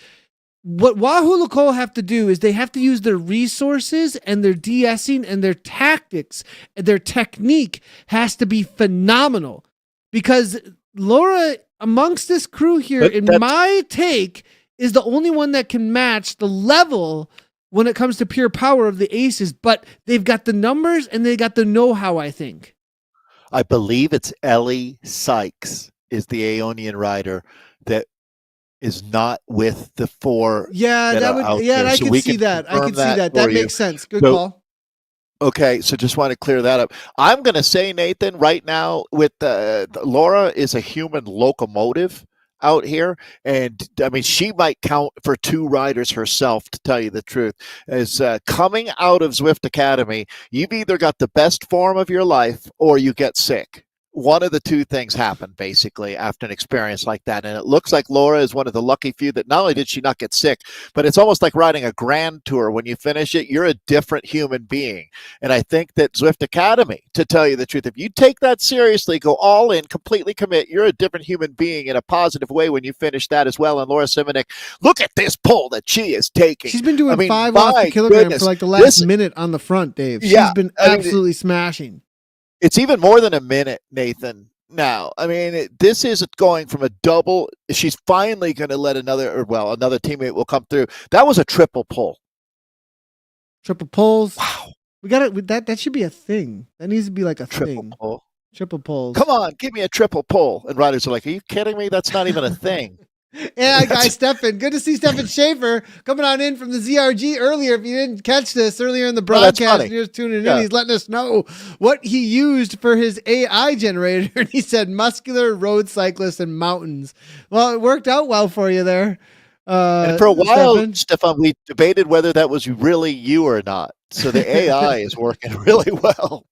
what Wahoo Lacole have to do is they have to use their resources and their de-essing and their tactics. Their technique has to be phenomenal because Laura, amongst this crew here, in my take, is the only one that can match the level when it comes to pure power of the Aces, but they've got the numbers and they got the know-how, I think. I believe it's Ellie Sykes is the Aeonian rider that is not with the 4. Yeah, that would. Yeah, I can see that. I can see that. That makes sense. Good call. Okay, so just want to clear that up. I'm going to say, Nathan, right now with Laura is a human locomotive out here, and I mean she might count for 2 riders herself, to tell you the truth. As coming out of Zwift Academy, you've either got the best form of your life or you get sick. One of the two things happen basically after an experience like that. And it looks like Laura is one of the lucky few that not only did she not get sick, but it's almost like riding a grand tour. When you finish it, you're a different human being. And I think that Zwift Academy, to tell you the truth, if you take that seriously, go all in, completely commit, you're a different human being in a positive way when you finish that as well. And Laura Simonick, look at this pull that she is taking. She's been doing 5 watts per kilogram for like the last minute on the front, Dave. She's been absolutely smashing. It's even more than a minute, Nathan. Now, I mean, this is going from a double. She's finally going to let another teammate will come through. That was a triple pull. Triple pulls. Wow. We got it. That should be a thing. That needs to be like a triple thing. Pull. Triple pulls. Come on, give me a triple pull. And riders are like, are you kidding me? That's not even a thing. Yeah, guys, Stefan. Good to see Stefan Schaefer coming on in from the ZRG earlier. If you didn't catch this earlier in the broadcast, and you're just tuning in, he's letting us know what he used for his AI generator. And he said muscular, road cyclist, and mountains. Well, it worked out well for you there. And for a while, Stefan, we debated whether that was really you or not. So the AI is working really well.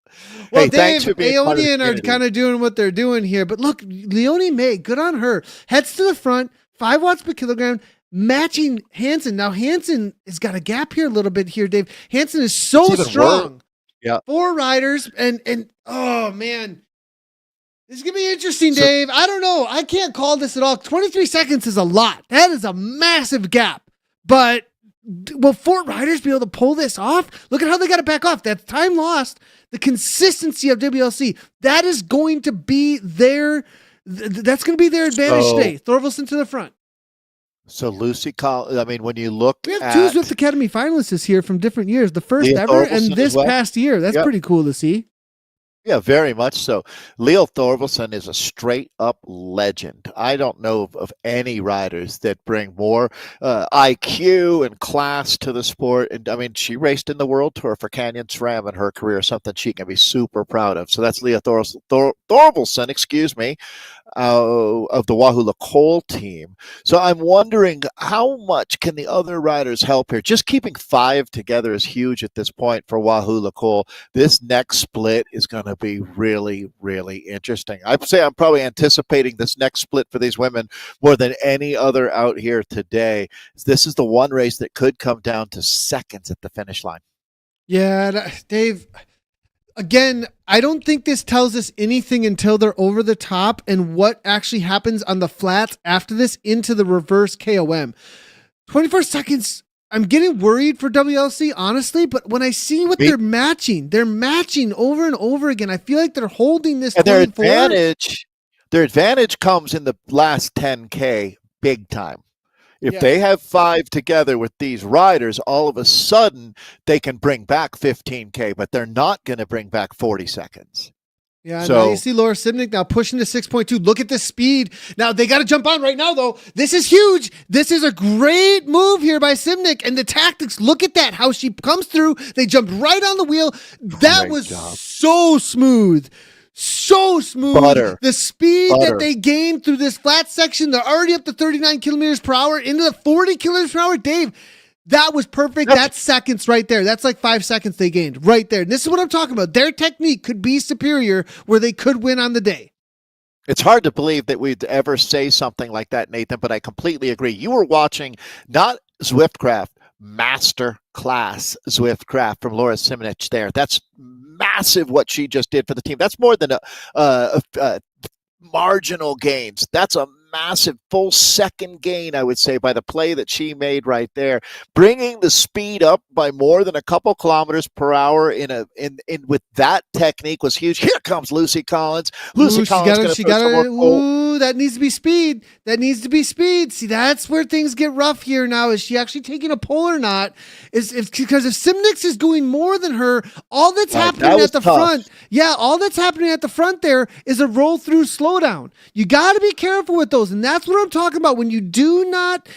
Well, hey, Dave, thanks for being Aeonian are kind of doing what they're doing here. But look, Leonie May, good on her. Heads to the front. 5 watts per kilogram, matching Hansen. Now, Hansen has got a gap here a little bit here, Dave. Hansen is so strong. Yeah. 4 riders, and oh, man. This is going to be interesting, Dave. I don't know. I can't call this at all. 23 seconds is a lot. That is a massive gap. But will Fort Riders be able to pull this off? Look at how they got it back off. That time lost, the consistency of WLC, that is going to be their that's going to be their advantage today. Thorvaldsen to the front. So Lucy Collins, I mean, when you look we have two Zwift Academy finalists here from different years, the first ever and this past year. That's pretty cool to see. Yeah, very much so. Leo Thorvaldsen is a straight-up legend. I don't know of any riders that bring more IQ and class to the sport. And I mean, she raced in the World Tour for Canyon SRAM in her career, something she can be super proud of. So that's Leo Thorvaldsen, excuse me, of the Wahoo Lacole team. So I'm wondering, how much can the other riders help here? Just keeping 5 together is huge at this point for Wahoo Lacole. This next split is going to be really, really interesting. I'd say I'm probably anticipating this next split for these women more than any other out here today. This is the one race that could come down to seconds at the finish line. Yeah, Dave, again, I don't think this tells us anything until they're over the top and what actually happens on the flats after this into the reverse KOM. 24 seconds. I'm getting worried for WLC, honestly, but when I see what they're matching over and over again. I feel like they're holding this. And their advantage comes in the last 10K big time. If they have 5 together with these riders, all of a sudden they can bring back 15K, but they're not going to bring back 40 seconds. Yeah, so now you see Laura Simnick now pushing to 6.2. Look at the speed. Now they got to jump on right now, though. This is huge. This is a great move here by Simnick, and the tactics. Look at that, how she comes through. They jumped right on the wheel. That was so smooth. So smooth. The speed that they gained through this flat section, they're already up to 39 kilometers per hour into the 40 kilometers per hour. Dave, that was perfect. That's seconds right there. That's like 5 seconds they gained right there. And this is what I'm talking about. Their technique could be superior where they could win on the day. It's hard to believe that we'd ever say something like that, Nathan, but I completely agree. You were watching not Zwiftcraft, master class Zwiftcraft from Laura Simnick there. That's massive what she just did for the team. That's more than a marginal gains. That's a massive full second gain, I would say, by the play that she made right there, bringing the speed up by more than a couple kilometers per hour in with that technique was huge. Here comes Lucy Collins. Lucy Collins, that needs to be speed. That needs to be speed. See, that's where things get rough here now. Is she actually taking a pull or not? Is because if Simnick is going more than her, all that's happening at the front, all that's happening at the front there is a roll through slowdown. You got to be careful with those. And that's what I'm talking about. When you do not,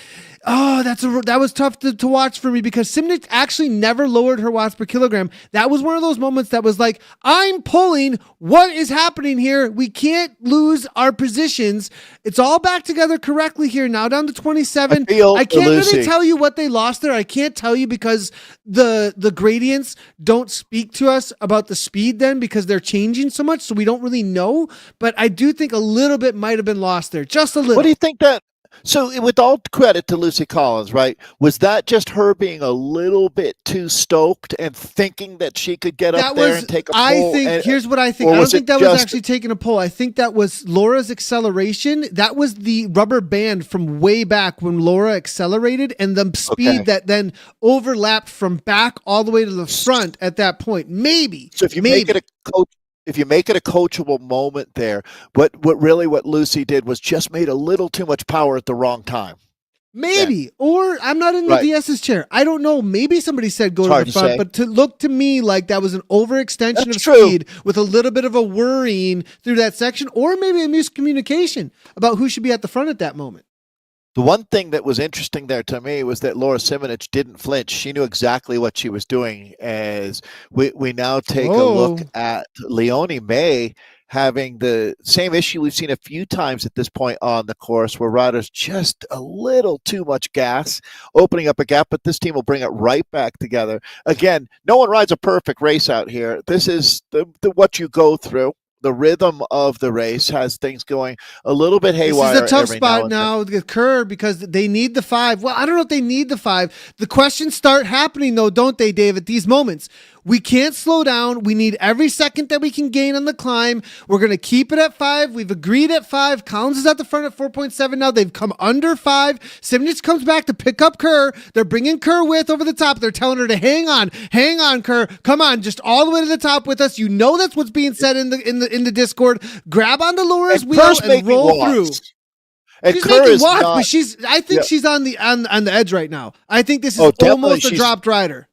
that was tough to watch for me because Simnick actually never lowered her watts per kilogram. That was one of those moments that was like, I'm pulling. What is happening here? We can't lose our positions. It's all back together correctly here. Now down to 27. I can't really tell you what they lost there. I can't tell you because the gradients don't speak to us about the speed then because they're changing so much. So we don't really know. But I do think a little bit might have been lost there. Just a little. What do you think that? So with all credit to Lucy Collins, right, was that just her being a little bit too stoked and thinking that she could get up there and take a pull? Here's what I think. I don't think that was actually taking a pull. I think that was Laura's acceleration. That was the rubber band from way back when Laura accelerated and the speed that then overlapped from back all the way to the front at that point. Maybe. So if you make it a coach, if you make it a coachable moment there, what Lucy did was just made a little too much power at the wrong time. Maybe. Or I'm not in the DS's chair. I don't know. Maybe somebody said go to the front, but to look to me like that was an overextension of speed with a little bit of a worrying through that section, or maybe a miscommunication about who should be at the front at that moment. The one thing that was interesting there to me was that Laura Simnick didn't flinch. She knew exactly what she was doing. As we now take a look at Leonie May having the same issue we've seen a few times at this point on the course, where riders just a little too much gas, opening up a gap, but this team will bring it right back together. Again, no one rides a perfect race out here. This is what you go through. The rhythm of the race has things going a little bit haywire. This is a tough spot now with Kerr because they need the 5. Well, I don't know if they need the 5. The questions start happening, though, don't they, Dave, at these moments? We can't slow down. We need every second that we can gain on the climb. We're going to keep it at 5. We've agreed at 5. Collins is at the front at 4.7 now. They've come under 5. Simnich comes back to pick up Kerr. They're bringing Kerr with over the top. They're telling her to hang on, Kerr. Come on, just all the way to the top with us. You know that's what's being said in the Discord. Grab onto Laura's wheel and roll through. And she's Kerr making is walks, not, but I think she's on the edge right now. I think this is almost a dropped rider.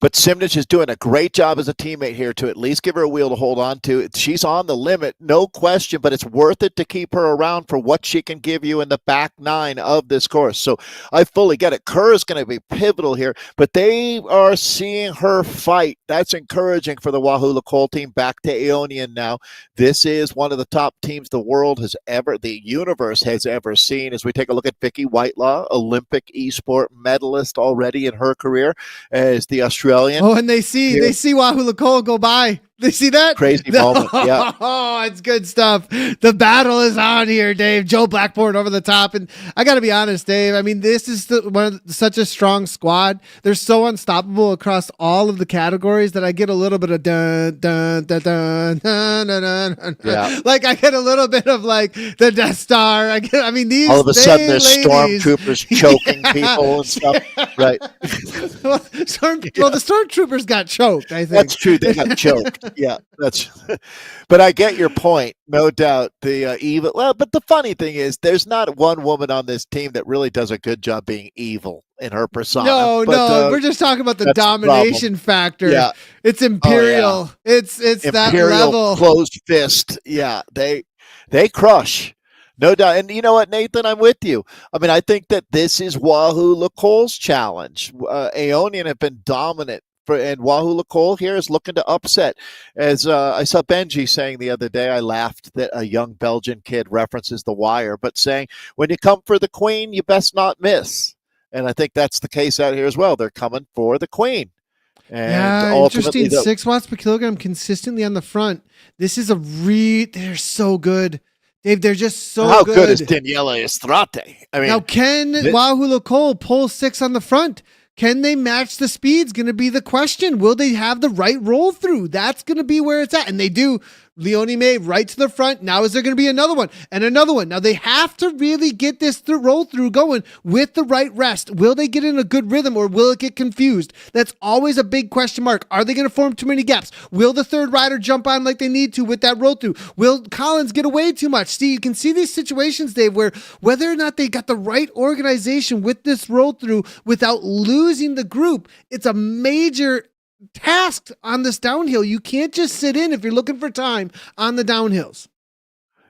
But Simnich is doing a great job as a teammate here to at least give her a wheel to hold on to. She's on the limit, no question, but it's worth it to keep her around for what she can give you in the back 9 of this course. So I fully get it. Kerr is going to be pivotal here, but they are seeing her fight. That's encouraging for the Wahoo Lacole team. Back to Aeonian now. This is one of the top teams the universe has ever seen. As we take a look at Vicky Whitelaw, Olympic esport medalist already in her career as the Australian. Oh, and they see Wahoo Lacole go by. They see that? Crazy moment, yeah. Oh, it's good stuff. The battle is on here, Dave. Joe Blackboard over the top. And I got to be honest, Dave, I mean, this is such a strong squad. They're so unstoppable across all of the categories that I get a little bit of dun, dun, dun, dun, dun, dun, dun, dun. Yeah. Like, I get a little bit of, like, the Death Star. These all of a sudden there's stormtroopers choking people and stuff. Right. The stormtroopers got choked, I think. That's true. They got choked. Yeah, but I get your point, no doubt. The evil. Well, but the funny thing is, there's not one woman on this team that really does a good job being evil in her persona. No, we're just talking about the domination factor. Yeah, it's imperial. Oh, yeah. It's imperial, that level. Closed fist. Yeah, they crush. No doubt. And you know what, Nathan, I'm with you. I mean, I think that this is Wahoo Lacole's challenge. Aeonian have been dominant. And Wahoo Lacole here is looking to upset. As I saw Benji saying the other day, I laughed that a young Belgian kid references The Wire, but saying, when you come for the queen, you best not miss. And I think that's the case out here as well. They're coming for the queen. And interesting. 6 watts per kilogram consistently on the front. This is they're so good. Dave, they're just so How good. How good is Daniela Estrate? I mean, now, can Wahoo Lacole pull 6 on the front? Can they match the speeds? Going to be the question. Will they have the right roll through? That's going to be where it's at. And they do. Leonie May right to the front. Now is there going to be another one and another one? Now they have to really get this roll through going with the right rest. Will they get in a good rhythm or will it get confused? That's always a big question mark. Are they going to form too many gaps? Will the third rider jump on like they need to with that roll through? Will Collins get away too much? See, you can see these situations, Dave, where whether or not they got the right organization with this roll through without losing the group, it's a major task on this downhill. You can't just sit in if you're looking for time on the downhills.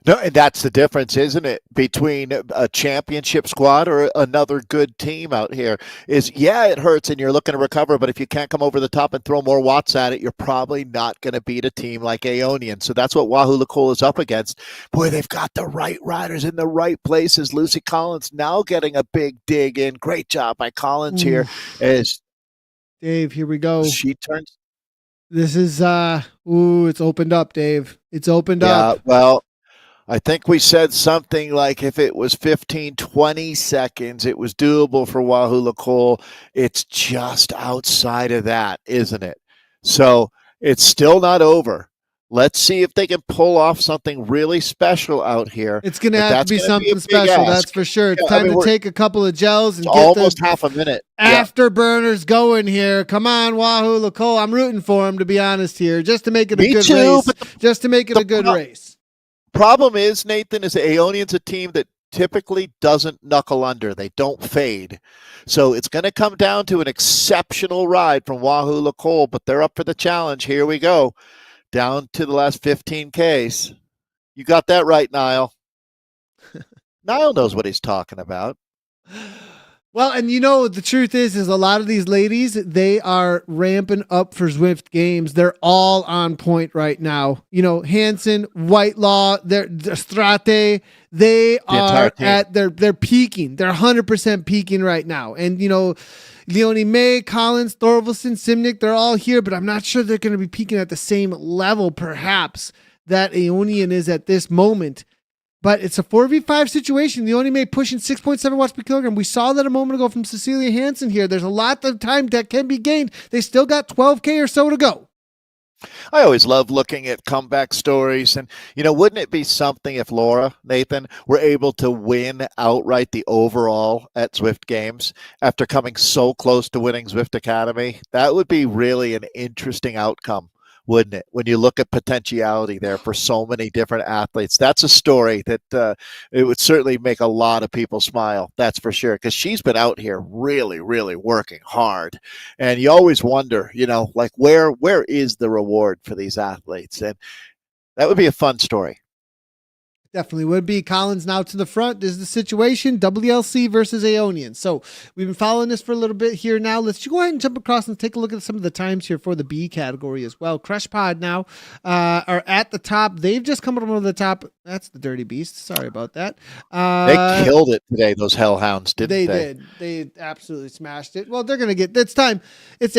No, and that's the difference, isn't it, between a championship squad or another good team out here is, yeah, it hurts and you're looking to recover, but if you can't come over the top and throw more watts at it, you're probably not going to beat a team like Aeonian. So that's what Wahoo Lacole is up against. Boy, they've got the right riders in the right places. Lucy Collins now getting a big dig in. Great job by Collins here. As Dave, here we go. She turns. This is, it's opened up, Dave. It's opened up. Well, I think we said something like if it was 15, 20 seconds, it was doable for Wahoo Lacole. It's just outside of that, isn't it? So it's still not over. Let's see if they can pull off something really special out here. It's going to have to be something special, that's for sure. It's time to take a couple of gels and get almost half a minute. Afterburners going here. Come on, Wahoo Lacole. I'm rooting for him, to be honest here, just to make it a good race. Just to make it a good race. Problem is, Nathan, is Aeonian's a team that typically doesn't knuckle under. They don't fade. So it's going to come down to an exceptional ride from Wahoo Lacole, but they're up for the challenge. Here we go. Down to the last 15 Ks. You got that right, Niall. Niall knows what he's talking about. Well, and you know, the truth is a lot of these ladies, they are ramping up for Zwift games. They're all on point right now. You know, Hansen, Whitelaw, Strate, they are they're peaking. They're 100% peaking right now. And, you know, Leonie May, Collins, Thorvaldsen, Simnik, they're all here, but I'm not sure they're going to be peaking at the same level, perhaps, that Aeonian is at this moment. But it's a 4v5 situation. The only made pushing 6.7 watts per kilogram. We saw that a moment ago from Cecilia Hansen here. There's a lot of time that can be gained. They still got 12K or so to go. I always love looking at comeback stories. And, wouldn't it be something if Laura, Nathan, were able to win outright the overall at Zwift Games after coming so close to winning Zwift Academy? That would be really an interesting outcome, wouldn't it? When you look at potentiality there for so many different athletes, that's a story that it would certainly make a lot of people smile. That's for sure. Because she's been out here really, really working hard, and you always wonder, like where is the reward for these athletes? And that would be a fun story. Definitely would be. Collins now to the front. This is the situation. WLC versus Aeonian. So we've been following this for a little bit here now. Let's go ahead and jump across and take a look at some of the times here for the B category as well. Crush Pod now are at the top. They've just come up over the top. That's the Dirty Beast. Sorry about that. They killed it today, those hellhounds, didn't they? They did. They absolutely smashed it. Well, they're going to get, it's time. It's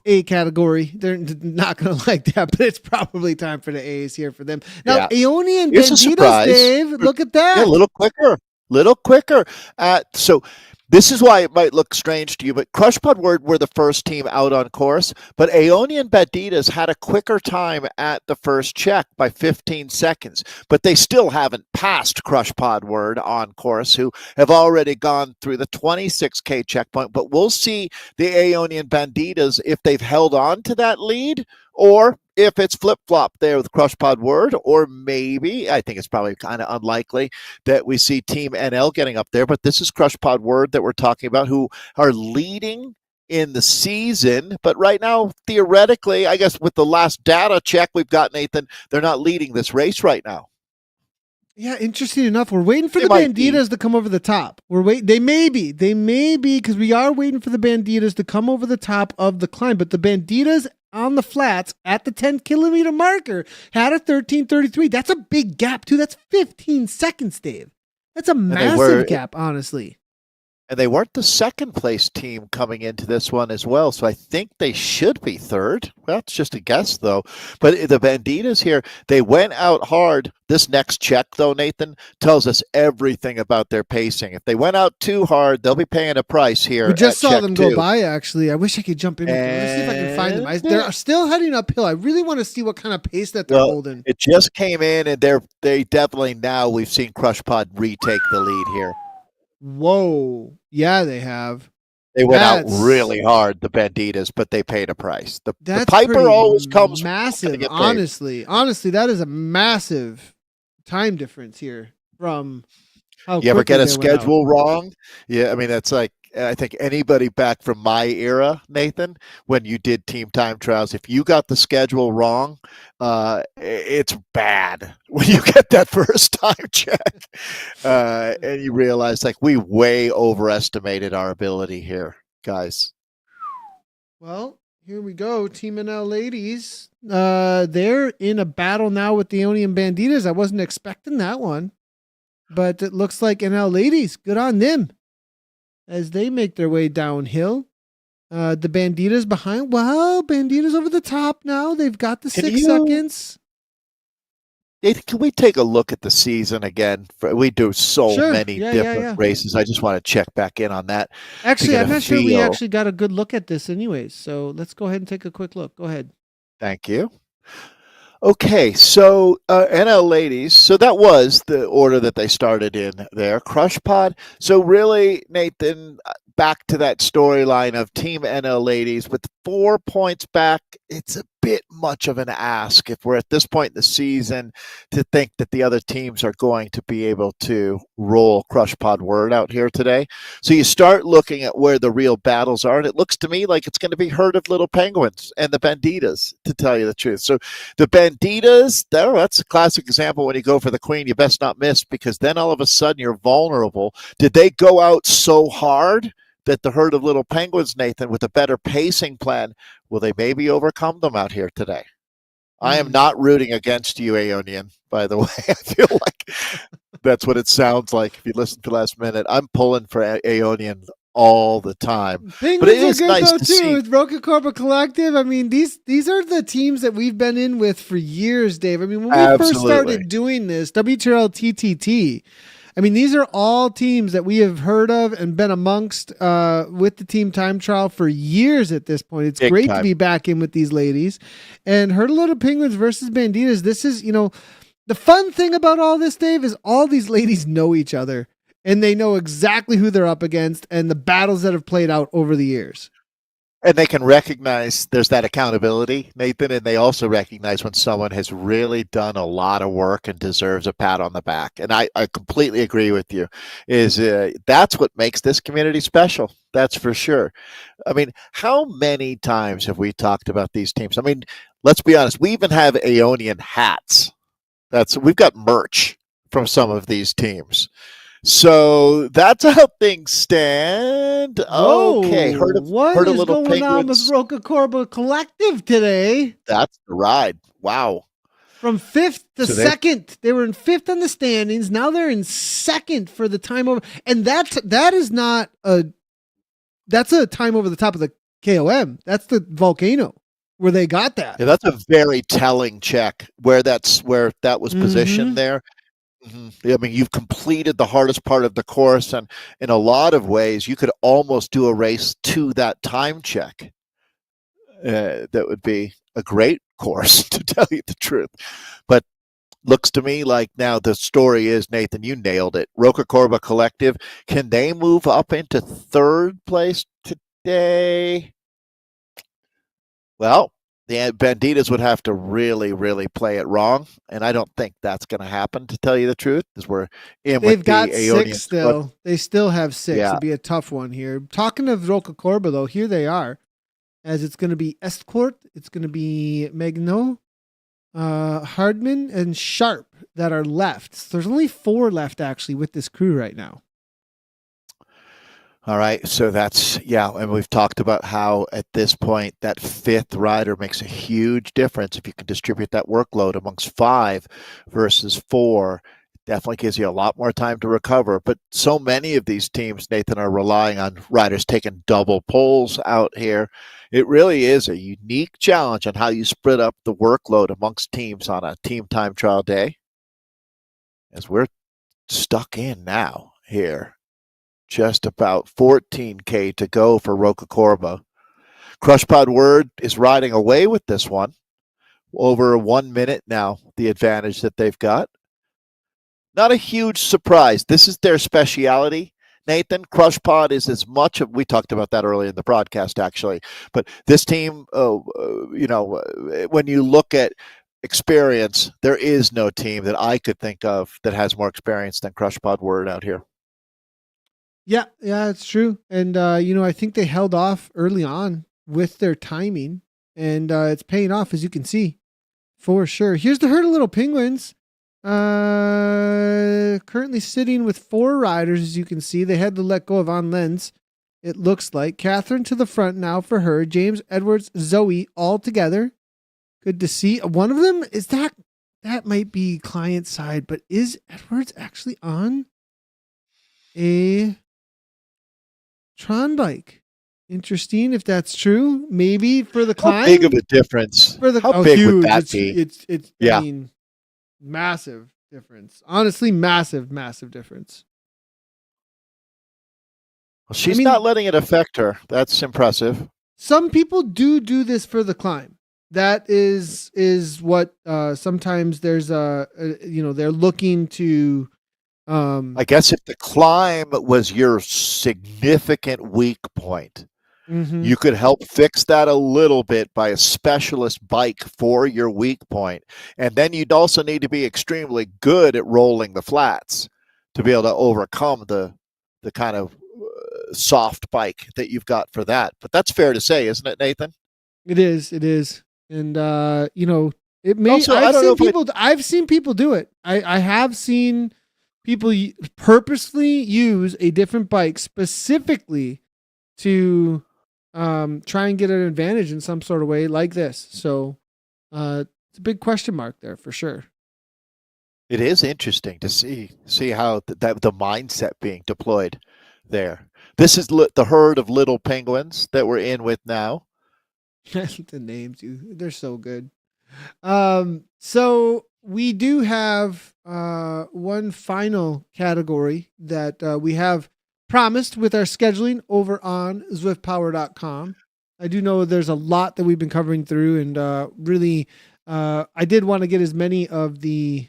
a category. They're not going to like that, but it's probably time for the A's here for them. Now, Aeonian Banditas, Dave, look at that. Yeah, a little quicker. So this is why it might look strange to you, but Crush Pod were the first team out on course, but Aeonian Banditas had a quicker time at the first check by 15 seconds, but they still haven't passed Crush Pod Word on course, who have already gone through the 26K checkpoint, but we'll see the Aeonian Banditas if they've held on to that lead, or if it's flip-flop there with Crush Pod Word, or maybe, I think it's probably kind of unlikely that we see Team NL getting up there, but this is Crush Pod Word that we're talking about, who are leading in the season, but right now, theoretically, I guess with the last data check we've got, Nathan, they're not leading this race right now. Yeah, interesting enough. We're waiting for the Banditas to come over the top. They may be, because we are waiting for the Banditas to come over the top of the climb, but the Banditas on the flats at the 10-kilometer marker had a 13:33. That's a big gap, too. That's 15 seconds, Dave. That's a massive gap, honestly. And they weren't the second place team coming into this one as well, so I think they should be third. Well, it's just a guess, though. But the Banditas here, they went out hard. This next check, though, Nathan, tells us everything about their pacing. If they went out too hard, they'll be paying a price here. We just saw them go by, actually. I wish I could jump in with them. Let's see if I can find them. They're still heading uphill. I really want to see what kind of pace that they're holding. It just came in, and they definitely now we've seen Crush Pod retake the lead here. Whoa. Yeah, they have. They went out really hard, the Banditas, but they paid a price. The Piper always comes massive, honestly. Honestly, that is a massive time difference here from how you ever get a schedule wrong? Yeah, I mean, that's like, I think anybody back from my era, Nathan, when you did team time trials, if you got the schedule wrong, it's bad when you get that first time check. And you realize, like, we way overestimated our ability here, guys. Well, here we go. Team NL ladies. They're in a battle now with the Aeonian Banditas. I wasn't expecting that one, but it looks like NL ladies. Good on them as they make their way downhill. The Banditas behind. Well, Banditas over the top now. They've got the 6 seconds. Nathan, can we take a look at the season again? We do so many different races. I just want to check back in on that. Actually, I'm not sure we actually got a good look at this anyways. So let's go ahead and take a quick look. Go ahead. Thank you. Okay, so NL ladies, so that was the order that they started in there. Crush Pod. So really, Nathan, back to that storyline of Team NL ladies with 4 points back, it's a bit much of an ask if we're at this point in the season to think that the other teams are going to be able to roll Crush Pod Word out here today. So you start looking at where the real battles are, and it looks to me like it's going to be Herd of Little Penguins and the Banditas, to tell you the truth. So the Banditas, that's a classic example. When you go for the queen, you best not miss, because then all of a sudden you're vulnerable. Did they go out so hard that the Herd of Little Penguins, Nathan, with a better pacing plan, will they maybe overcome them out here today? I am not rooting against you, Aeonian, by the way. I feel like that's what it sounds like if you listen to last minute. I'm pulling for Aeonian all the time. But it Penguins are is good nice though to too see. with Roca Corba Collective. I mean, these are the teams that we've been in with for years, Dave. I mean, when we first Absolutely. started doing this, WTRL TTT. I mean, these are all teams that we have heard of and been amongst with the team time trial for years at this point. It's Big great to time. be back in with these ladies. And Heard a Load of Penguins versus Banditas. This is, the fun thing about all this, Dave, is all these ladies know each other and they know exactly who they're up against and the battles that have played out over the years. And they can recognize there's that accountability, Nathan, and they also recognize when someone has really done a lot of work and deserves a pat on the back. And I completely agree with you. That's what makes this community special. That's for sure. I mean, how many times have we talked about these teams? I mean, let's be honest. We even have Aeonian hats. We've got merch from some of these teams. So that's how things stand. Okay, Whoa, what heard a is little going on with Penguins. Roca Corba Collective today? That's the ride. Wow. From fifth to So second, they were in fifth on the standings. Now they're in second for the time over, and that's a time over the top of the KOM. That's the Volcano where they got that. Yeah, that's a very telling check where that was positioned there. I mean, you've completed the hardest part of the course, and in a lot of ways, you could almost do a race to that time check. That would be a great course, to tell you the truth. But looks to me like now the story is, Nathan, you nailed it. Roca Corba Collective, can they move up into third place today? Well, the Banditas would have to really, really play it wrong, and I don't think that's going to happen, to tell you the truth, because we're in They've with got the Aeonian six still. squad. They still have six. Yeah. It'd be a tough one here. Talking of Roca Corba, though, here they are. As it's going to be Estcourt, it's going to be Megno, Hardman, and Sharp that are left. So there's only 4 left, actually, with this crew right now. All right, so and we've talked about how at this point that 5th rider makes a huge difference if you can distribute that workload amongst 5 versus 4. Definitely gives you a lot more time to recover. But so many of these teams, Nathan, are relying on riders taking double poles out here. It really is a unique challenge on how you spread up the workload amongst teams on a team time trial day. As we're stuck in now here. Just about 14K to go for Roca Corba. Crushpod Word is riding away with this one. Over 1 minute now, the advantage that they've got. Not a huge surprise. This is their speciality, Nathan. Crushpod is as much of, we talked about that earlier in the broadcast, actually. But this team, when you look at experience, there is no team that I could think of that has more experience than Crushpod Word out here. Yeah, it's true. And, I think they held off early on with their timing, and it's paying off, as you can see, for sure. Here's the Herd of Little Penguins. Currently sitting with 4 riders, as you can see. They had to let go of On Lenz, it looks like. Catherine to the front now for her. James, Edwards, Zoe, all together. Good to see. One of them, is that might be client side, but is Edwards actually on a Tron bike? Interesting if that's true. Maybe for the climb. How big of a difference? How big huge. would that be? It's I mean, massive difference. Honestly, massive difference. Well, she's not letting it affect her. That's impressive. Some people do this for the climb. That is what sometimes there's they're looking to. I guess if the climb was your significant weak point, you could help fix that a little bit by a specialist bike for your weak point. And then you'd also need to be extremely good at rolling the flats to be able to overcome the kind of soft bike that you've got for that. But that's fair to say, isn't it, Nathan? It is. And it may Also, I've seen people do it. I have seen people purposely use a different bike specifically to try and get an advantage in some sort of way like this. So it's a big question mark there for sure. It is interesting to see how the mindset being deployed there. This is the herd of little penguins that we're in with now. The names, they're so good. So we do have one final category that we have promised with our scheduling over on zwiftpower.com. I do know there's a lot that we've been covering through, and really, I did want to get as many of the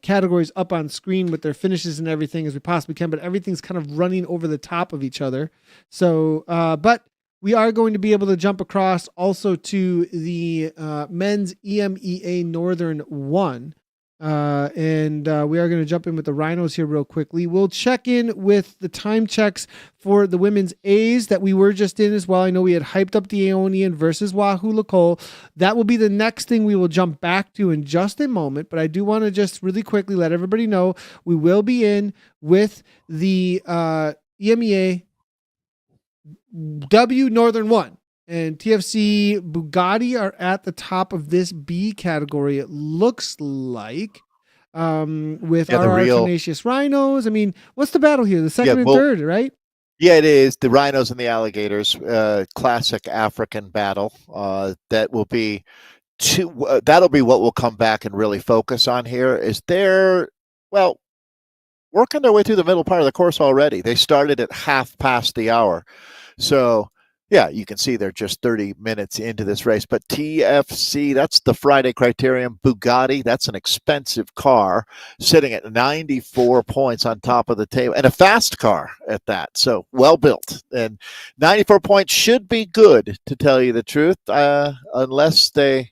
categories up on screen with their finishes and everything as we possibly can, but everything's kind of running over the top of each other. So, but we are going to be able to jump across also to the men's EMEA Northern 1. And we are going to jump in with the Rhinos here real quickly. We'll check in with the time checks for the women's A's that we were just in as well. I know we had hyped up the Aeonian versus Wahoo Lacole. That will be the next thing we will jump back to in just a moment. But I do want to just really quickly let everybody know we will be in with the EMEA W Northern 1. And TFC Bugatti are at the top of this B category, it looks like, with our Tenacious Rhinos. I mean, what's the battle here? The second and third, right? Yeah, it is. The Rhinos and the Alligators, classic African battle. That will be that'll be what we'll come back and really focus on here. Is they're, well, working their way through the middle part of the course already. They started at 1/2 past. So, yeah, you can see they're just 30 minutes into this race. But TFC, that's the Friday criterion. Bugatti, that's an expensive car, sitting at 94 points on top of the table, and a fast car at that. So, well built. And 94 points should be good, to tell you the truth, unless they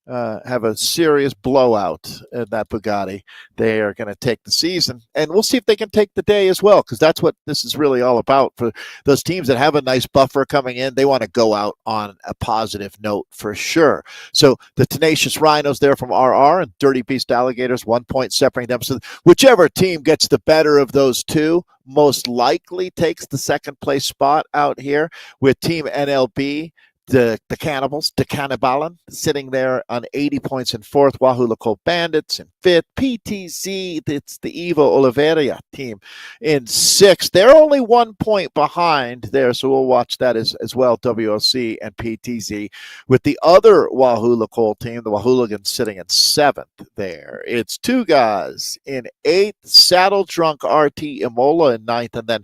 have a serious blowout in that Bugatti. They are going to take the season, and we'll see if they can take the day as well, because that's what this is really all about. For those teams that have a nice buffer coming in, they want to go out on a positive note for sure. So the Tenacious Rhinos there from RR and Dirty Beast Alligators, 1 point separating them. So whichever team gets the better of those two most likely takes the second place spot out here, with Team NLB, the Cannibals, the Cannibalen, sitting there on 80 points in fourth. Wahoo Lacole Bandits in fifth. PTZ, it's the Evo Oliveira team, in sixth. They're only 1 point behind there, so we'll watch that as well, WOC and PTZ. With the other Wahoo Lacole team, the Wahooligans, sitting in seventh there. It's two guys in eighth. Saddle Drunk RT Imola in ninth, and then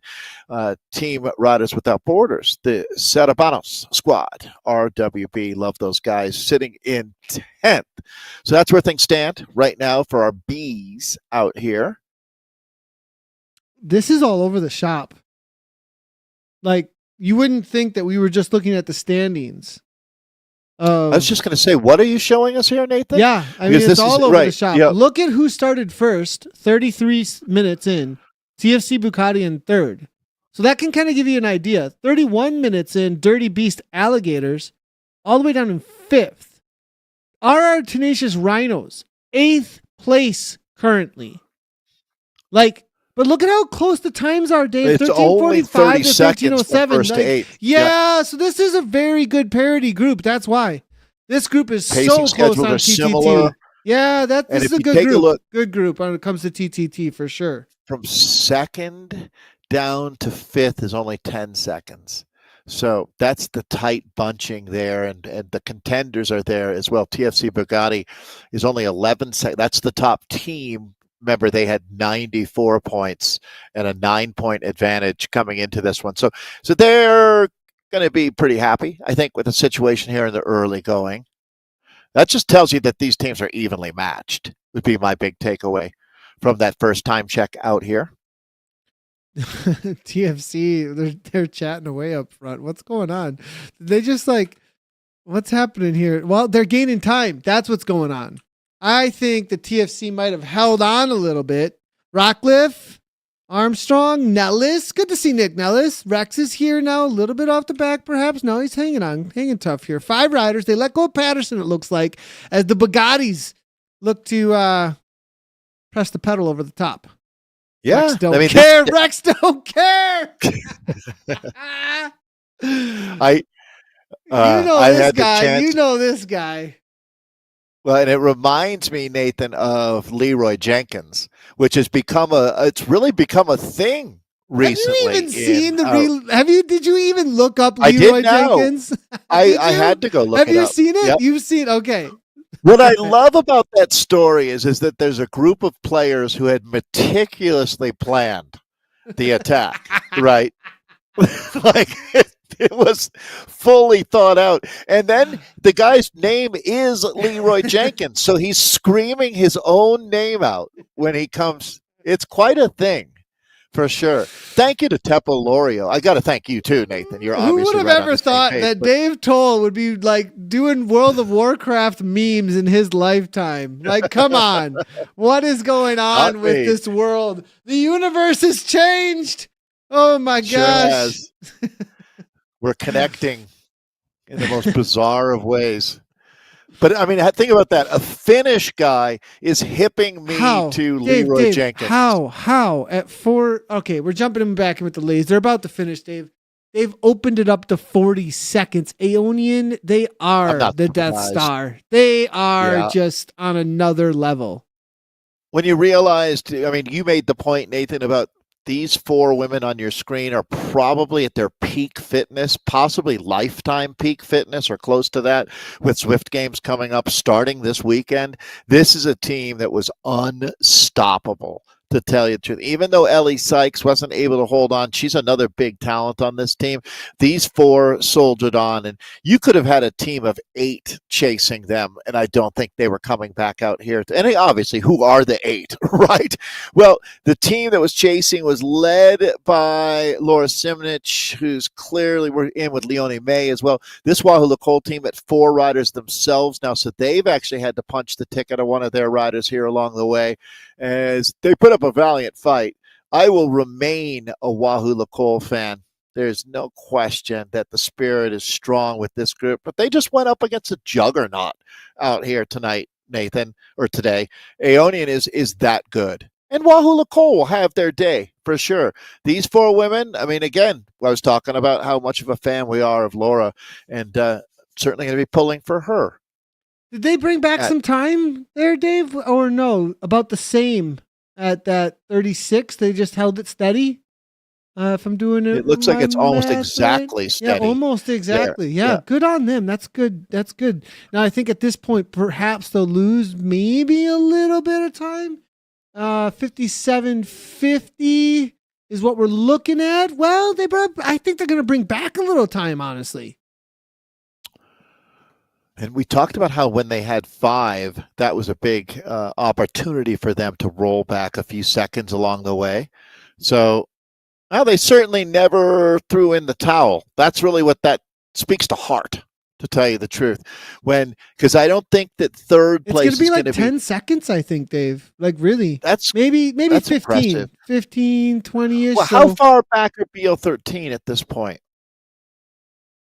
Team Riders Without Borders, the Sarabanos squad. RWB, love those guys, sitting in 10th. So that's where things stand right now for our Bs out here. This is all over the shop. Like, you wouldn't think that we were just looking at the standings. I was just going to say, what are you showing us here, Nathan? Yeah, I mean, it's all over the shop. Yep. Look at who started first, 33 minutes in. TFC Bugatti in third. So that can kind of give you an idea. 31 minutes in, Dirty Beast Alligators, all the way down in fifth. RR Tenacious Rhinos, 8th place currently. Like, but look at how close the times are, Dave. 13:45 to 13:07. Like, yeah, so this is a very good parity group. That's why. This group is so close on TTT. Similar. Yeah, this is a good group. Good group when it comes to TTT for sure. From second down to fifth is only 10 seconds. So that's the tight bunching there, and the contenders are there as well. TFC Bugatti is only 11 seconds. That's the top team. Remember, they had 94 points and a 9-point advantage coming into this one. So they're going to be pretty happy, I think, with the situation here in the early going. That just tells you that these teams are evenly matched, would be my big takeaway from that first time check out here. TFC, they're chatting away up front. What's going on? They just what's happening here? Well, they're gaining time. That's what's going on. I think the TFC might have held on a little bit. Rockcliffe, Armstrong, Nellis. Good to see Nick Nellis. Rex is here now, a little bit off the back perhaps. No, he's hanging tough here. 5 riders. They let go of Patterson, it looks like, as the Bugattis look to press the pedal over the top. Yeah, Rex don't care. Rex don't care. You know this guy. Well, and it reminds me, Nathan, of Leroy Jenkins, which has become it's really become a thing recently. Have you even seen did you even look up I Leroy did know. Jenkins? I had to go look Have it you up. seen it? Yep. You've seen, okay. What I love about that story is that there's a group of players who had meticulously planned the attack, right? Like it was fully thought out. And then the guy's name is Leroy Jenkins. So he's screaming his own name out when he comes. It's quite a thing. For sure. Thank you to Teppo Lorio. I got to thank you too, Nathan. You're Who would obviously have right on ever the same thought page, that but Dave Towle would be like doing World of Warcraft memes in his lifetime? Like, come on. What is going on not with me. this world? The universe has changed. Oh my Sure gosh. has. We're connecting in the most bizarre of ways. But I mean, think about that. A Finnish guy is hipping me to Leroy Dave, Jenkins. How? At 4, okay, we're jumping him back in with the ladies. They're about to finish, Dave. They've opened it up to 40 seconds. Aeonian, they are the surprised. Death Star. They are just on another level. When you realized, I mean, you made the point, Nathan, about these 4 women on your screen are probably at their peak fitness, possibly lifetime peak fitness or close to that, with Zwift games coming up starting this weekend. This is a team that was unstoppable, to tell you the truth. Even though Ellie Sykes wasn't able to hold on, she's another big talent on this team. These 4 soldiered on, and you could have had a team of 8 chasing them, and I don't think they were coming back out here. And obviously, who are the 8, right? Well, the team that was chasing was led by Laura Simnich, who's clearly we're in with Leonie May as well. This Wahoo Nicole team at 4 riders themselves now, so they've actually had to punch the ticket of one of their riders here along the way as they put up a valiant fight. I will remain a Wahoo Nicole fan. There's no question that the spirit is strong with this group, but they just went up against a juggernaut out here tonight, Nathan, or today. Aeonian is that good. And Wahoo Nicole will have their day for sure. These 4 women, I mean, again, I was talking about how much of a fan we are of Laura, and certainly going to be pulling for her. Did they bring back some time there, Dave, or no? About the same at that 36. They just held it steady. If I'm doing it, it looks like it's almost exactly steady. Yeah, almost exactly. Yeah, good on them. That's good. That's good. Now I think at this point, perhaps they'll lose maybe a little bit of time. 57.50 is what we're looking at. Well, I think they're going to bring back a little time, honestly. And we talked about how when they had 5, that was a big opportunity for them to roll back a few seconds along the way. So, well, they certainly never threw in the towel. That's really what that speaks to heart, to tell you the truth. Because I don't think that third place is going to be 10 seconds, I think, Dave. Like, really. That's maybe that's 15. Impressive. 15, 20-ish. Well, how far back are BL13 at this point?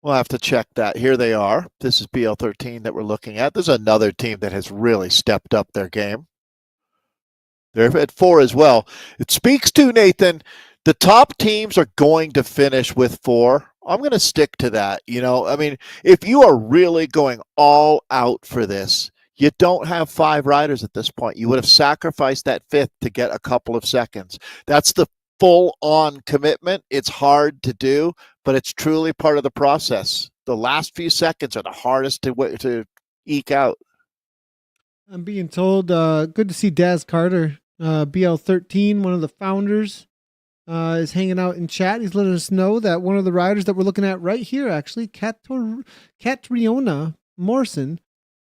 We'll have to check that. Here they are. This is BL13 that we're looking at. There's another team that has really stepped up their game. They're at 4 as well. It speaks to, Nathan, the top teams are going to finish with 4. I'm going to stick to that. You know, I mean, if you are really going all out for this, you don't have 5 riders at this point. You would have sacrificed that 5th to get a couple of seconds. That's the full-on commitment. It's hard to do, but it's truly part of the process. The last few seconds are the hardest to eke out. I'm being told, good to see Daz Carter, BL13, one of the founders, is hanging out in chat. He's letting us know that one of the riders that we're looking at right here, actually, Catriona Morrison,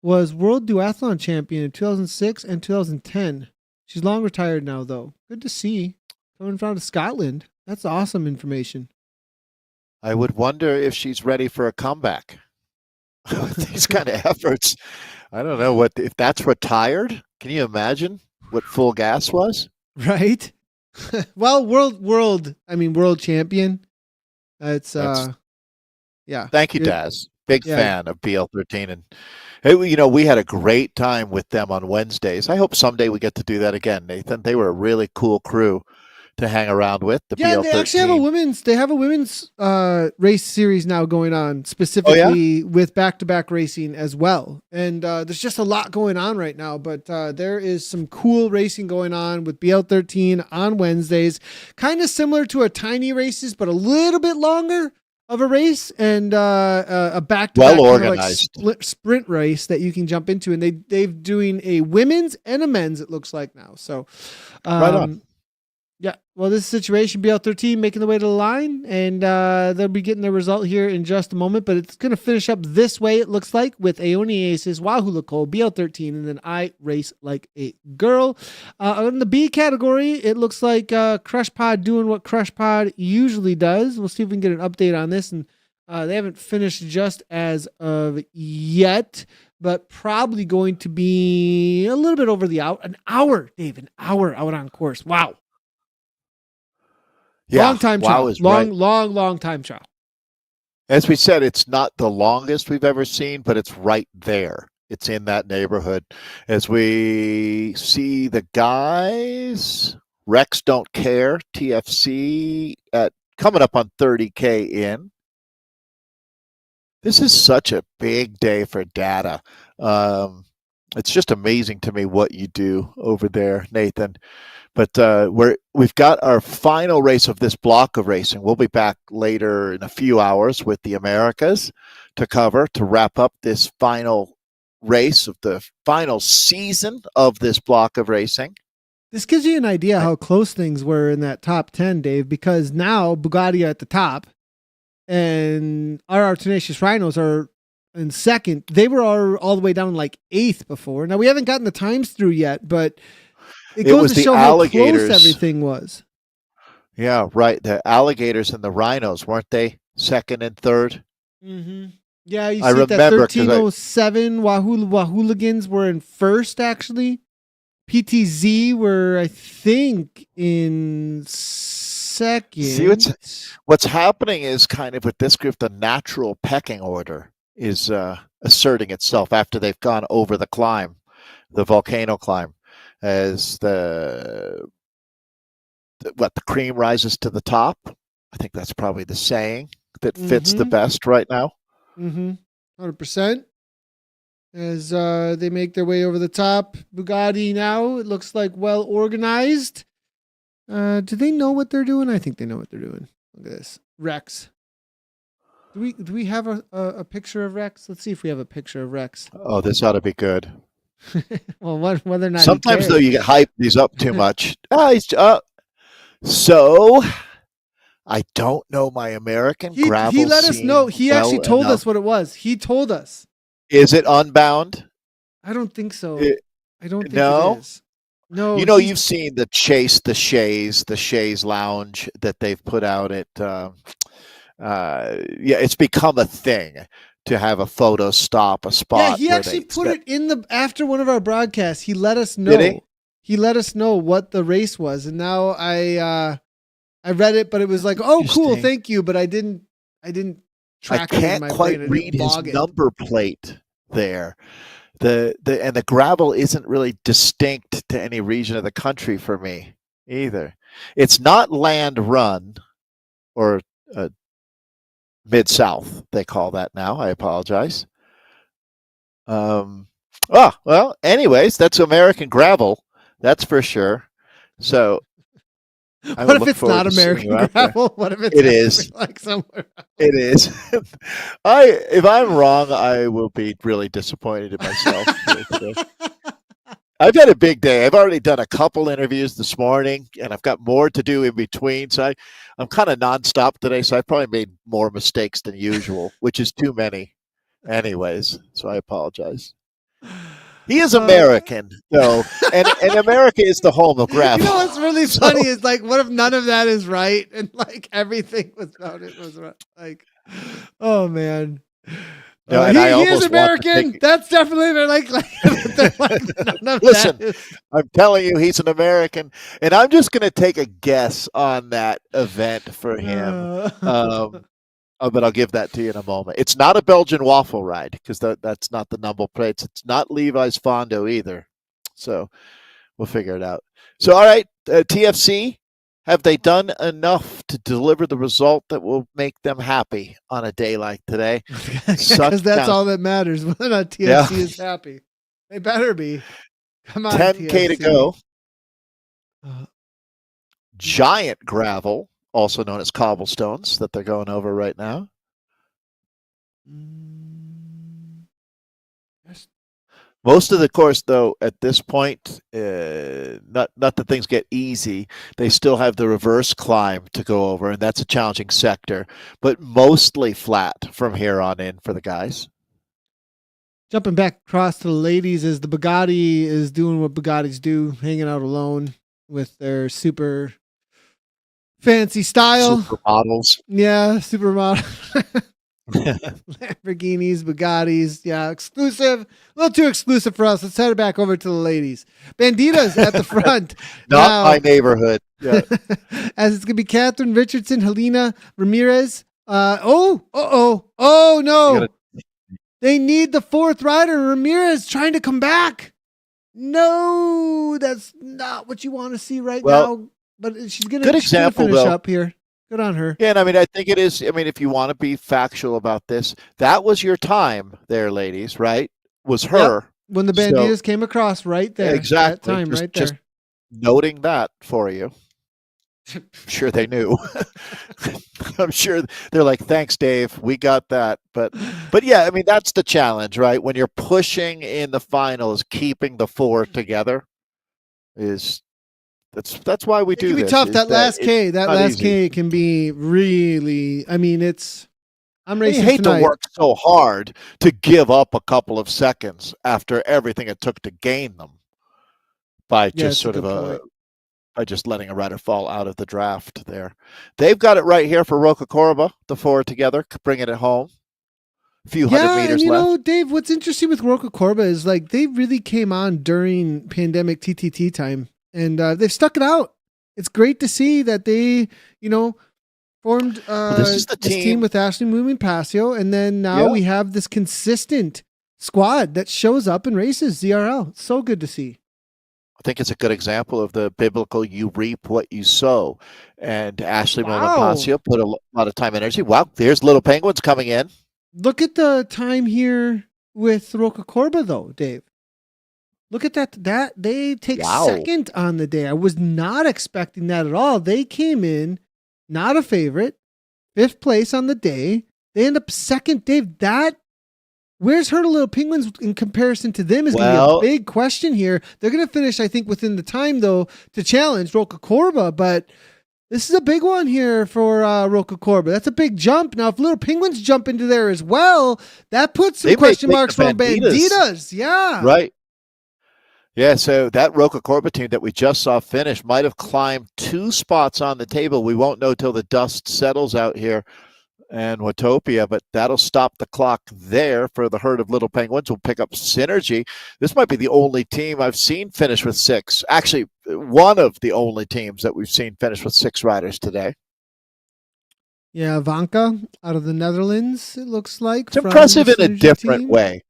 was World Duathlon Champion in 2006 and 2010. She's long retired now, though. Good to see. Coming from Scotland. That's awesome information. I would wonder if she's ready for a comeback. With these kind of efforts. I don't know if that's retired. Can you imagine what full gas was? Right. Well, world champion. It's yeah. Thank you, Daz. Big fan of BL13, and we had a great time with them on Wednesdays. I hope someday we get to do that again, Nathan. They were a really cool crew. to hang around with. The Yeah, BL13. they actually have a women's race series now going on, Oh, specifically with back-to-back racing as well. And there's just a lot going on right now, but there is some cool racing going on with BL13 on Wednesdays, kind of similar to a tiny races, but a little bit longer of a race, and a back-to-back well kind of like organized. sprint race that you can jump into. And they've doing a women's and a men's, it looks like now. So Right on. yeah, well, this situation, BL13 making the way to the line, and they'll be getting their result here in just a moment, but it's going to finish up this way, it looks like, with Aoni Aces, Wahoo Cole, BL13, and then I Race Like a Girl. In the B category, it looks like Crush Pod doing what Crush Pod usually does. We'll see if we can get an update on this, and they haven't finished just as of yet, but probably going to be a little bit over an hour, Dave, an hour out on course. Wow. Yeah, Long time trial. Long time trial. As we said, it's not the longest we've ever seen, but it's right there. It's in that neighborhood. As we see the guys, Rex Don't Care, TFC, coming up on 30K in. This is such a big day for data. It's just amazing to me what you do over there, Nathan. But we've got our final race of this block of racing. We'll be back later in a few hours with the Americas to wrap up this final race of the final season of this block of racing. This gives you an idea how close things were in that top 10, Dave, because now Bugatti are at the top and our Tenacious Rhinos are in second. They were all the way down like 8th before. Now we haven't gotten the times through yet, but it goes to show how close everything was. Yeah, right. The Alligators and the Rhinos, weren't they second and third? Mm-hmm. Yeah, you see that 1307 Wahooligans were in first, actually. PTZ were, I think, in second. See, what's happening is kind of with this group, the natural pecking order is asserting itself after they've gone over the climb, the volcano climb. As the cream rises to the top. I think that's probably the saying that fits the best right now. 100%. As they make their way over the top, Bugatti now, it looks like well organized. Do they know what they're doing? I think they know what they're doing. Look at this. Rex. Do we have a picture of Rex? Let's see if we have a picture of Rex. Oh, this ought to be good. Well, whether or not sometimes though you get hyped these up too much. So I don't know my American gravel. He let us know. He actually told us what it was. He told us. Is it Unbound? I don't think so. I don't think it is. No. You've seen the Shays Lounge that they've put out at it's become a thing to have a photo stop, a spot. Yeah, he actually put it in after one of our broadcasts. He let us know. Did he let us know what the race was, and now I read it, but it was like, oh, cool, thank you, but I didn't track it in my brain. I can't quite read his number plate there. The gravel isn't really distinct to any region of the country for me either. It's not land run or Mid-South, they call that now. I apologize. Well, anyways, that's American gravel. That's for sure. So what if it's not American gravel? What if it's is like somewhere else? It is. If I'm wrong, I will be really disappointed in myself. I've had a big day. I've already done a couple interviews this morning, and I've got more to do in between. So I'm kind of nonstop today. So I probably made more mistakes than usual, which is too many, anyways. So I apologize. He is American, though, and America is the home of gravel. You know what's really funny is like, what if none of that is right, and like everything about it was right? Like, oh man. No, he is American. That's definitely like listen. I'm telling you, he's an American, and I'm just going to take a guess on that event for him. But I'll give that to you in a moment. It's not a Belgian waffle ride because that's not the number plates. It's not Levi's Fondo either. So we'll figure it out. So all right, TFC. Have they done enough to deliver the result that will make them happy on a day like today? Because that's all that matters. Whether or not TFC is happy, they better be. Come on, 10K to go. Uh, Giant gravel, also known as cobblestones, that they're going over right now. Most of the course, though, at this point, not that things get easy. They still have the reverse climb to go over, and that's a challenging sector, but mostly flat from here on in for the guys. Jumping back across to the ladies as the Bugatti is doing what Bugattis do, hanging out alone with their super fancy style. Supermodels. Yeah, supermodel. Lamborghinis, Bugattis, yeah, exclusive. A little too exclusive for us. Let's head it back over to the ladies. Banditas at the front. Not now, my neighborhood. Yeah. As it's gonna be Catherine Richardson, Helena Ramirez. No. They need the fourth rider. Ramirez trying to come back. No, that's not what you want to see right now. But she's gonna finish up here. Good on her. Yeah, and I mean, I think it is. I mean, if you want to be factual about this, that was your time there, ladies, right? Was her. Yep. When the Banditas came across right there. Exactly. That time right there. Just noting that for you. I'm sure they knew. I'm sure they're like, thanks, Dave. We got that. But yeah, I mean, that's the challenge, right? When you're pushing in the finals, keeping the four together that's why we do this. It can be tough. That last K can be really, I mean, I'm racing You hate tonight. to work so hard to give up a couple of seconds after everything it took to gain them by just by just letting a rider fall out of the draft there. They've got it right here for Roca Corba, the four together, bringing it home. A few hundred meters and left. Know, Dave, what's interesting with Roca Corba is like they really came on during pandemic TTT time. And they've stuck it out. It's great to see that they, formed this team with Ashley Moomin Passio. And then now we have this consistent squad that shows up and races ZRL. It's so good to see. I think it's a good example of the biblical you reap what you sow. And Ashley Moomin Passio put a lot of time and energy. Wow, there's Little Penguins coming in. Look at the time here with Roca Corba, though, Dave. Look at that they take second on the day. I was not expecting that at all. They came in, not a favorite, 5th place on the day. They end up second, Dave. Where's Herd of Little Penguins in comparison to them is going to be a big question here. They're going to finish, I think, within the time, though, to challenge Roca Corba. But this is a big one here for Roca Corba. That's a big jump. Now, if Little Penguins jump into there as well, that puts some question marks on Banditas. Yeah. Right. Yeah, so that Roca Corba team that we just saw finish might have climbed 2 spots on the table. We won't know till the dust settles out here in Watopia, but that'll stop the clock there for the Herd of Little Penguins. We'll pick up Synergy. This might be the only team I've seen finish with 6. Actually, one of the only teams that we've seen finish with 6 riders today. Yeah, Vanka out of the Netherlands, it looks like. It's impressive in a different way.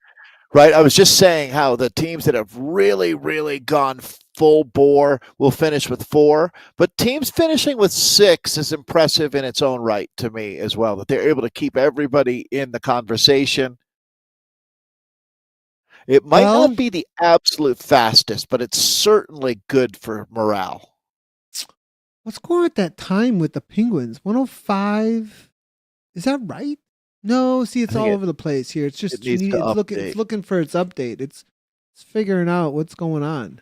Right, I was just saying how the teams that have really, really gone full bore will finish with 4, but teams finishing with 6 is impressive in its own right to me as well, that they're able to keep everybody in the conversation. It might not be the absolute fastest, but it's certainly good for morale. What's going on at that time with the Penguins? 105? Is that right? No, see, it's all over the place here. It's just it's looking for its update. It's figuring out what's going on.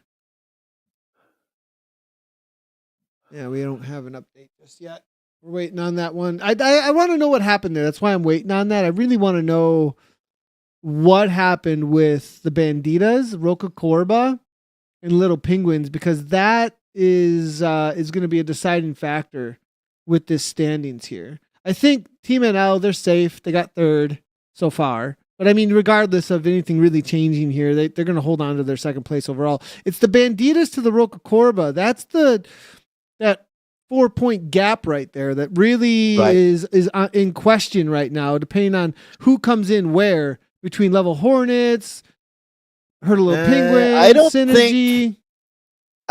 Yeah, we don't have an update just yet. We're waiting on that one. I want to know what happened there. That's why I'm waiting on that. I really want to know what happened with the Banditas, Roca Corba, and Little Penguins, because that is going to be a deciding factor with this standings here. I think Team NL, they're safe. They got 3rd so far. But I mean, regardless of anything really changing here, they're going to hold on to their 2nd place overall. It's the Banditas to the Roca Corba. That's that 4-point gap right there that really is in question right now, depending on who comes in where between Level Hornets, Herd of Little Penguins, Synergy.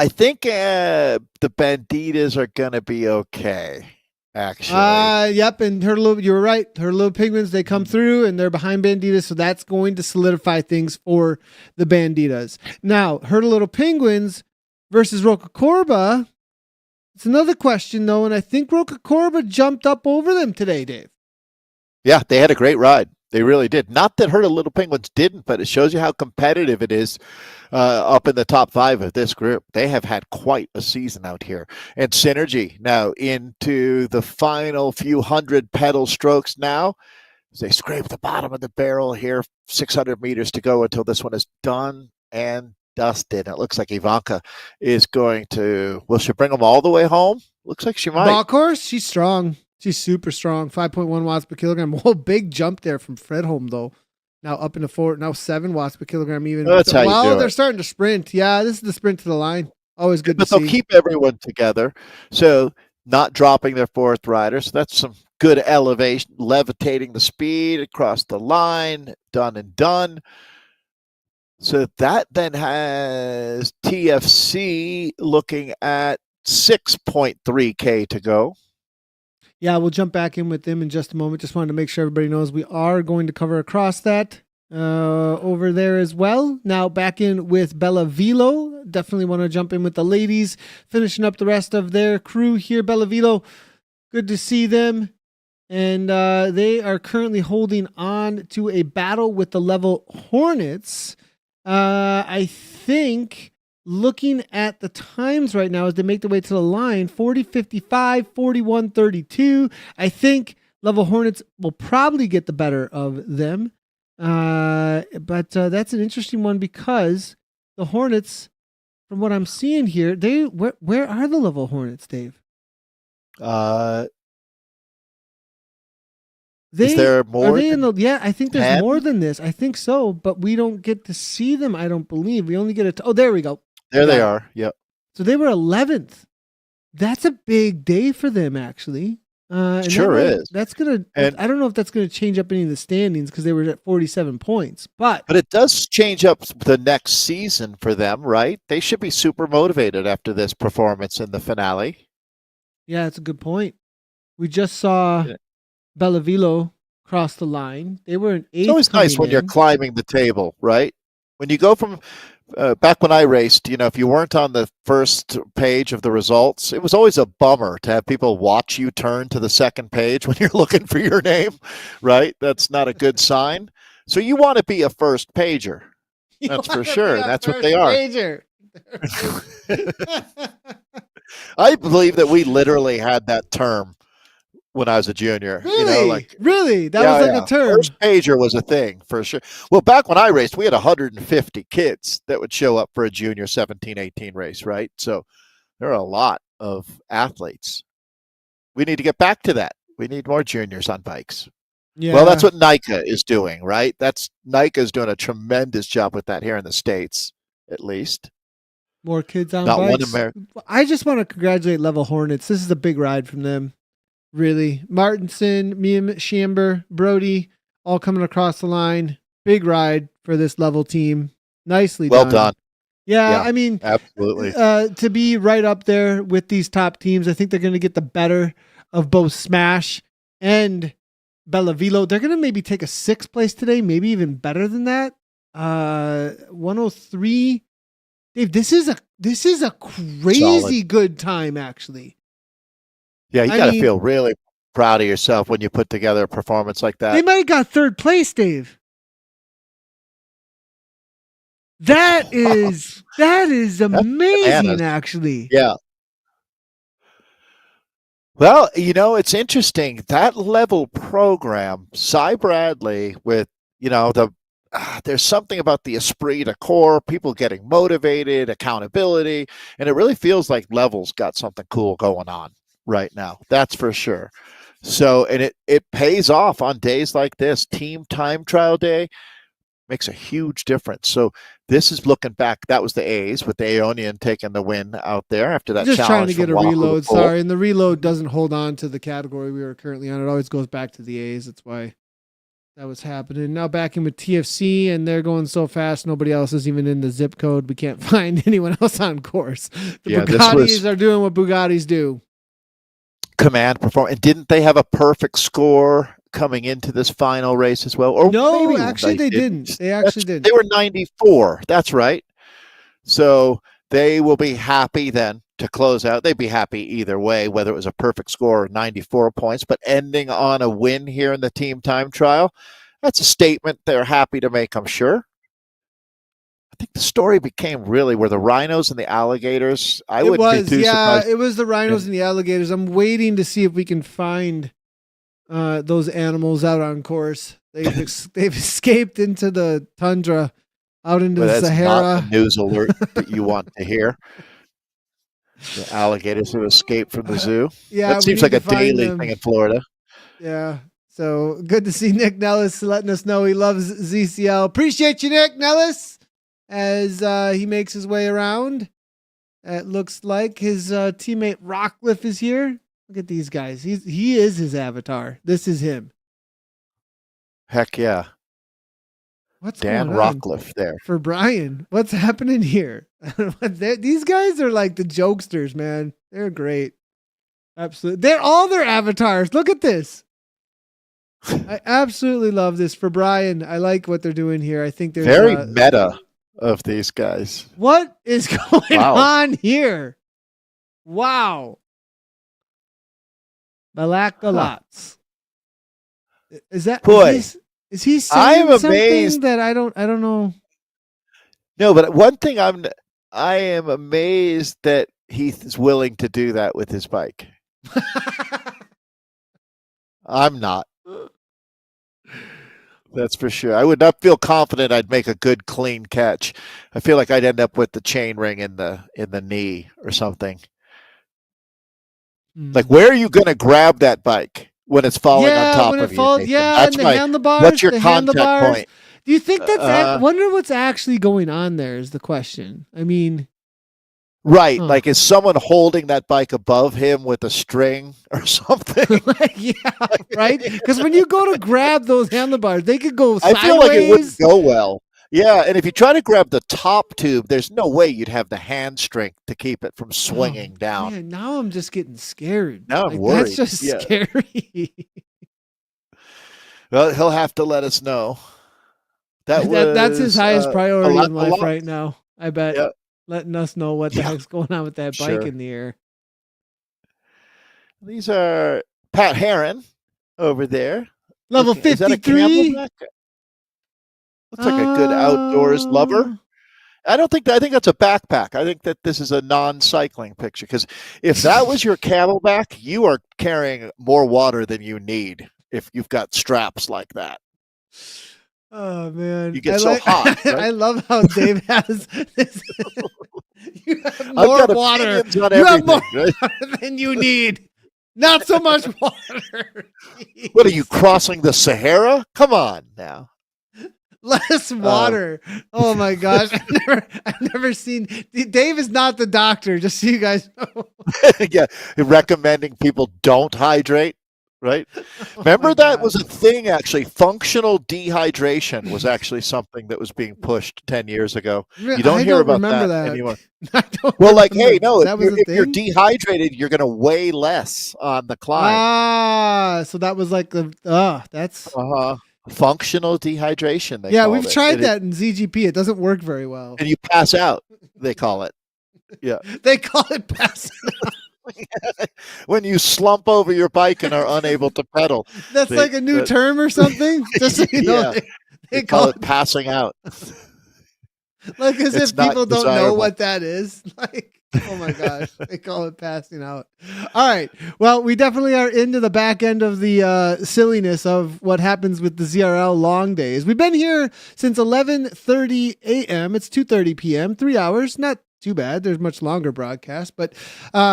I think the Banditas are going to be okay, actually. Yep, and you were right. Her little Penguins, they come through and they're behind Banditas, so that's going to solidify things for the Banditas. Now, her little Penguins versus Roca Corba. It's another question though, and I think Roca Corba jumped up over them today, Dave. Yeah, they had a great ride. They really did. Not that Herd of Little Penguins didn't, but it shows you how competitive it is up in the top 5 of this group. They have had quite a season out here. And Synergy now into the final few hundred pedal strokes now. As they scrape the bottom of the barrel here, 600 meters to go until this one is done and dusted. It looks like Ivanka is going to, will she bring them all the way home? Looks like she might. Balk horse, she's strong. She's super strong. 5.1 watts per kilogram. Whoa, big jump there from Fredholm, though. Now up into 7 watts per kilogram even. That's how you do they're it. starting to sprint. Yeah, this is the sprint to the line. Always good But to see. they'll keep everyone together. So not dropping their 4th rider. So that's some good elevation, levitating the speed across the line. Done and done. So that then has TFC looking at 6.3K to go. Yeah, we'll jump back in with them in just a moment. Just wanted to make sure everybody knows we are going to cover across that over there as well. Now back in with Bella Vilo. Definitely want to jump in with the ladies, finishing up the rest of their crew here. Bella Vilo, good to see them. And they are currently holding on to a battle with the Level Hornets. I think looking at the times right now as they make their way to the line, 40:55, 41:32. I think Level Hornets will probably get the better of them. But that's an interesting one because the Hornets, from what I'm seeing here, where are the Level Hornets, Dave? Is there more? Are they in the? Yeah, I think there's 10? more than this. I think so, but we don't get to see them. I don't believe we only get oh, there we go. There they are. Yep. So they were 11th. That's a big day for them, actually. And Sure is. That's gonna. And I don't know if that's gonna change up any of the standings because they were at 47 points. But it does change up the next season for them, right? They should be super motivated after this performance in the finale. Yeah, that's a good point. We just saw Bella Vilo cross the line. They were an 8th. It's always nice when you're climbing the table, right? When you go from back when I raced, if you weren't on the first page of the results, it was always a bummer to have people watch you turn to the second page when you're looking for your name, right? That's not a good sign. So you want to be a first pager. That's for sure. That's what they are. Pager. I believe that we literally had that term when I was a junior. Really? Really? That was like a term. First pager was a thing for sure. Well, back when I raced, we had 150 kids that would show up for a junior 17-18 race, right? So there are a lot of athletes. We need to get back to that. We need more juniors on bikes. Yeah. Well, that's what NICA is doing, right? NICA is doing a tremendous job with that here in the States, at least. More kids on bikes. I just want to congratulate Level Hornets. This is a big ride from them. Really. Martinson, Miem, Shamber, Brody, all coming across the line. Big ride for this Level team. Nicely done. Well done. Yeah, I mean, absolutely. To be right up there with these top teams, I think they're going to get the better of both Smash and Bella Vilo. They're going to maybe take a 6th place today, maybe even better than that. 103. Dave, this is a crazy good time, actually. Yeah, you got to feel really proud of yourself when you put together a performance like that. They might have got 3rd place, Dave. That is amazing, actually. Yeah. Well, it's interesting. That level program, Cy Bradley, with, there's something about the esprit de corps, people getting motivated, accountability, and it really feels like Level's got something cool going on right now. That's for sure. So, and it pays off on days like this. Team time trial day makes a huge difference. So this is looking back. That was the A's with the Aeonian taking the win out there after that. Just trying to get a reload. Sorry, and the reload doesn't hold on to the category we were currently on. It always goes back to the A's. That's why. that was happening. Now back in with TFC, and they're going so fast, nobody else is even in the zip code. We can't find anyone else on course. The Bugattis are doing what Bugattis do. Command performance. And didn't they have a perfect score coming into this final race as well? Or no, actually they didn't. They actually didn't. They were 94. That's right. So they will be happy then to close out. They'd be happy either way, whether it was a perfect score or 94 points, but ending on a win here in the team time trial, that's a statement they're happy to make, I'm sure. I think the story became really were the rhinos and the alligators. It was the rhinos and the alligators. I'm waiting to see if we can find those animals out on course. They've escaped into the tundra, out into the Sahara. Not the news alert that you want to hear. The alligators who escaped from the zoo. Yeah, that seems like a daily thing in Florida. Yeah. So good to see Nick Nellis letting us know he loves ZCL. Appreciate you, Nick Nellis, as he makes his way around. It looks like his teammate Rockcliffe is here. Look at these guys. He is his avatar. This is him. Heck yeah. What's Dan Rockcliffe there for Brian? What's happening here? These guys are like the jokesters, man. They're great. Absolutely. They're all their avatars. Look at this. I absolutely love this for Brian. I like what they're doing here. I think they're very meta of these guys. What is going on here? Wow. Balak-a-lots. Is that boy? Is he saying something that I don't know? No, but one thing I am amazed that Heath is willing to do that with his bike. I'm not. That's for sure. I would not feel confident I'd make a good clean catch. I feel like I'd end up with the chain ring in the knee or something. Like, where are you going to grab that bike when it's falling on top of you? Yeah, and the handlebars. What's your contact point? Do you think that's? I wonder what's actually going on there is the question. I mean, right? Like, is someone holding that bike above him with a string or something? Yeah, right. Because when you go to grab those handlebars, they could go sideways. I feel like it wouldn't go well. Yeah, and if you try to grab the top tube, there's no way you'd have the hand strength to keep it from swinging down. Man, now I'm just getting scared. Now I'm worried. That's just scary. Well, he'll have to let us know. That's his highest priority in life right now. I bet. Yeah. Letting us know what the heck's going on with that bike in the air. These are Pat Heron over there. Level 53. Looks like a good outdoors lover. I think that's a backpack. I think that this is a non-cycling picture, because if that was your camelback, you are carrying more water than you need if you've got straps like that. Oh man, you get hot. Right? I love how Dave has this. You have more water. You have more water than you need. Not so much water. What are you, crossing the Sahara? Come on now. Less water. Oh my gosh. I've never seen Dave is not the doctor, just so you guys know. Yeah. Recommending people don't hydrate, right? Remember that was a thing actually. Functional dehydration was actually something that was being pushed 10 years ago. You don't hear about that anymore. Well, like, hey, no, if you're dehydrated, you're gonna weigh less on the climb. So that was like that's functional dehydration. Yeah, we've tried that in ZGP. It doesn't work very well. And you pass out, they call it. Yeah. They call it passing out. When you slump over your bike and are unable to pedal. That's like a new term or something? Just so you know, they call it passing out. Like as if people don't know what that is. Like, oh my gosh, they call it passing out. All right. Well, we definitely are into the back end of the silliness of what happens with the ZRL long days. We've been here since 11:30 a.m. It's 2:30 p.m. 3 hours. Not too bad. There's much longer broadcast, but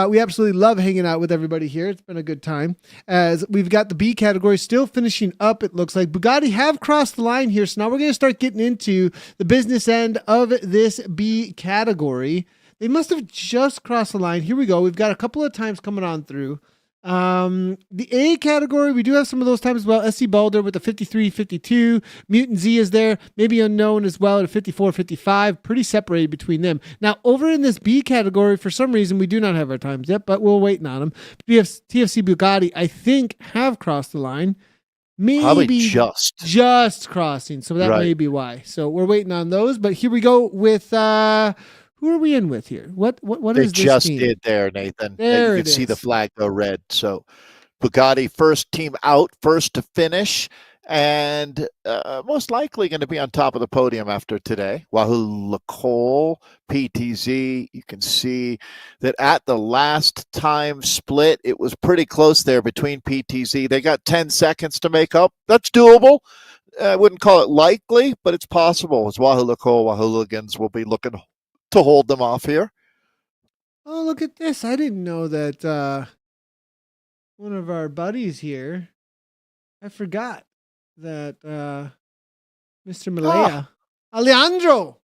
we absolutely love hanging out with everybody here. It's been a good time. As we've got the B category still finishing up, it looks like Bugatti have crossed the line here. So now we're going to start getting into the business end of this B category. They must have just crossed the line. Here we go. We've got a couple of times coming on through. The A category, we do have some of those times as well. SC Balder with the 53-52. Mutant Z is there. Maybe Unknown as well at a 54-55. Pretty separated between them. Now, over in this B category, for some reason, we do not have our times yet, but we're waiting on them. We have TFC Bugatti, I think, have crossed the line. Maybe Probably just crossing. So that may be why. So we're waiting on those. But here we go with who are we in with here? What is this? They just did there, Nathan. There you can see the flag go red. So Bugatti, first team out, first to finish, and most likely going to be on top of the podium after today. Wahoo Lacole, PTZ. You can see that at the last time split, it was pretty close there between PTZ. They got 10 seconds to make up. That's doable. I wouldn't call it likely, but it's possible. As Wahoo Lacole, Wahooligans will be looking to hold them off here. Oh, look at this. I didn't know that one of our buddies here, I forgot that Mr. Malaya, Alejandro,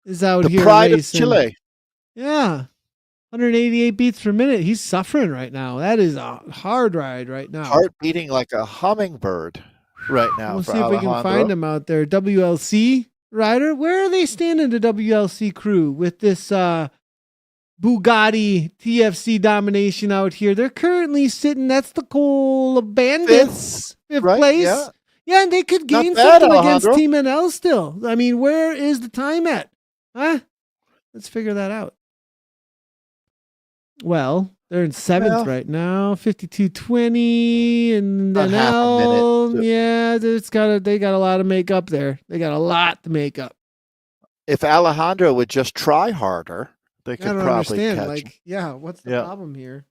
is out here. The pride of Chile. Yeah. 188 beats per minute. He's suffering right now. That is a hard ride right now. Heart beating like a hummingbird right now. We'll see if we can find him out there. WLC rider. Where are they standing, the WLC crew, with this Bugatti TFC domination out here? They're currently sitting, that's the Cole Bandits, fifth place. Yeah, and they could gain something against Team NL still. I mean, where is the time at? Huh? Let's figure that out. Well, they're in seventh right now, 52-20, and NL. Yeah, they got a lot to make up there. They got a lot to make up. If Alejandro would just try harder, they could probably catch him. Yeah, what's the problem here?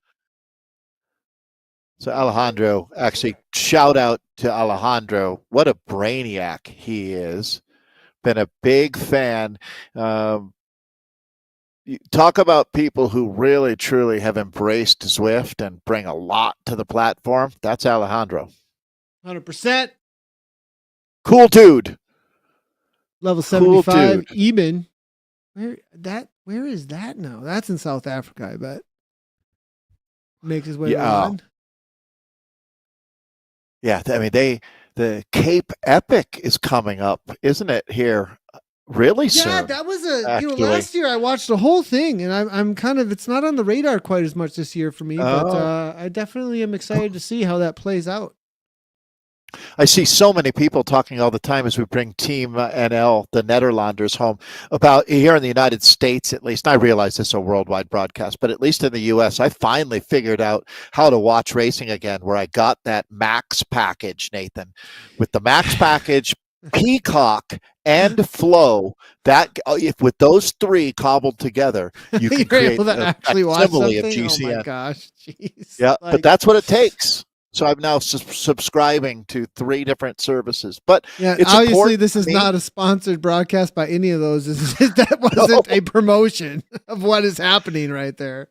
So Alejandro, actually, shout out to Alejandro. What a brainiac he is. Been a big fan. Talk about people who really, truly have embraced Zwift and bring a lot to the platform. That's Alejandro. 100%. Cool dude. Level 75, Eben. Where is that now? That's in South Africa, I bet. Makes his way around. Yeah, I mean, the Cape Epic is coming up, isn't it, here really soon? Yeah, that was last year I watched the whole thing, and I'm kind of, it's not on the radar quite as much this year for me, but I definitely am excited to see how that plays out. I see so many people talking all the time as we bring Team NL, the Netherlanders, home about here in the United States, at least. I realize this is a worldwide broadcast, but at least in the U.S., I finally figured out how to watch racing again, where I got that Max package, Nathan. With the Max package, Peacock and Flow, with those three cobbled together, you can create able to actually watch something. Of GCN. Oh my gosh, jeez! Yeah, but that's what it takes. So I'm now subscribing to 3 different services. But it's obviously this is not a sponsored broadcast by any of those. That wasn't a promotion of what is happening right there.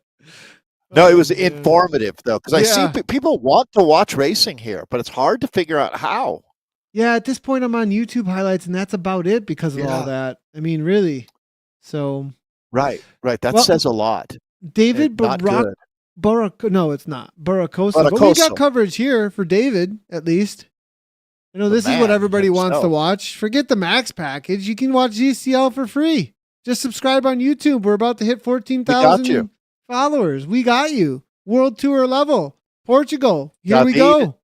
No, it was informative though, because I see people want to watch racing here, but it's hard to figure out how. Yeah, at this point I'm on YouTube highlights, and that's about it because of all that. I mean, really. So right. That says a lot. David no, it's not Buracosa. But we got coverage here for David, at least. I know this is what everybody wants to watch. Forget the Max package. You can watch GCL for free. Just subscribe on YouTube. We're about to hit 14,000 followers. We got you. World Tour level. Portugal. Here we go.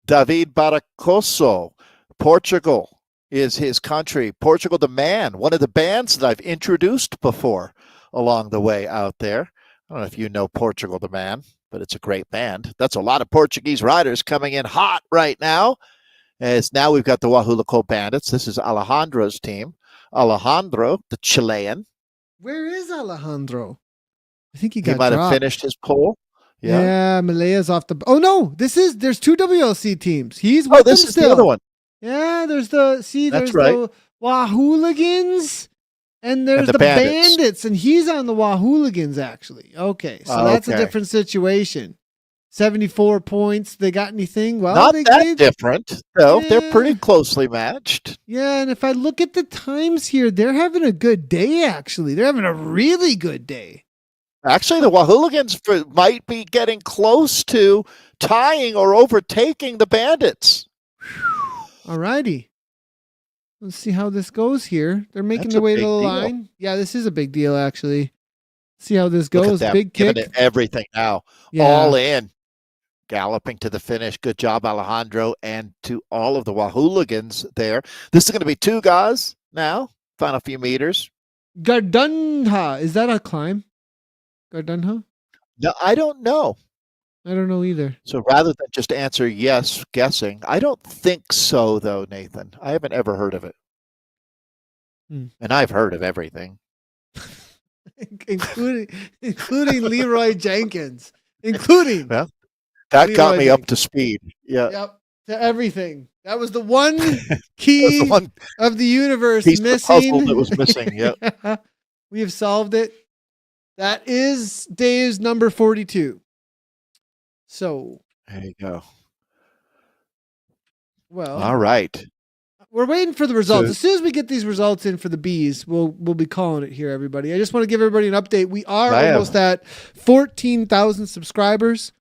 David Baracoso. Portugal is his country. Portugal the Man, one of the bands that I've introduced before along the way out there. I don't know if you know Portugal the Man, but it's a great band. That's a lot of Portuguese riders coming in hot right now. As now we've got the Wahoo Lacole Bandits. This is Alejandro's team. Alejandro, the Chilean. Where is Alejandro? I think he might have finished his pole. Yeah, Malaya's off the. Oh no, there's 2 WLC teams. He's with them this still. is the other one. Yeah, there's the Wahooligans. And there's the bandits, and he's on the Wahooligans, actually. Okay, so that's a different situation. 74 points. They got anything? Well, not that different. No, they're pretty closely matched. Yeah, and if I look at the times here, they're having a good day, actually. They're having a really good day. Actually, the Wahooligans might be getting close to tying or overtaking the Bandits. All righty. Let's see how this goes here. They're making That's their a way to big the deal. line. Yeah, this is a big deal, actually. See how this Look at goes. them, Big kick. giving it everything now. Yeah. All in. Galloping to the finish. Good job, Alejandro, and to all of the Wahooligans there. This is going to be two guys now. Final few meters. Gardunha. Is that a climb? Gardunha? No, I don't know. I don't know either. So rather than just answer yes, guessing, I don't think so, though, Nathan. I haven't ever heard of it. And I've heard of everything. including Leroy Jenkins. Including. Well, that Leroy got me Jenkins. up to speed. Yeah. Yep. To everything. That was the one key the one of the universe piece missing. of the puzzle that was missing. Yep. Yeah. We have solved it. That is Dave's number 42. So. There you go. Well. All right. We're waiting for the results. So, as soon as we get these results in for the bees, we'll be calling it here, everybody. I just want to give everybody an update. We are almost at 14,000 subscribers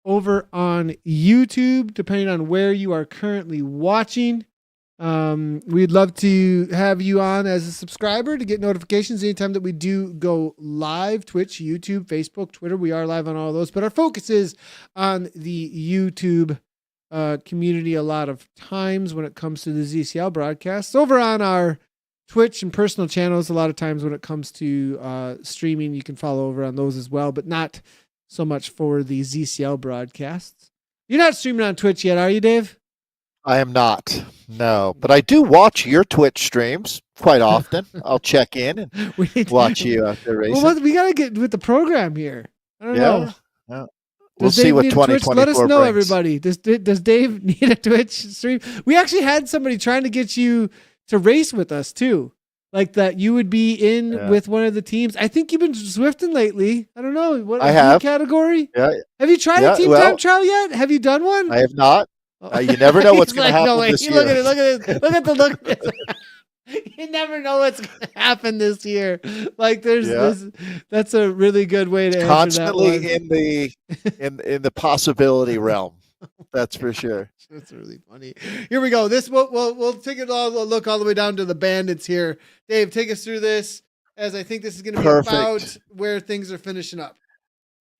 over on YouTube, depending on where you are currently watching. We'd love to have you on as a subscriber to get notifications anytime that we do go live. Twitch, YouTube, Facebook, Twitter. We are live on all of those, but our focus is on the YouTube community a lot of times when it comes to the ZCL broadcasts. Over on our Twitch and personal channels, a lot of times when it comes to streaming, you can follow over on those as well, but not so much for the ZCL broadcasts. You're not streaming on Twitch yet, are you, Dave? I am not. No, but I do watch your Twitch streams quite often. I'll check in and watch you out there racing. Well, we got to get with the program here. I don't know. Yeah. We'll see Dave what need a 2024 Twitch? Let us know, brings. everybody. Does Dave need a Twitch stream? We actually had somebody trying to get you to race with us too, like that. You would be in with one of the teams. I think you've been Zwifting lately. I don't know what I have category. Yeah. Have you tried a team time trial yet? Have you done one? I have not. You never know what's going to happen no way. this year. Look at it. Look at it. Look at the look. At this. You never know what's going to happen this year. Like there's this. That's a really good way to constantly answer that one. in the possibility realm. That's for sure. That's really funny. Here we go. This we'll take it all look all the way down to the Bandits here. Dave, take us through this, as I think this is going to be about where things are finishing up.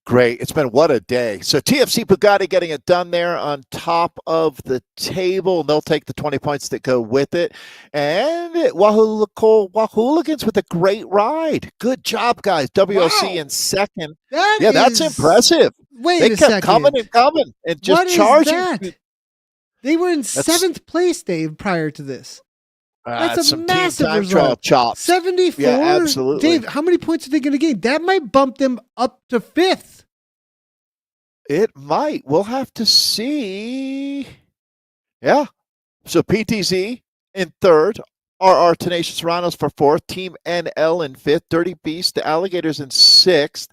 Great. It's been what a day. So TFC Bugatti getting it done there on top of the table. And they'll take the 20 points that go with it. And Wahooligans with a great ride. Good job, guys. WLC in second. That's impressive. They kept coming and coming and just charging. That? They were in seventh place, Dave, prior to this. That's a massive result. 74? Yeah, absolutely. Dave, how many points are they going to gain? That might bump them up to fifth. It might. We'll have to see. Yeah. So PTZ in third. RR Tenacious Rhinos for fourth. Team NL in fifth. Dirty Beast, the Alligators in sixth.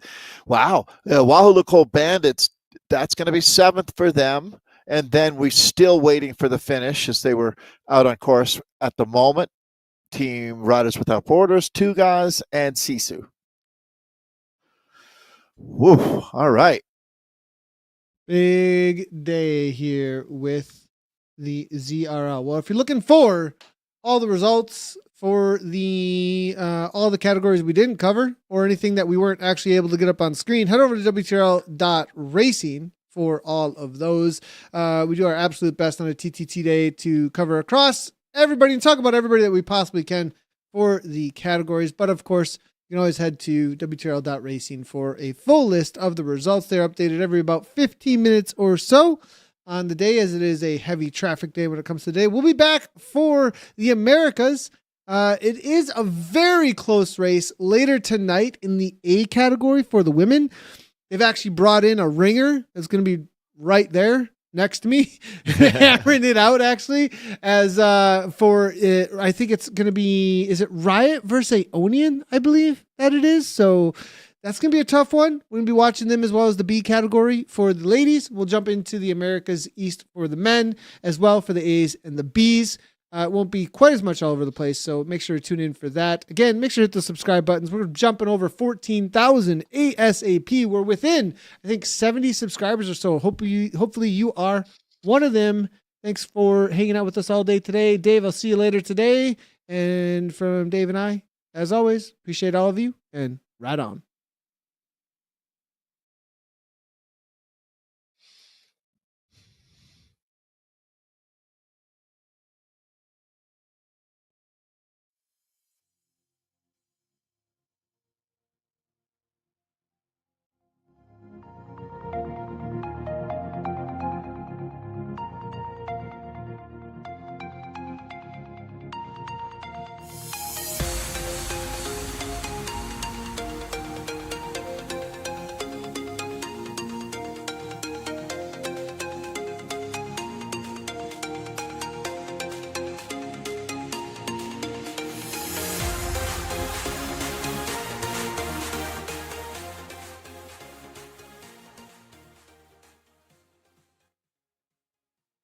Wow. Wahoo Bandits, that's going to be seventh for them. And then we're still waiting for the finish as they were out on course at the moment. Team Riders Without Borders, two guys, and Sisu. Woo. All right. Big day here with the ZRL. Well, if you're looking for all the results for the all the categories we didn't cover or anything that we weren't actually able to get up on screen, head over to WTRL.racing for all of those. We do our absolute best on a TTT day to cover across everybody and talk about everybody that we possibly can for the categories. But of course, you can always head to WTRL.racing for a full list of the results. They're updated every about 15 minutes or so on the day, as it is a heavy traffic day when it comes to the day. We'll be back for the Americas. It is a very close race later tonight in the A category for the women. They've actually brought in a ringer that's going to be right there next to me, hammering it out actually, as for it, I think it's going to be, is it Riot versus Aonian, I believe that it is. So that's going to be a tough one. We're going to be watching them as well as the B category for the ladies. We'll jump into the Americas East for the men as well for the A's and the B's. It won't be quite as much all over the place, so make sure to tune in for that. Again, make sure to hit the subscribe buttons. We're jumping over 14,000 ASAP. We're within, I think, 70 subscribers or so. Hopefully you are one of them. Thanks for hanging out with us all day today. Dave, I'll see you later today. And from Dave and I, as always, appreciate all of you, and right on.